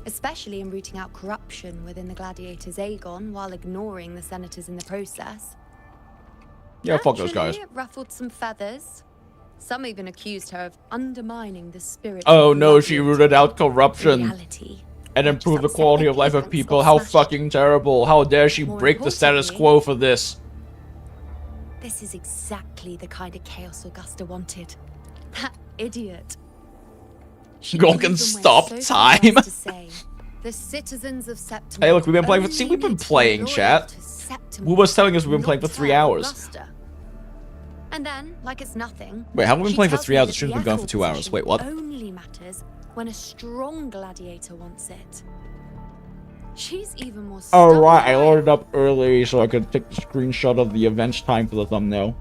especially in rooting out corruption within the gladiators Aegon while ignoring the senators in the process. Yeah, fuck those guys. Naturally, it ruffled some feathers. Some even accused her of undermining the spirit. Oh of no, she gladiator. rooted out In corruption reality, and it just improved the upset quality their of life of defense people. or How smashed fucking terrible. How dare she More break the status importantly- quo for this. This is exactly the kind of chaos Augusta wanted. That idiot. She Y'all even can went stop so far as time. to say, the citizens of Septimont Hey, look, we've been playing for- only see, we've been need to be playing, loyal chat. to Septimont, WUWA'S telling us we've been playing for not 3 her, hours. Augusta. And then, like it's nothing. Wait, haven't we been she playing for tells 3 me hours? that It shouldn't the have been going for equal 2 hours. position Wait, what? Only matters when a strong gladiator wants it. She's even more stubborn Alright, I than loaded up early so I could take the screenshot of the event time for the thumbnail.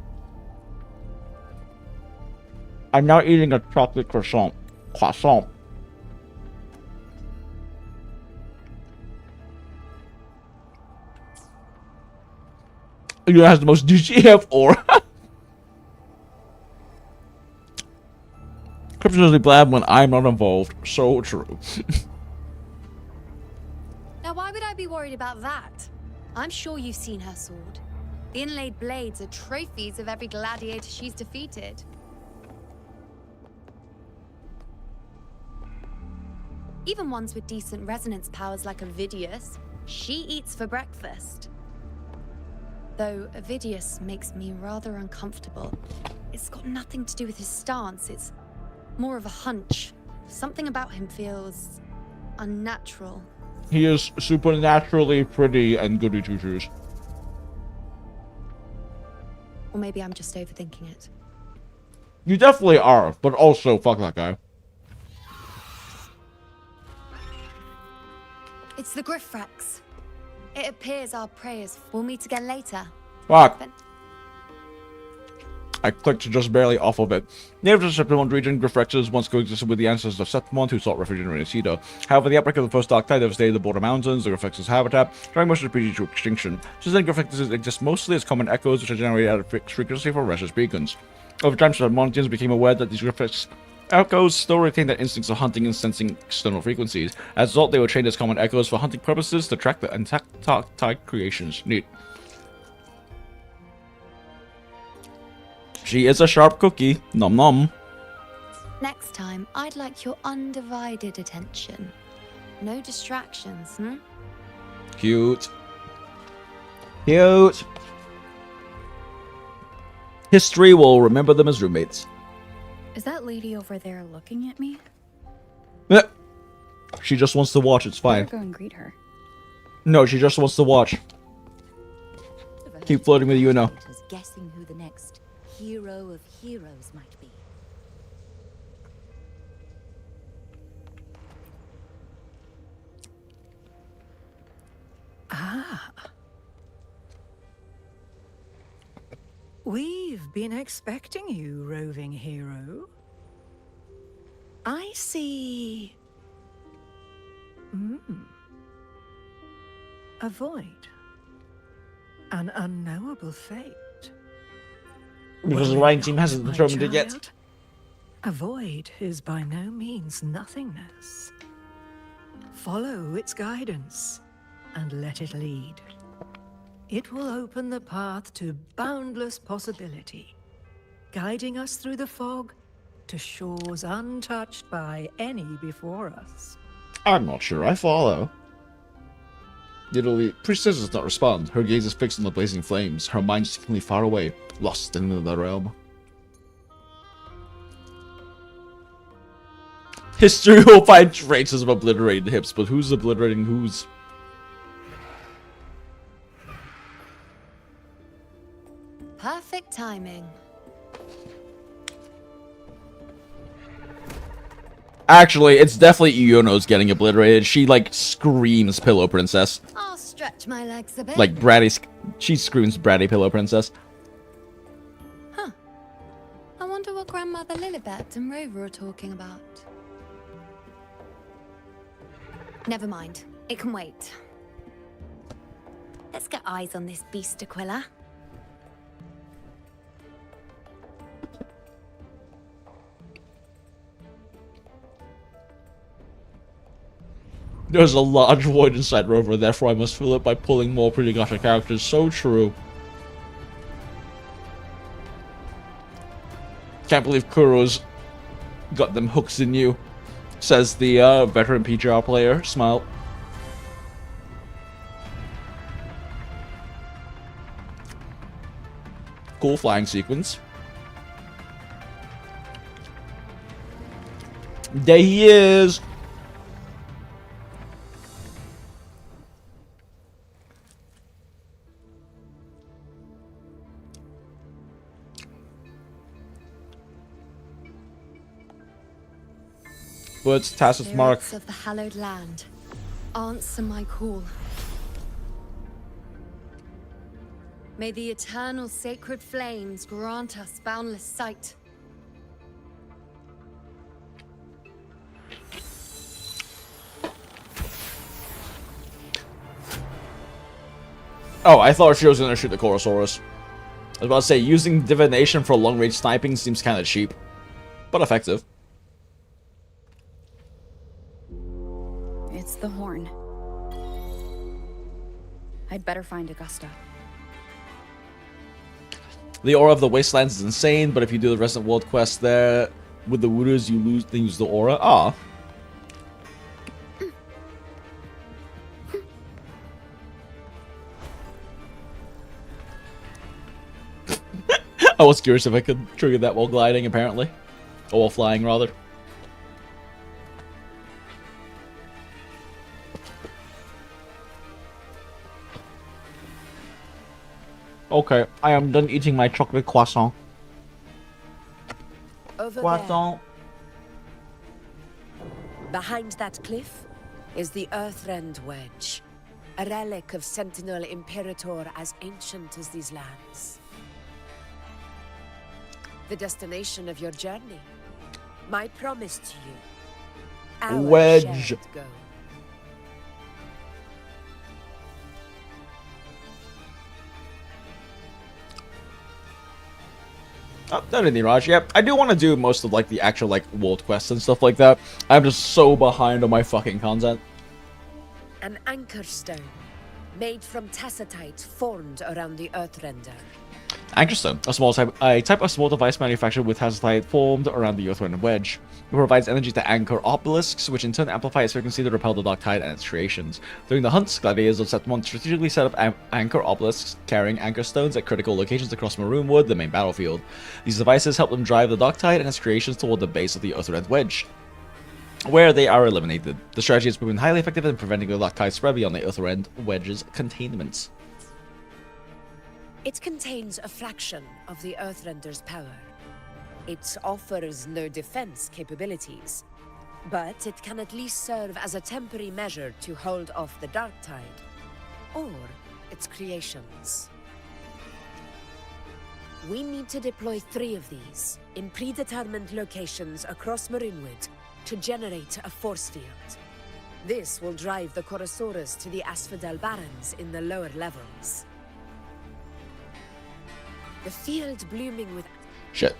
I'm now eating a chocolate croissant. Croissant. It has the most DGF aura. Crypto's blab when I'm not involved. So true. Now, why would I be worried about that? I'm sure you've seen her sword. The inlaid blades are trophies of every gladiator she's defeated. Even ones with decent resonance powers like Ovidius, she eats for breakfast. Though Ovidius makes me rather uncomfortable. It's got nothing to do with his stance, it's more of a hunch. Something about him feels unnatural. He is supernaturally pretty and goody two shoes. Or maybe I'm just overthinking it. You definitely are, but also fuck that guy. It's the Griffrex. It appears our prayers will meet again later. Fuck. But I clicked just barely off of it. Native to the Septimont region, Griffrexes once coexisted with the ancestors of Septimont who sought refuge in Renacida. However, the outbreak of the first Dark Tide devastated the border mountains, the Griffrexes' habitat, driving most of the species to extinction. Since then, Griffrexes exist mostly as common echoes which are generated out of fixed frequency from restless beacons. Over time, Septimontians became aware that these Griffrex echoes still retain their instincts of hunting and sensing external frequencies. As a result, they were trained as common echoes for hunting purposes to track the intact creations. Neat. She is a sharp cookie. Nom nom. next time, I'd like your undivided attention. No distractions, hmm? Cute. Cute. History will remember them as roommates. Is that lady over there looking at me? Eh. She just wants to watch, it's I fine. better go and greet her. No, she just wants to watch. Keep flirting with you now. Guessing who the next hero of heroes might be. We've been expecting you, roving hero. I see... a void. An unknowable fate. Because the writing team hasn't determined it yet. Child, a void is by no means nothingness. Follow its guidance and let it lead. It will open the path to boundless possibility, guiding us through the fog to shores untouched by any before us. I'm not sure I follow. Literally, Priestess does not respond. Her gaze is fixed on the blazing flames, her mind seemingly far away, lost in another realm. History will find traces of obliterated hips, but who's obliterating whose? Perfect timing. Actually, it's definitely Iono's getting obliterated. She, like, screams Pillow Princess. I'll stretch my legs a bit. Like, Bratty... She screams Bratty Pillow Princess. Huh. I wonder what Grandmother Lilibet and Rover are talking about. Never mind. It can wait. Let's get eyes on this beast, Aquila. There's a large void inside Rover, therefore I must fill it by pulling more pretty gacha characters. So true. Can't believe Kuro's got them hooks in you, says the veteran PGR player. Smile. Cool flying sequence. There he is. But Tassus Mark. Spirits of the hallowed land, answer my call. May the eternal sacred flames grant us boundless sight. Oh, I thought she was gonna shoot the Chorosaurus. I was about to say, using divination for long-range sniping seems kind of cheap, but effective. It's the horn. I'd better find Augusta. The aura of the wastelands is insane, but if you do the Resident World quest there with the Wooters, you lose the aura. Ah. I was curious if I could trigger that while gliding, apparently. Or while flying, rather. Okay, I am done eating my chocolate croissant. Over Croissant. there, behind that cliff, is the Earthrend Wedge, a relic of Sentinel Imperator as ancient as these lands. The destination of your journey, my promise to you, our Wedge. shared goal. Oh, that didn't Raj. Yep, I do want to do most of like the actual like world quests and stuff like that. I'm just so behind on my fucking content. An anchor stone, made from tacitite formed around the Earthrender. Anchorstone, a type of small device manufactured with tacitite formed around the Earthrend Wedge. It provides energy to anchor obelisks, which in turn amplify its frequency to repel the dark tide and its creations. During the hunts, gladiators of Septimont strategically set up anchor obelisks carrying anchor stones at critical locations across Maroonwood, the main battlefield. These devices help them drive the dark tide and its creations toward the base of the Earthrend Wedge, where they are eliminated. The strategy has proven highly effective in preventing the dark tide spread beyond the Earthrend Wedge's containment. It contains a fraction of the Earthrender's power. It offers no defense capabilities, but it can at least serve as a temporary measure to hold off the dark tide, or its creations. We need to deploy 3 of these in predetermined locations across Marinewood to generate a force field. This will drive the Chorosaurus to the Asphodel Barrens in the lower levels. The field blooming with... Shit.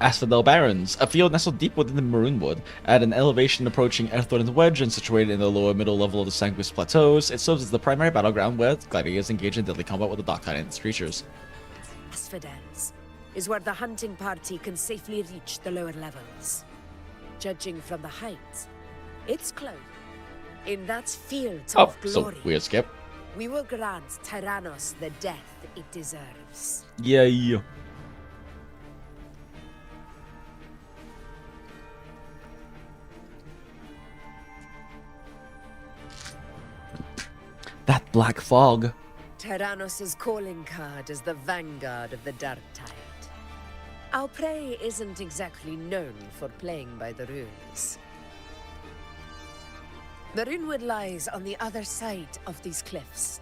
Asphodel Barrens, a field nestled deep within the Marinewood, at an elevation approaching Earththorn's Wedge and situated in the lower middle level of the Sanguis Plateaus. It serves as the primary battleground where gladiators engage in deadly combat with the Dark Titans creatures. Asphodels is where the hunting party can safely reach the lower levels. Judging from the height, it's close. In that field of glory, so weird skip. We will grant Tyrannos the death it deserves. Yeah. That black fog. Tyrannos' calling card is the vanguard of the Dark Tide. Our prey isn't exactly known for playing by the rules. Marinewood lies on the other side of these cliffs.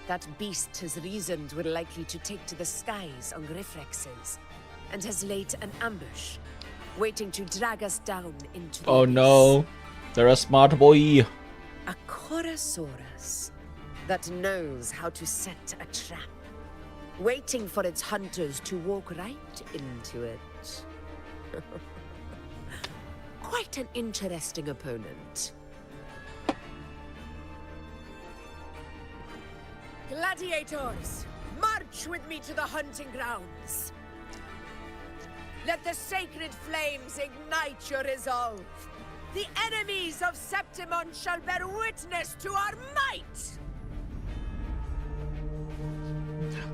That beast has reasoned we're likely to take to the skies on Griffrexes, and has laid an ambush, waiting to drag us down into the abyss. No. They're a smart boy. A Chorosaurus that knows how to set a trap, waiting for its hunters to walk right into it. Quite an interesting opponent. Gladiators, march with me to the hunting grounds. Let the sacred flames ignite your resolve. The enemies of Septimont shall bear witness to our might!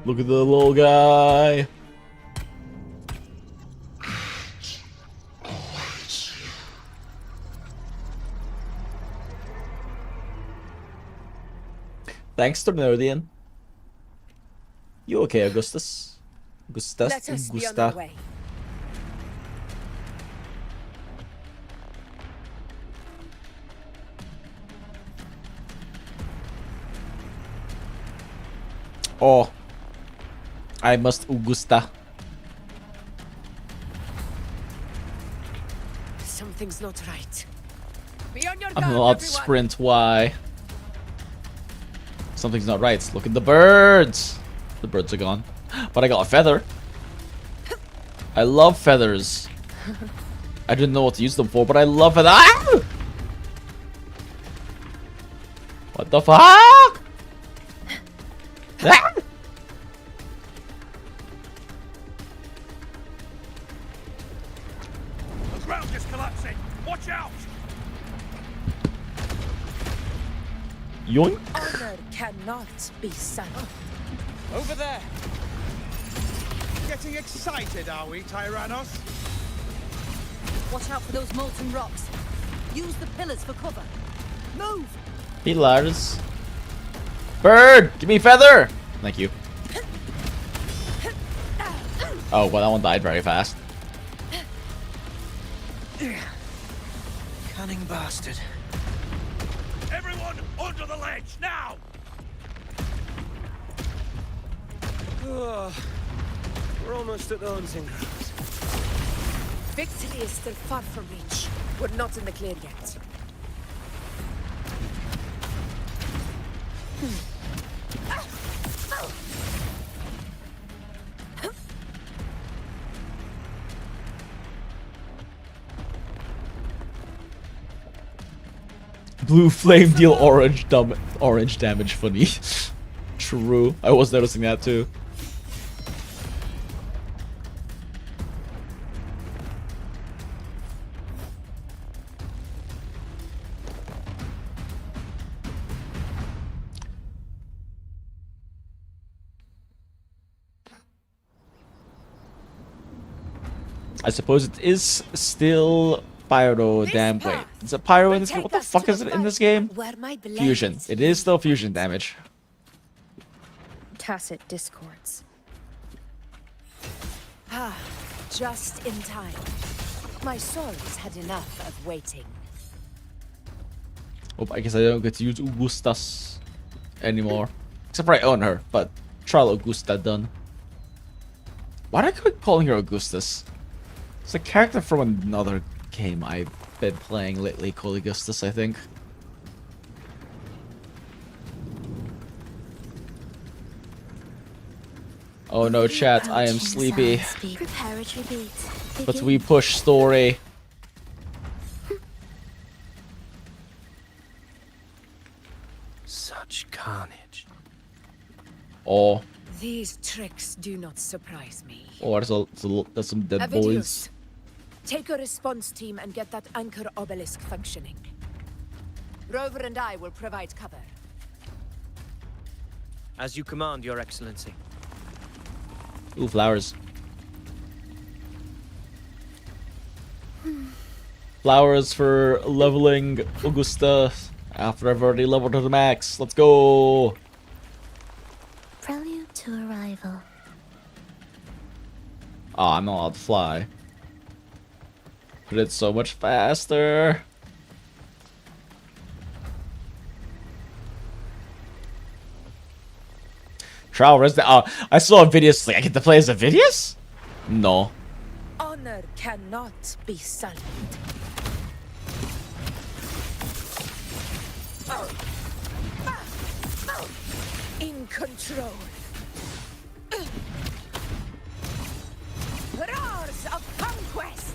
Look at the little guy. Thanks, Tornodian. You okay, Augustus? Let us be on our way. Oh, I must Augusta. Something's not right. Be on your I'm guard, not everyone. sprint. Why? Something's not right. Look at the birds. The birds are gone, but I got a feather. I love feathers. I didn't know what to use them for, but I love it. Ah! What the fuck? Ah! The ground is collapsing. Watch out! Yoink. Honor cannot be sunk. Over there. Getting excited, are we, Tyrannos? Watch out for those molten rocks. Use the pillars for cover. Move! Pillars. Bird! Give me feather! Thank you. Oh, well, that one died very fast. Cunning bastard. Everyone under the ledge, now! We're almost at the hunting grounds. Victory is still far from reach. We're not in the clear yet. Blue flame deal orange damage. Funny. True. I was noticing that too. I suppose it is still pyro damage. Wait, is it pyro in this game? What the fuck is it in this game? Fusion. It is still fusion damage. Tacit discords. Ah, just in time. My soul's had enough of waiting. Oh, I guess I don't get to use Augustus anymore. Except for I own her, but Trial Augusta done. Why do I keep calling her Augustus? It's a character from another game I've been playing lately called Augustus, I think. Oh no, chat, I am sleepy. Prepare a tribute. But we push story. Such carnage. Oh. These tricks do not surprise me. Oh, there's some dead boys. Avidius, take a response team and get that anchor obelisk functioning. Rover and I will provide cover. As you command, Your Excellency. Ooh, flowers. Flowers for leveling Augusta after I've already leveled to the max. Let's go! Prelude to arrival. Oh, I'm not allowed to fly. But it's so much faster. Trial Resident. Oh, I saw a video. Like, I get to play as a Avidius? No. Honor cannot be sullied. In control. Roars of conquest.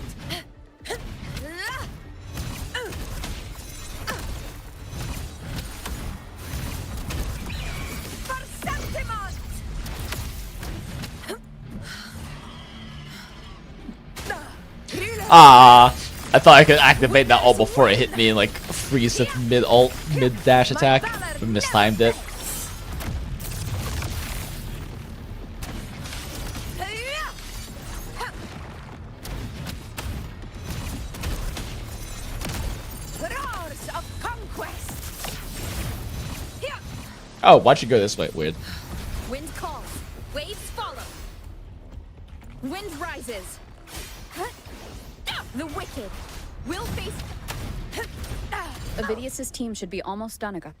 For SEPTIMONT. Ah, I thought I could activate that ult before it hit me and like freeze the mid dash attack, but mistimed it. Roars of conquest. Oh, why'd you go this way? Weird. Wind calls. Waves follow. Wind rises. The wicked will face. Avidius's team should be almost done, Aga.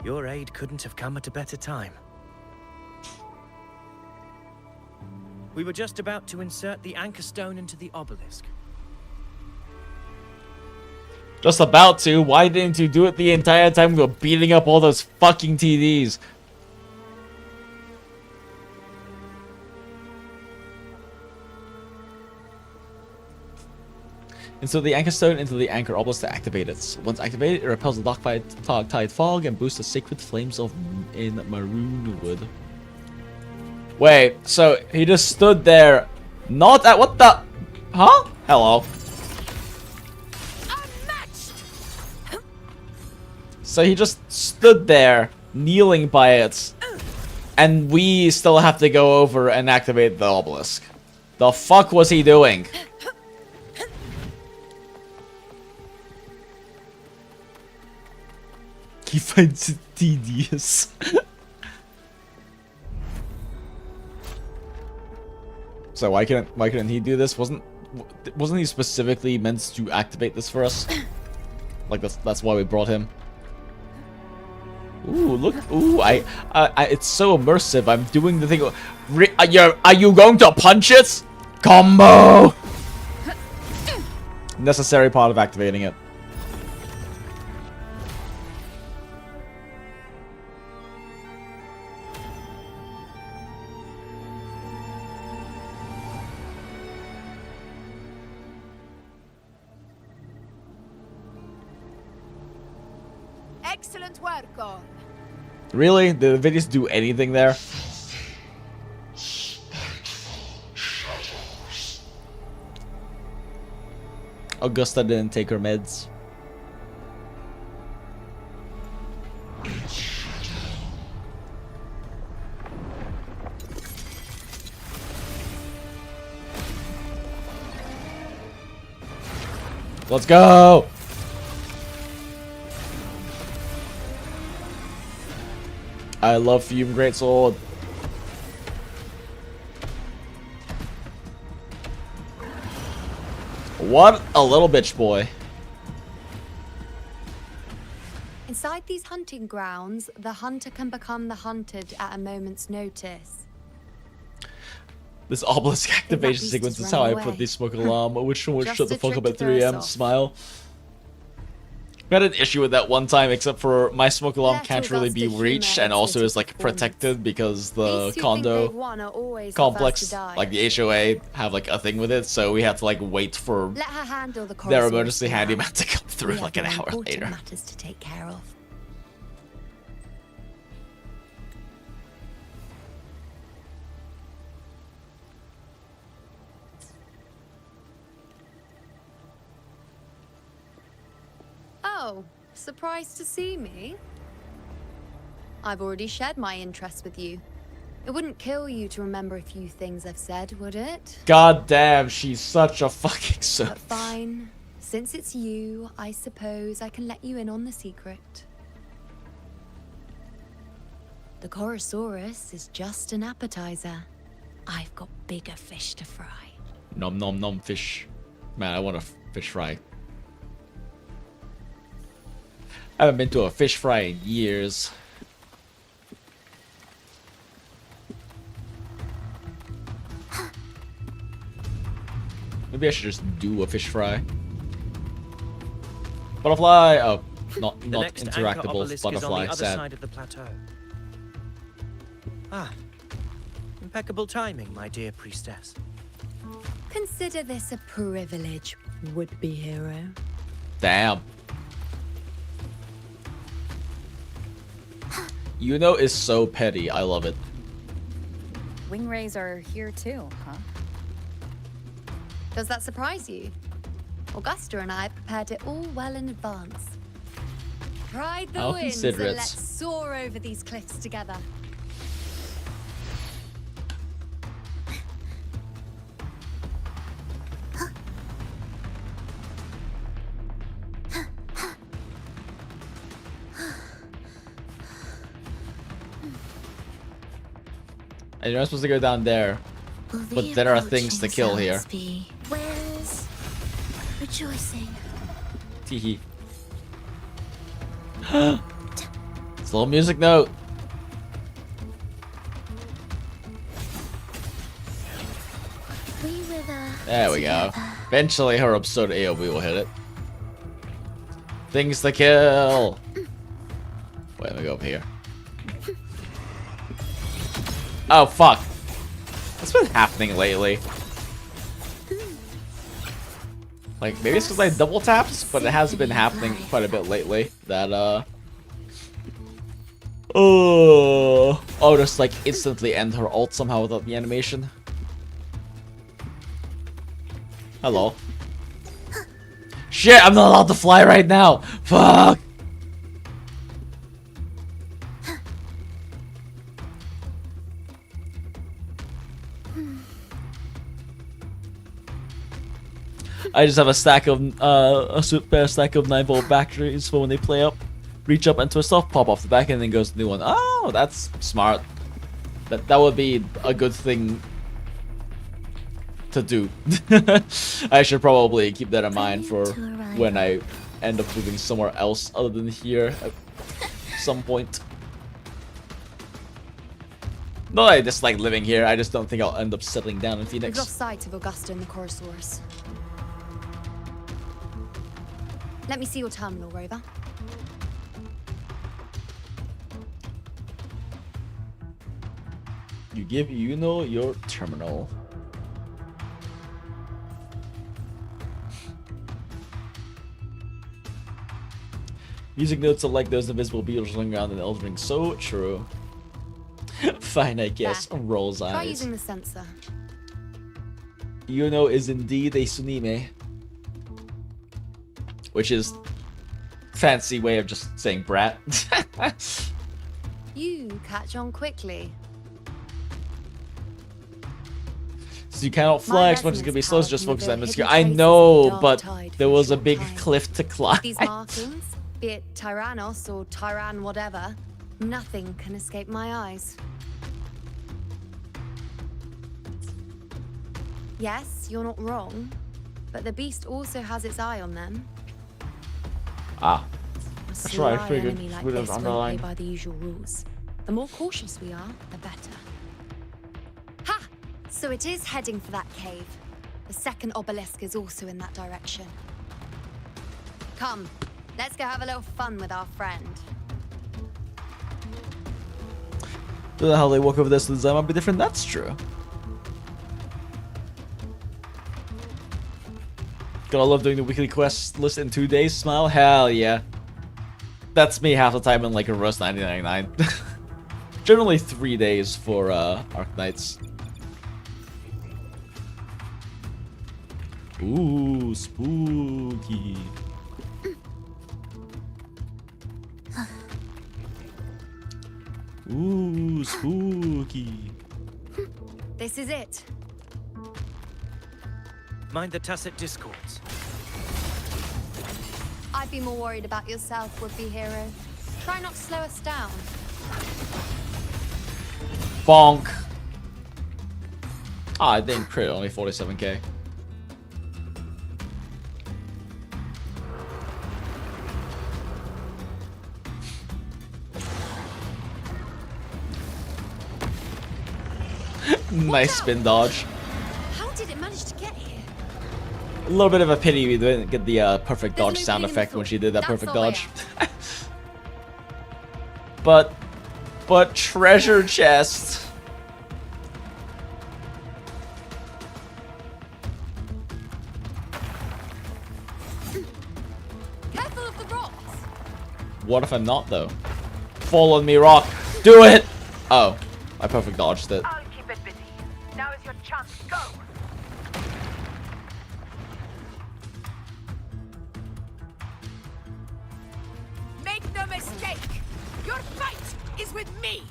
Your aid couldn't have come at a better time. We were just about to insert the anchor stone into the obelisk. Just about to. Why didn't you do it the entire time we were beating up all those fucking TDs? Insert the anchor stone into the anchor obelisk to activate it. Once activated, it repels the dark tide fog and boosts the sacred flames in Maroonwood. Wait, so he just stood there, not at what the? Huh? Hello. So he just stood there, kneeling by it, and we still have to go over and activate the obelisk. The fuck was he doing? He finds it tedious. So why couldn't he do this? Wasn't he specifically meant to activate this for us? Like that's why we brought him. Ooh, look! Ooh, it's so immersive. I'm doing the thing. Are you going to punch it? Combo. Necessary part of activating it. Excellent work, all. Really? Did the videos do anything there? Augusta didn't take her meds. Let's go! I love Fume Greatsword. What a little bitch boy. Inside these hunting grounds, the hunter can become the hunted at a moment's notice. This obelisk activation beast sequence is is how I running put away. the smoke alarm. Which one would Just shut the a fuck trick up at to throw 3 us a.m.? off. Smile. We had an issue with that one time, except for my smoke alarm Let can't really be Augusta reached, humor and also its is like performance. protected because the Beasts who think condo they've won are always the complex, first to die. like the HOA, have like a thing with it, so we had to like wait for Let her handle the their chorus emergency now. handyman to come through We like have an more hour important later. matters to take care of. Oh, surprised to see me? I've already shared my interest with you. It wouldn't kill you to remember a few things I've said, would it? God damn, she's such a fucking so. But fine. Since it's you, I suppose I can let you in on the secret. The Chorosaurus is just an appetizer. I've got bigger fish to fry. Nom nom nom fish. Man, I want a fish fry. I haven't been to a fish fry in years. Maybe I should just do a fish fry. Butterfly! Oh, not The next anchor interactable. obelisk is on Butterfly, the other sad. side of the plateau. Ah, impeccable timing, my dear priestess. Consider this a privilege, would-be hero. Damn. Yuno is so petty. I love it. Wingrays are here too, huh? Does that surprise you? Augusta and I prepared it all well in advance. Ride the I'll winds consider and it. let's soar over these cliffs together. And you're not supposed to go down there. But there are things to kill here. Where's rejoicing? Teehee. Slow music note. We wither. There we go. Eventually her absurd AoE will hit it. Things to kill. Wait, let me go over here. Oh, fuck. What's been happening lately? Like, maybe it's because I double tapped, but it has been happening quite a bit lately. That, I'll just, like, instantly end her ult somehow without the animation. Hello. Shit, I'm not allowed to fly right now! Fuck! I just have a stack of a spare stack of 9-volt batteries for when they play up, reach up and twist off, pop off the back, and then goes to the new one. Oh, that's smart. That would be a good thing to do. I should probably keep that in mind for when I end up moving somewhere else other than here at some point. No, I just like living here. I just don't think I'll end up settling down in We've Phoenix. lost sight of Augusta and the Chorosaurus. Let me see your terminal, Rover. You give Yuno your terminal. Music notes are like those invisible beetles running around in the Elden Ring. So true. Fine, I guess. There. Rolls Try eyes. using the sensor. Yuno is indeed a Tsunime. Which is fancy way of just saying brat. You catch on quickly. So you cannot fly, My expansion can be slow, so just resonance focus on power atmosphere. can I reveal know, hidden but traces of the dark there tide was for a short big time. cliff to climb. These markings, be it Tyrannos or Tyran whatever, nothing can escape my eyes. Yes, you're not wrong, but the beast also has its eye on them. Ah. A That's right, I sly figured enemy like we'd have this won't play underlined. by the usual rules. The more cautious we are, the better. Ha! So it is heading for that cave. The second obelisk is also in that direction. Come, let's go have a little fun with our friend. Don't know how they walk over this to the design might be different. That's true. Gotta love doing the weekly quest list in 2 days. Smile, hell yeah. That's me half the time in like a Rust 1999. Generally 3 days for Arknights. Ooh, spooky. Ooh, spooky. This is it. Mind the tacit discords. I'd be more worried about yourself, would-be hero. Try not to slow us down. Bonk. Ah, I didn't crit, only 47k. Nice spin dodge. How did it manage to get here? A little bit of a pity we didn't get the perfect dodge sound effect when she did that perfect dodge. but treasure chest. Careful of the rocks. What if I'm not though? Fall on me, rock. Do it. Oh, I perfect dodged it. I'll keep it busy. Now is your chance. Go. Make no mistake. Your fight is with me.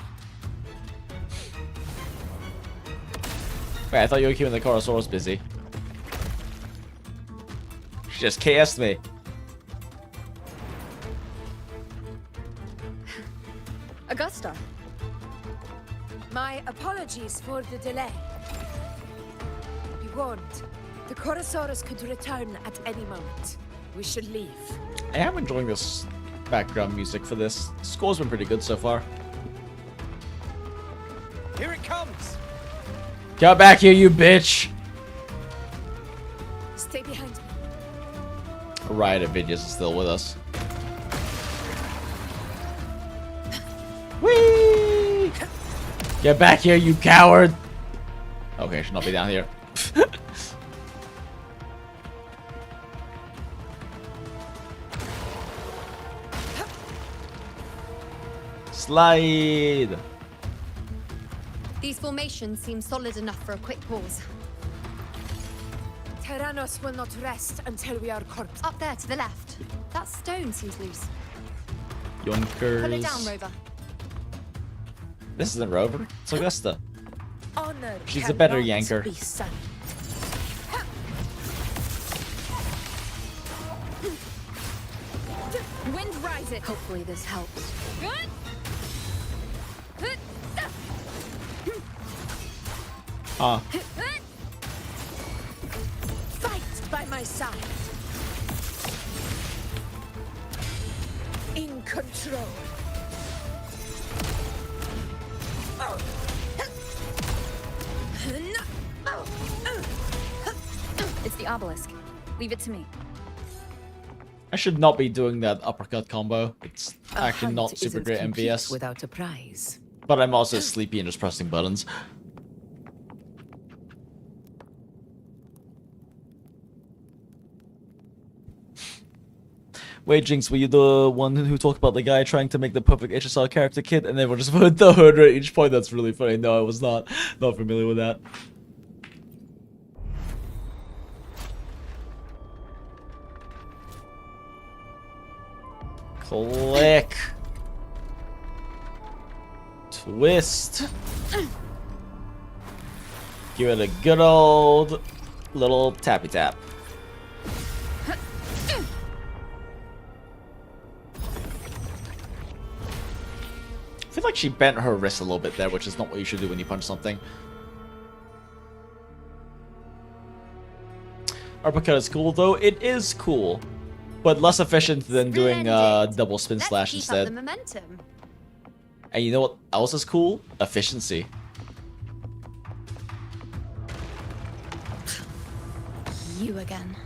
Wait, I thought you were keeping the Corosaurus busy. She just KS'd me. Augusta. My apologies for the delay. Be warned, the Corosaurus could return at any moment. We should leave. I am enjoying this background music for this. The score's been pretty good so far. Here it comes. Get back here, you bitch! Stay behind me. Riot Avidius is still with us. Whee! Get back here, you coward! Okay, should not be down here. Slide! These formations seem solid enough for a quick pause. Tyrannos will not rest until we are corpse. Up there to the left. That stone seems loose. Yonkers. Pull it down, Rover. This isn't Rover, it's Augusta. Honor She's a better cannot yanker. be silent. Wind rises. Hopefully this helps. Ah. Fight by my side. In control. It's the obelisk. Leave it to me. I should not be doing that uppercut combo. It's actually not super isn't great complete MVS. without a prize. But I'm also sleepy and just pressing buttons. Wait, Jinx, were you the one who talked about the guy trying to make the perfect HSR character kit and everyone just put the hurrah at each point? That's really funny. No, I was not familiar with that. Click. Twist. Give it a good old little tappy tap. I feel like she bent her wrist a little bit there, which is not what you should do when you punch something. Uppercut is cool, though. It is cool. but less efficient than doing double spin Let's slash keep instead. up the momentum. And you know what else is cool? Efficiency. You again.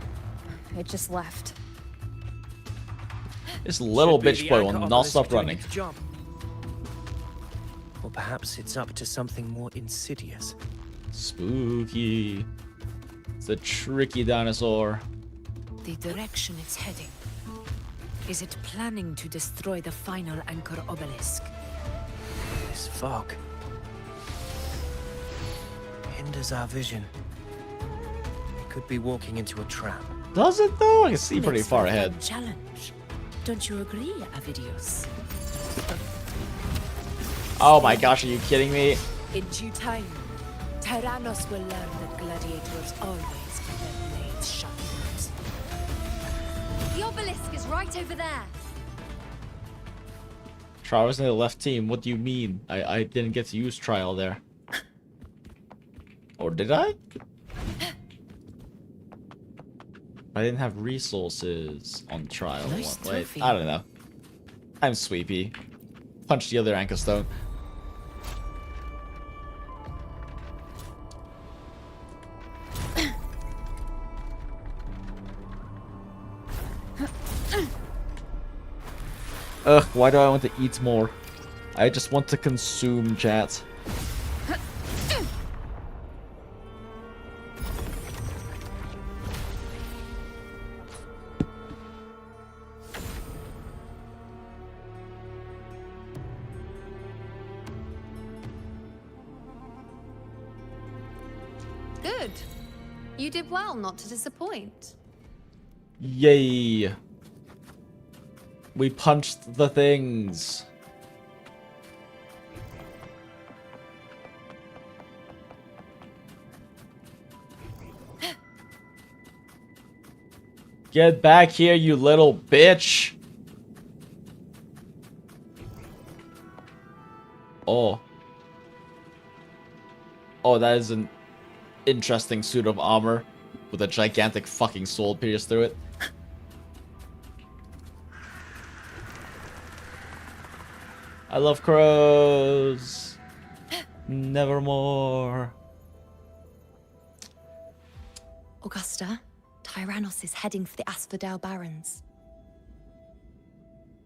It just left. This little Should be bitch the boy anchor will not obelisk stop doing running. its job. Or perhaps it's up to something more insidious. Spooky. It's a tricky dinosaur. The direction it's heading. Is it planning to destroy the final anchor obelisk? This fog hinders our vision. It could be walking into a trap. Does it though? I can see pretty Makes far for a fun ahead. Challenge. Don't you agree, Avidius? Oh my gosh, are you kidding me? In due time, Tyrannos will learn that gladiators always keep their blades sharpened. The obelisk is right over there. Trial was in the left team. What do you mean? I didn't get to use trial there. Or did I? I didn't have resources on trial. Nice Wait, trophy. I don't know. I'm sweepy. Punch the other anchor stone. Ugh, why do I want to eat more? I just want to consume, chat. Good. You did well not to disappoint. Yay. We punched the things. Get back here, you little bitch. Oh. Oh, that is an interesting suit of armor with a gigantic fucking sword pierced through it. I love crows. Nevermore. Augusta, Tyrannos is heading for the Asphodel Barrens.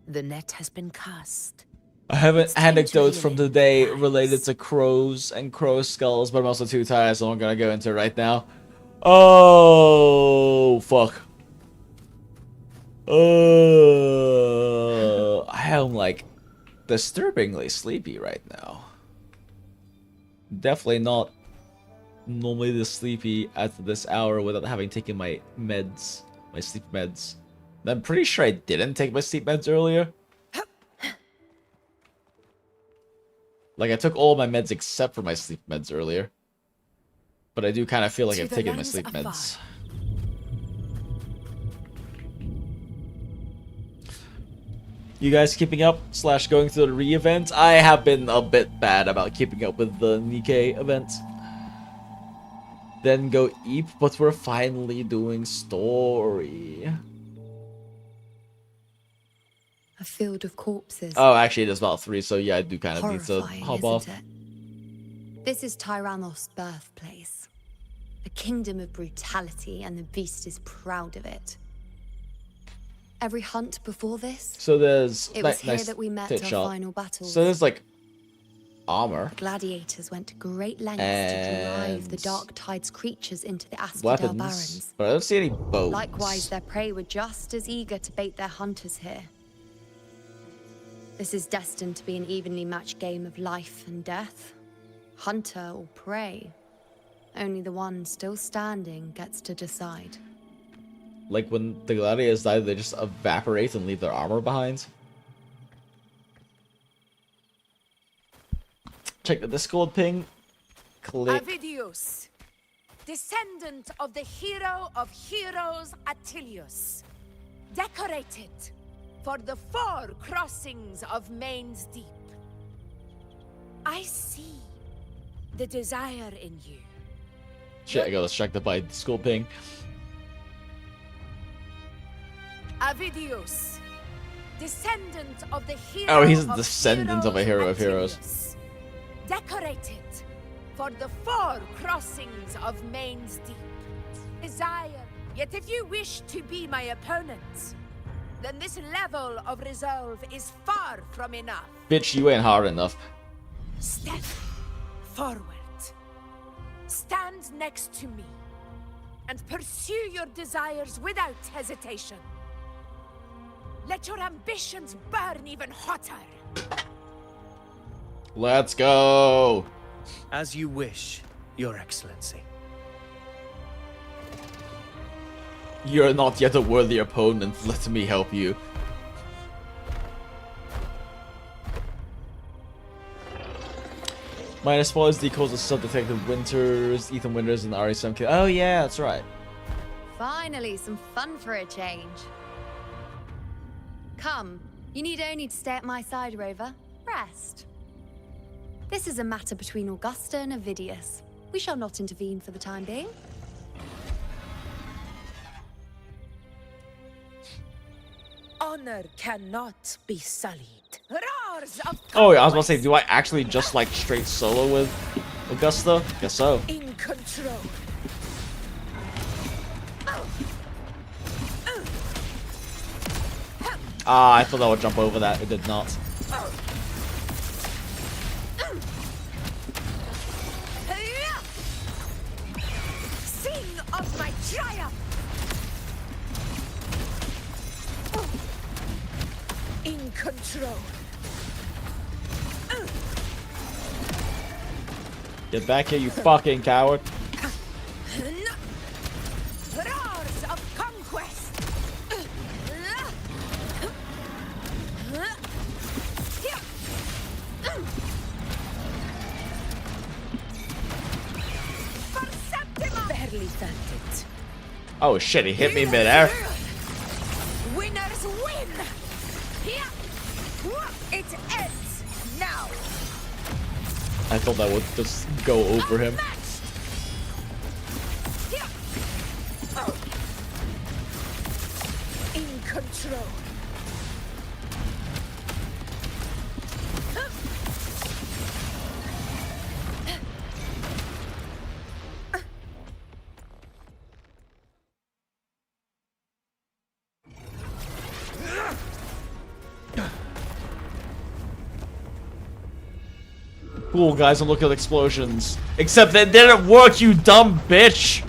The net has been cast. I have It's time to anecdotes from relay the day the related lies. to crows and crow skulls, but I'm also too tired, so I'm gonna go into it right now. Oh, fuck. I am like disturbingly sleepy right now. Definitely not normally this sleepy at this hour without having taken my meds, my sleep meds. I'm pretty sure I didn't take my sleep meds earlier. Like, I took all my meds except for my sleep meds earlier. But I do kind of feel like To I've the taken my lands sleep afar. meds. You guys keeping up / going through the re-event? I have been a bit bad about keeping up with the Nikkei event. Then go eep, but we're finally doing story. A field of corpses. Oh, actually it is about 3, so yeah, I do kind of need to Horrifying, hop isn't off. it? This is Tyrannos' birthplace. A kingdom of brutality, and the beast is proud of it. Every hunt before this, So there's it was here nice that we met tit our shot. final battles. So there's like armor, Gladiators went to great lengths to drive the And Dark Tide's creatures into the Asphodel weapons, Barrens. but I don't see any bows. Likewise, their prey were just as eager to bait their hunters here. This is destined to be an evenly matched game of life and death. Hunter or prey. Only the one still standing gets to decide. Like when the gladiators die, they just evaporate and leave their armor behind. Check the Discord ping. Click. Avidius, descendant of the hero of heroes Attilius, decorated for the 4 crossings of Main's Deep. I see the desire in you. Shit, I got distracted by Discord ping. Avidius, descendant of the hero. Oh, he's a of descendant of a hero of heroes. Antinius, decorated for the 4 crossings of Main's Deep. Desire. Yet if you wish to be my opponent, then this level of resolve is far from enough. Bitch, you ain't hard enough. Step forward. Stand next to me and pursue your desires without hesitation. Let your ambitions burn even hotter. Let's go. As you wish, Your Excellency. You're not yet a worthy opponent. Let me help you. Minus spoilers decals the sub-detective Winters, Ethan Winters, and RE7K. Oh yeah, that's right. Finally, some fun for a change. Come, you need only to stay at my side, Rover. Rest. This is a matter between Augusta and Avidius. We shall not intervene for the time being. Honor cannot be sullied. Roars of Oh yeah, I was about to say, do I actually just like straight solo with Augusta? Guess so. in control. Ah, I thought I would jump over that. It did not. Sing of my triumph. In control. Get back here, you fucking coward. Roars of conquest. For Septimont. Barely felt it. Oh shit, he hit me midair. Winners win. It ends now. I thought that would just go over him. In control. Cool, guys, and look at explosions. Except that didn't work, you dumb bitch!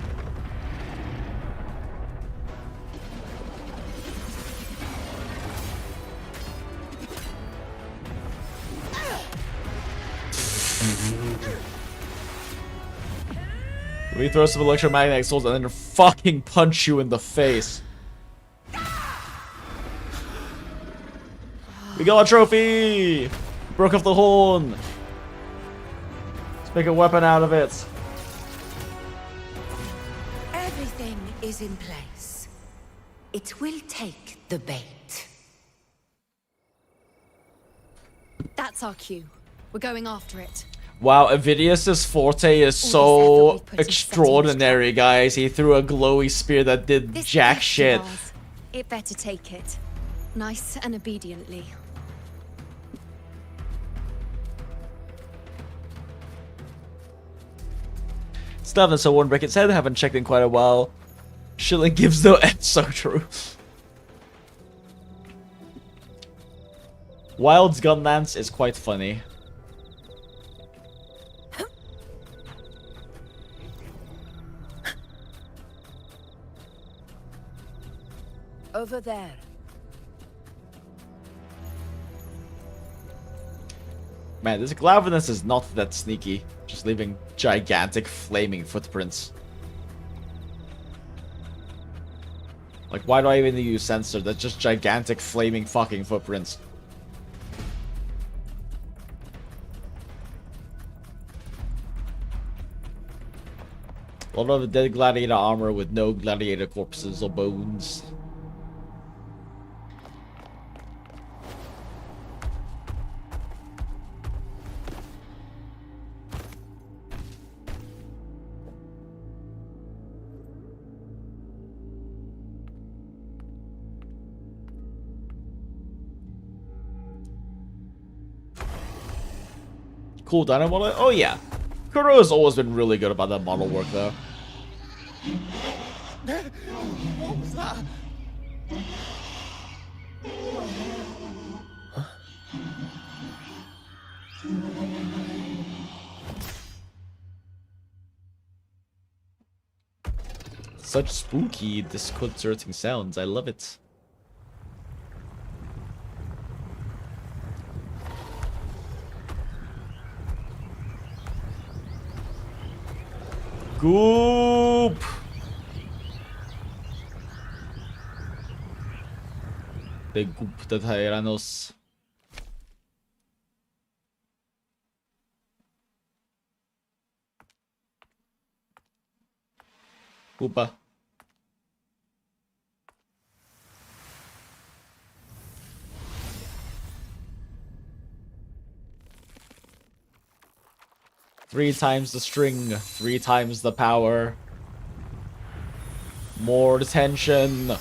We throw some electromagnetic souls and then fucking punch you in the face. We got a trophy! Broke off the horn! Let's make a weapon out of it. Everything is in place. It will take the bait. That's our cue. We're going after it. Wow, Avidius' forte is so extraordinary, guys. He threw a glowy spear that did jack shit. It better take it. Nice and obediently. Stuff and so on, Ricketts said, haven't checked in quite a while. Shilling gives no end, so true. Wild's gun dance is quite funny. Over there. Man, this Glavinus is not that sneaky. Just leaving gigantic flaming footprints. Like, why do I even use sensor? That's just gigantic flaming fucking footprints. A lot of dead gladiator armor with no gladiator corpses or bones. Cool dino model? Oh yeah. Kuro has always been really good about that model work though. What was that? Such spooky, disconcerting sounds. I love it. Goop! The goop de Tyrannos. Goopa. Three times the string, 3 times the power. More tension.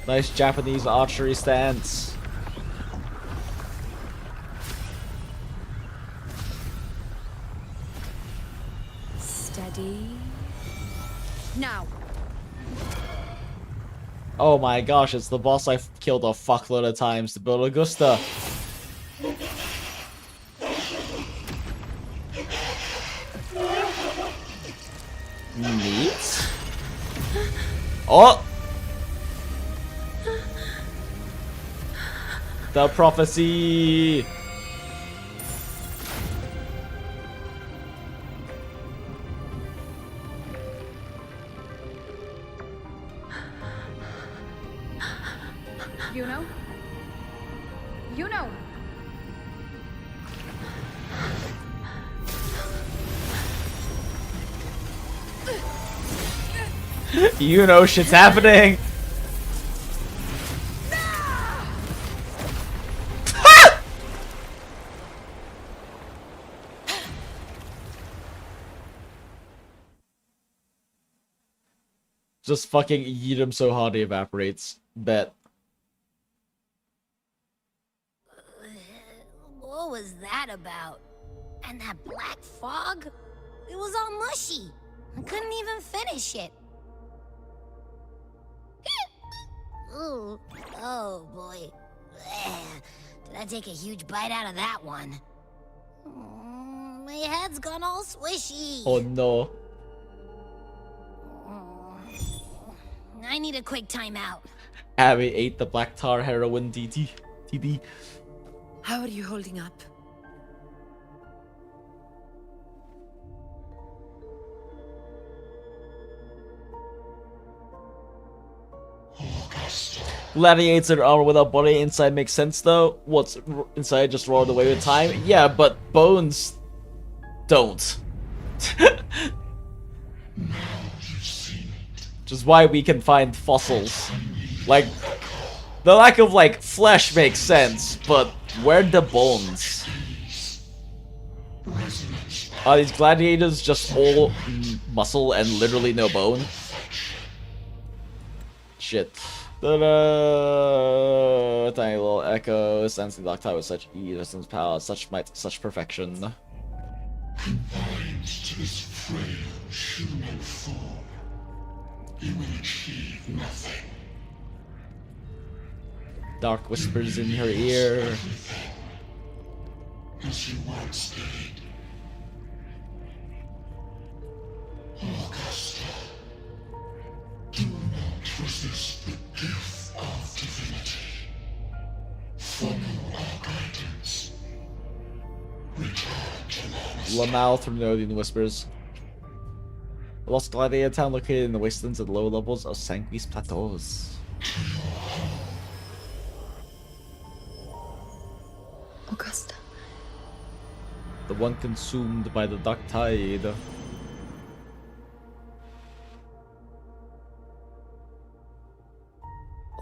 Nice Japanese archery stance. Steady. Now. Oh my gosh, it's the boss I've killed a fuckload of times to build Augusta. Neat. Oh! The prophecy! You know? You know! You know shit's happening! Just fucking eat him so hard he evaporates. Bet. What was that about? And that black fog? It was all mushy. I couldn't even finish it. Ooh, oh boy. Did I take a huge bite out of that one? My head's gone all swishy. Oh no. I need a quick timeout. Abby ate the black tar heroin TD. How are you holding up? Gladiator armor without body inside makes sense though. What's inside just rolled away with time? Yeah, but bones don't. Which is why we can find fossils. Like, the lack of like flesh makes sense, but where the bones? Are these gladiators just all muscle and literally no bone? Shit. Ta-da! Tiny little echo, sensing the octave with such ease, resistance power, such might, such perfection. Confined to this frail human form, you will achieve nothing. Dark whispers in her ear. As you once did. Augusta, do not resist the gift of divinity. Follow our guidance. Return to Lamal through Nodian whispers. A lost gladiator town located in the wastelands at the lower levels of Sanguis Plateaus. Augusta. The one consumed by the dark tide.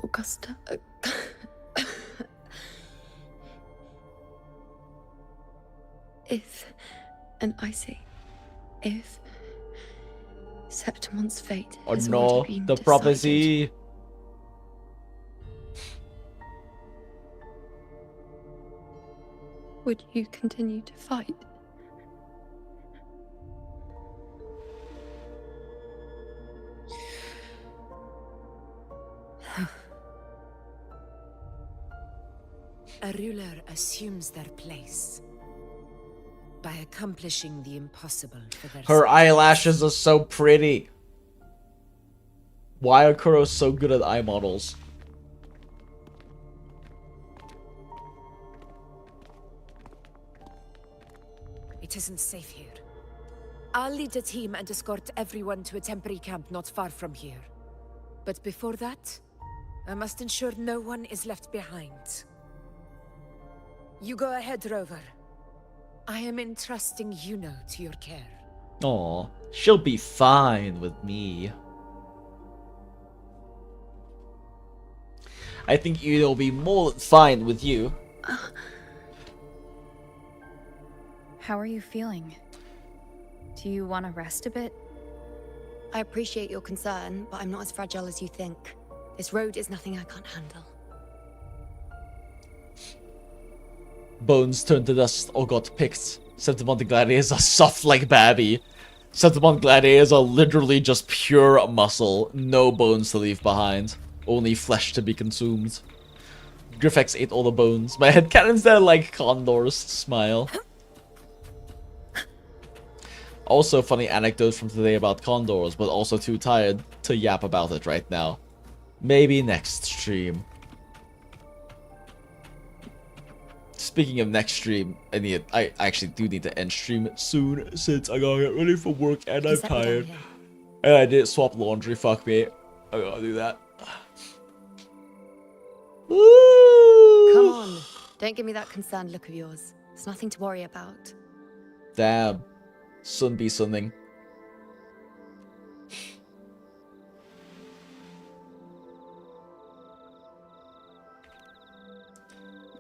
Augusta. If, and I say, if Septimont's fate Oh has no, already been the decided, prophecy. would you continue to fight? A ruler assumes their place by accomplishing the impossible for their Her subjects. eyelashes are so pretty. Why are Kuros so good at eye models? It isn't safe here. I'll lead a team and escort everyone to a temporary camp not far from here. But before that, I must ensure no one is left behind. You go ahead, Rover. I am entrusting Yuno to your care. Aw, she'll be fine with me. I think Yuno will be more than fine with you. How are you feeling? Do you want to rest a bit? I appreciate your concern, but I'm not as fragile as you think. This road is nothing I can't handle. Bones turned to dust or got picked. Septimont gladiators are soft like Babby. Septimont gladiators are literally just pure muscle. No bones to leave behind. Only flesh to be consumed. Griffex ate all the bones. My headcanon's there like condors. Smile. Also funny anecdote from today about condors, but also too tired to yap about it right now. Maybe next stream. Speaking of next stream, I actually do need to end stream soon since I gotta get ready for work and I'm tired. And I did swap laundry, fuck me. I gotta do that. Come on, don't give me that concerned look of yours. It's nothing to worry about. Damn. Sun be sunning.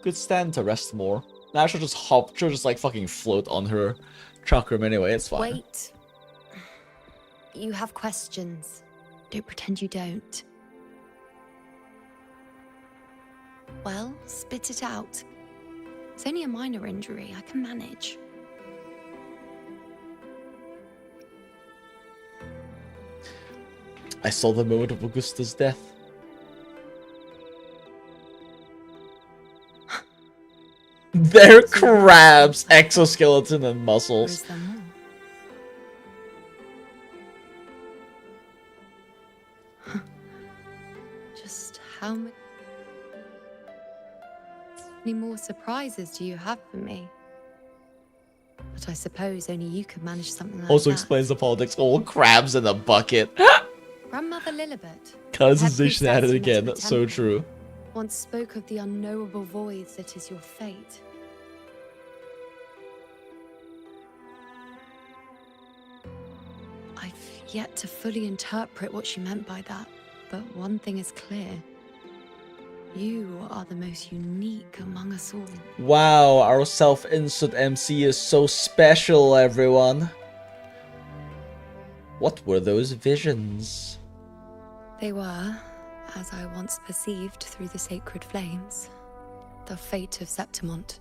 Could stand to rest more. Now she'll just hop, she'll just like fucking float on her chakram anyway, it's fine. Wait. You have questions. Don't pretend you don't. Well, spit it out. It's only a minor injury. I can manage. I saw the moment of Augusta's death. They're crabs, exoskeleton, and muscles. Just how many more surprises do you have for me? But I suppose only you could manage something like Also that. explains the politics. All crabs in a bucket. Grandmother Lilibet, Condensation head added priestess again. of the So temple, true. once spoke of the unknowable voids that is your fate. I've yet to fully interpret what she meant by that, but one thing is clear. You are the most unique among us all. Wow, our self-insert MC is so special, everyone. What were those visions? They were, as I once perceived through the sacred flames, the fate of Septimont.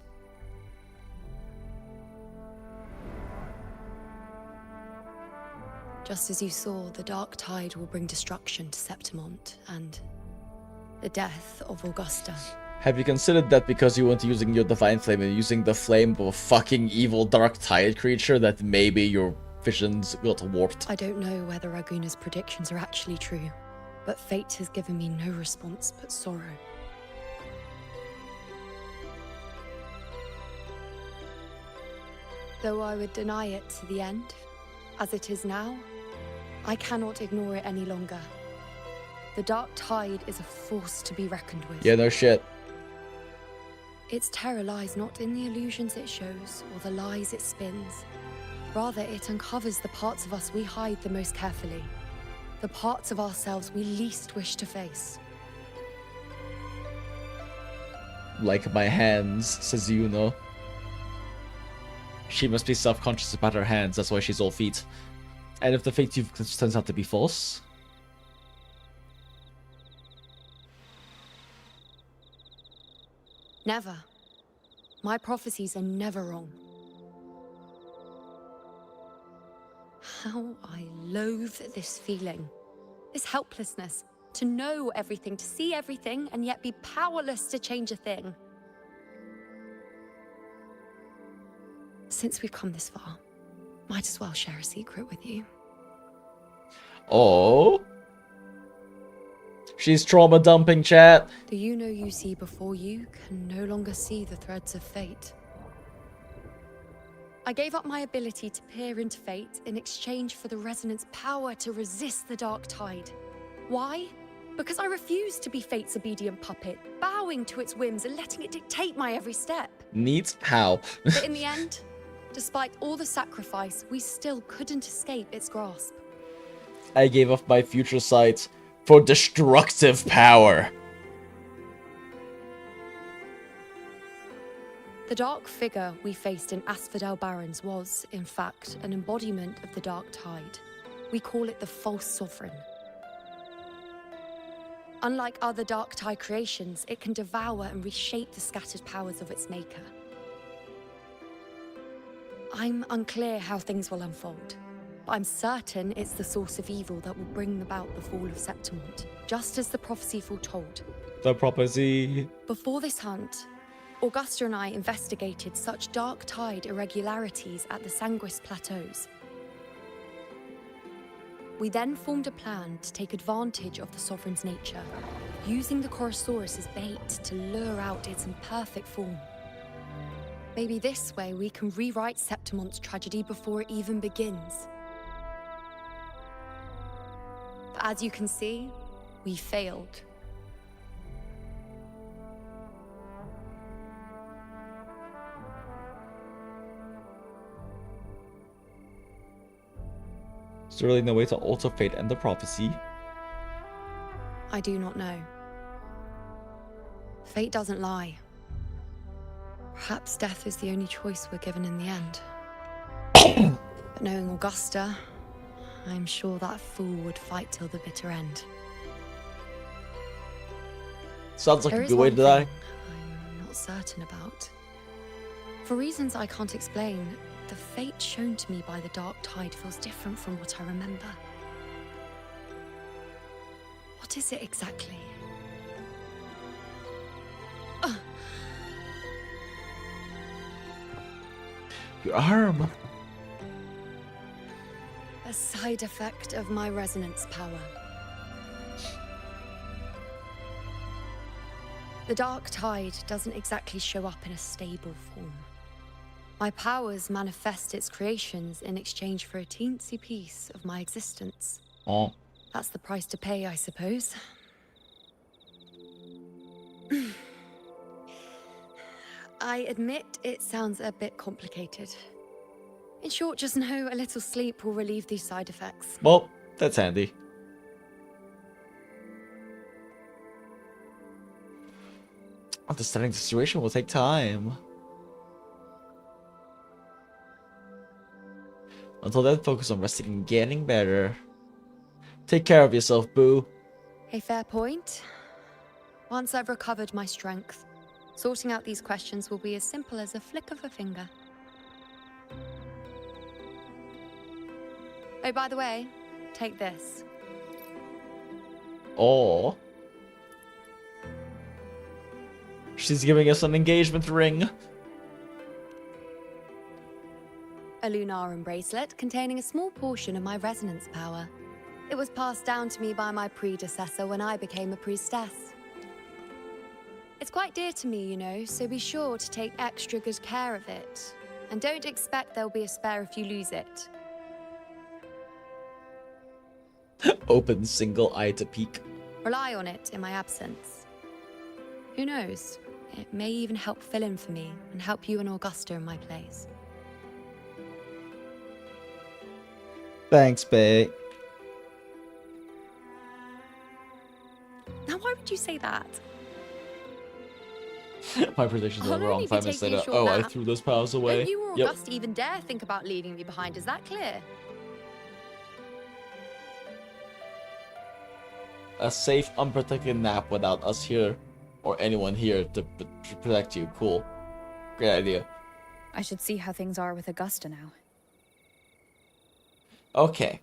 Just as you saw, the dark tide will bring destruction to Septimont, and the death of Augusta. Have you considered that because you weren't using your divine flame and using the flame of a fucking evil dark tide creature that maybe your visions got warped? I don't know whether Raguna's predictions are actually true, but fate has given me no response but sorrow. Though I would deny it to the end, as it is now, I cannot ignore it any longer. The dark tide is a force to be reckoned with. Yeah, no shit. Its terror lies not in the illusions it shows or the lies it spins. Rather, it uncovers the parts of us we hide the most carefully. The parts of ourselves we least wish to face. Like my hands, says Yuno. She must be self-conscious about her hands, that's why she's all feet. And if the fate you've turns out to be false? Never. My prophecies are never wrong. How I loathe this feeling. This helplessness. To know everything, to see everything, and yet be powerless to change a thing. Since we've come this far, might as well share a secret with you. Oh. She's trauma dumping, chat. The you see before you can no longer see the threads of fate. I gave up my ability to peer into fate in exchange for the resonance power to resist the dark tide. Why? Because I refused to be fate's obedient puppet, bowing to its whims and letting it dictate my every step. Neat? How? But in the end, despite all the sacrifice, we still couldn't escape its grasp. I gave up my future sight for destructive power. The dark figure we faced in Asphodel Barrens was, in fact, an embodiment of the dark tide. We call it the false sovereign. Unlike other dark tide creations, it can devour and reshape the scattered powers of its maker. I'm unclear how things will unfold, but I'm certain it's the source of evil that will bring about the fall of Septimont, just as the prophecy foretold. The prophecy. Before this hunt, Augusta and I investigated such dark tide irregularities at the Sanguis Plateaus. We then formed a plan to take advantage of the Sovereign's nature, using the Chorosaurus as bait to lure out its imperfect form. Maybe this way we can rewrite Septimont's tragedy before it even begins. But as you can see, we failed. Is there really no way to alter fate and the prophecy? I do not know. Fate doesn't lie. Perhaps death is the only choice we're given in the end. But knowing Augusta, I'm sure that fool would fight till the bitter end. Sounds like There a is good way one to die. thing I'm not certain about. For reasons I can't explain, the fate shown to me by the dark tide feels different from what I remember. What is it exactly? Your arm. A side effect of my resonance power. The dark tide doesn't exactly show up in a stable form. My powers manifest its creations in exchange for a teensy piece of my existence. Oh. That's the price to pay, I suppose. I admit it sounds a bit complicated. In short, just know a little sleep will relieve these side effects. Well, that's handy. Understanding the situation will take time. Until then, focus on resting and getting better. Take care of yourself, boo. A fair point. Once I've recovered my strength, sorting out these questions will be as simple as a flick of a finger. Oh, by the way, take this. Oh. She's giving us an engagement ring. A Lunarum bracelet containing a small portion of my resonance power. It was passed down to me by my predecessor when I became a priestess. It's quite dear to me, you know, so be sure to take extra good care of it. And don't expect there'll be a spare if you lose it. Open single eye to peek. Rely on it in my absence. Who knows? It may even help fill in for me and help you and Augusta in my place. Thanks, babe. Now, why would you say that? My predictions I'll are wrong. only be 5 minutes taking a later. short Oh, I nap. threw those powers away. Don't you or Yep. Augusta even dare think about leaving me behind, is that clear? A safe, unprotected nap without us here or anyone here to protect you. Cool. Great idea. I should see how things are with Augusta now. Okay.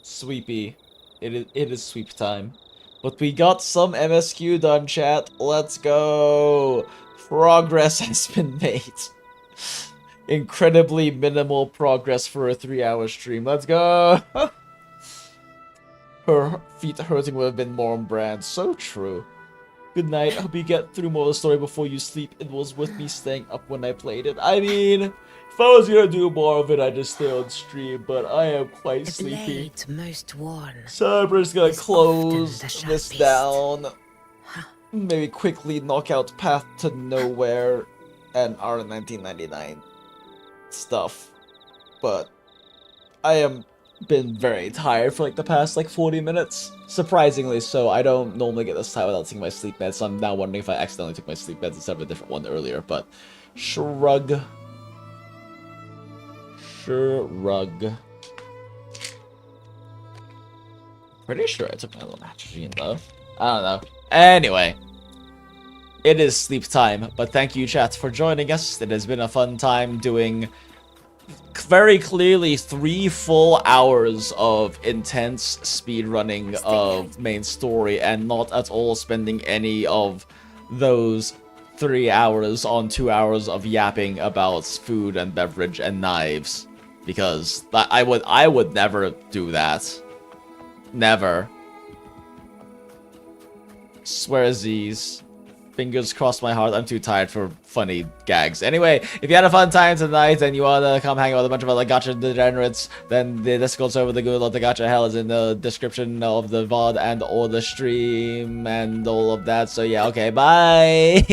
Sweepy. It is sweep time. But we got some MSQ done, chat. Let's go. Progress has been made. Incredibly minimal progress for a 3-hour stream. Let's go. Her feet hurting would have been more on brand. So true. Good night. Hope you get through more of the story before you sleep. It was worth me staying up when I played it. I mean, if I was gonna do more of it, I'd just stay on stream, but I am quite sleepy. Most worn. So I'm just gonna close this down. Maybe quickly knock out Path to Nowhere and our 1999 stuff. But I am been very tired for like the past like 40 minutes. Surprisingly so. I don't normally get this tired without taking my sleep meds, so I'm now wondering if I accidentally took my sleep meds instead of a different one earlier, but shrug. Shrug. Pretty sure I took my little atrazine though. I don't know. Anyway. It is sleep time, but thank you chat for joining us. It has been a fun time doing very clearly 3 full hours of intense speedrunning of main story and not at all spending any of those 3 hours on 2 hours of yapping about food and beverage and knives, because I would never do that. Never. Swearsies. Fingers crossed my heart. I'm too tired for funny gags. Anyway, if you had a fun time tonight and you wanna come hang out with a bunch of other gacha degenerates, then the Discord server, the Goondola To Gacha Hell, is in the description of the VOD and or the stream and all of that. So yeah, okay, bye!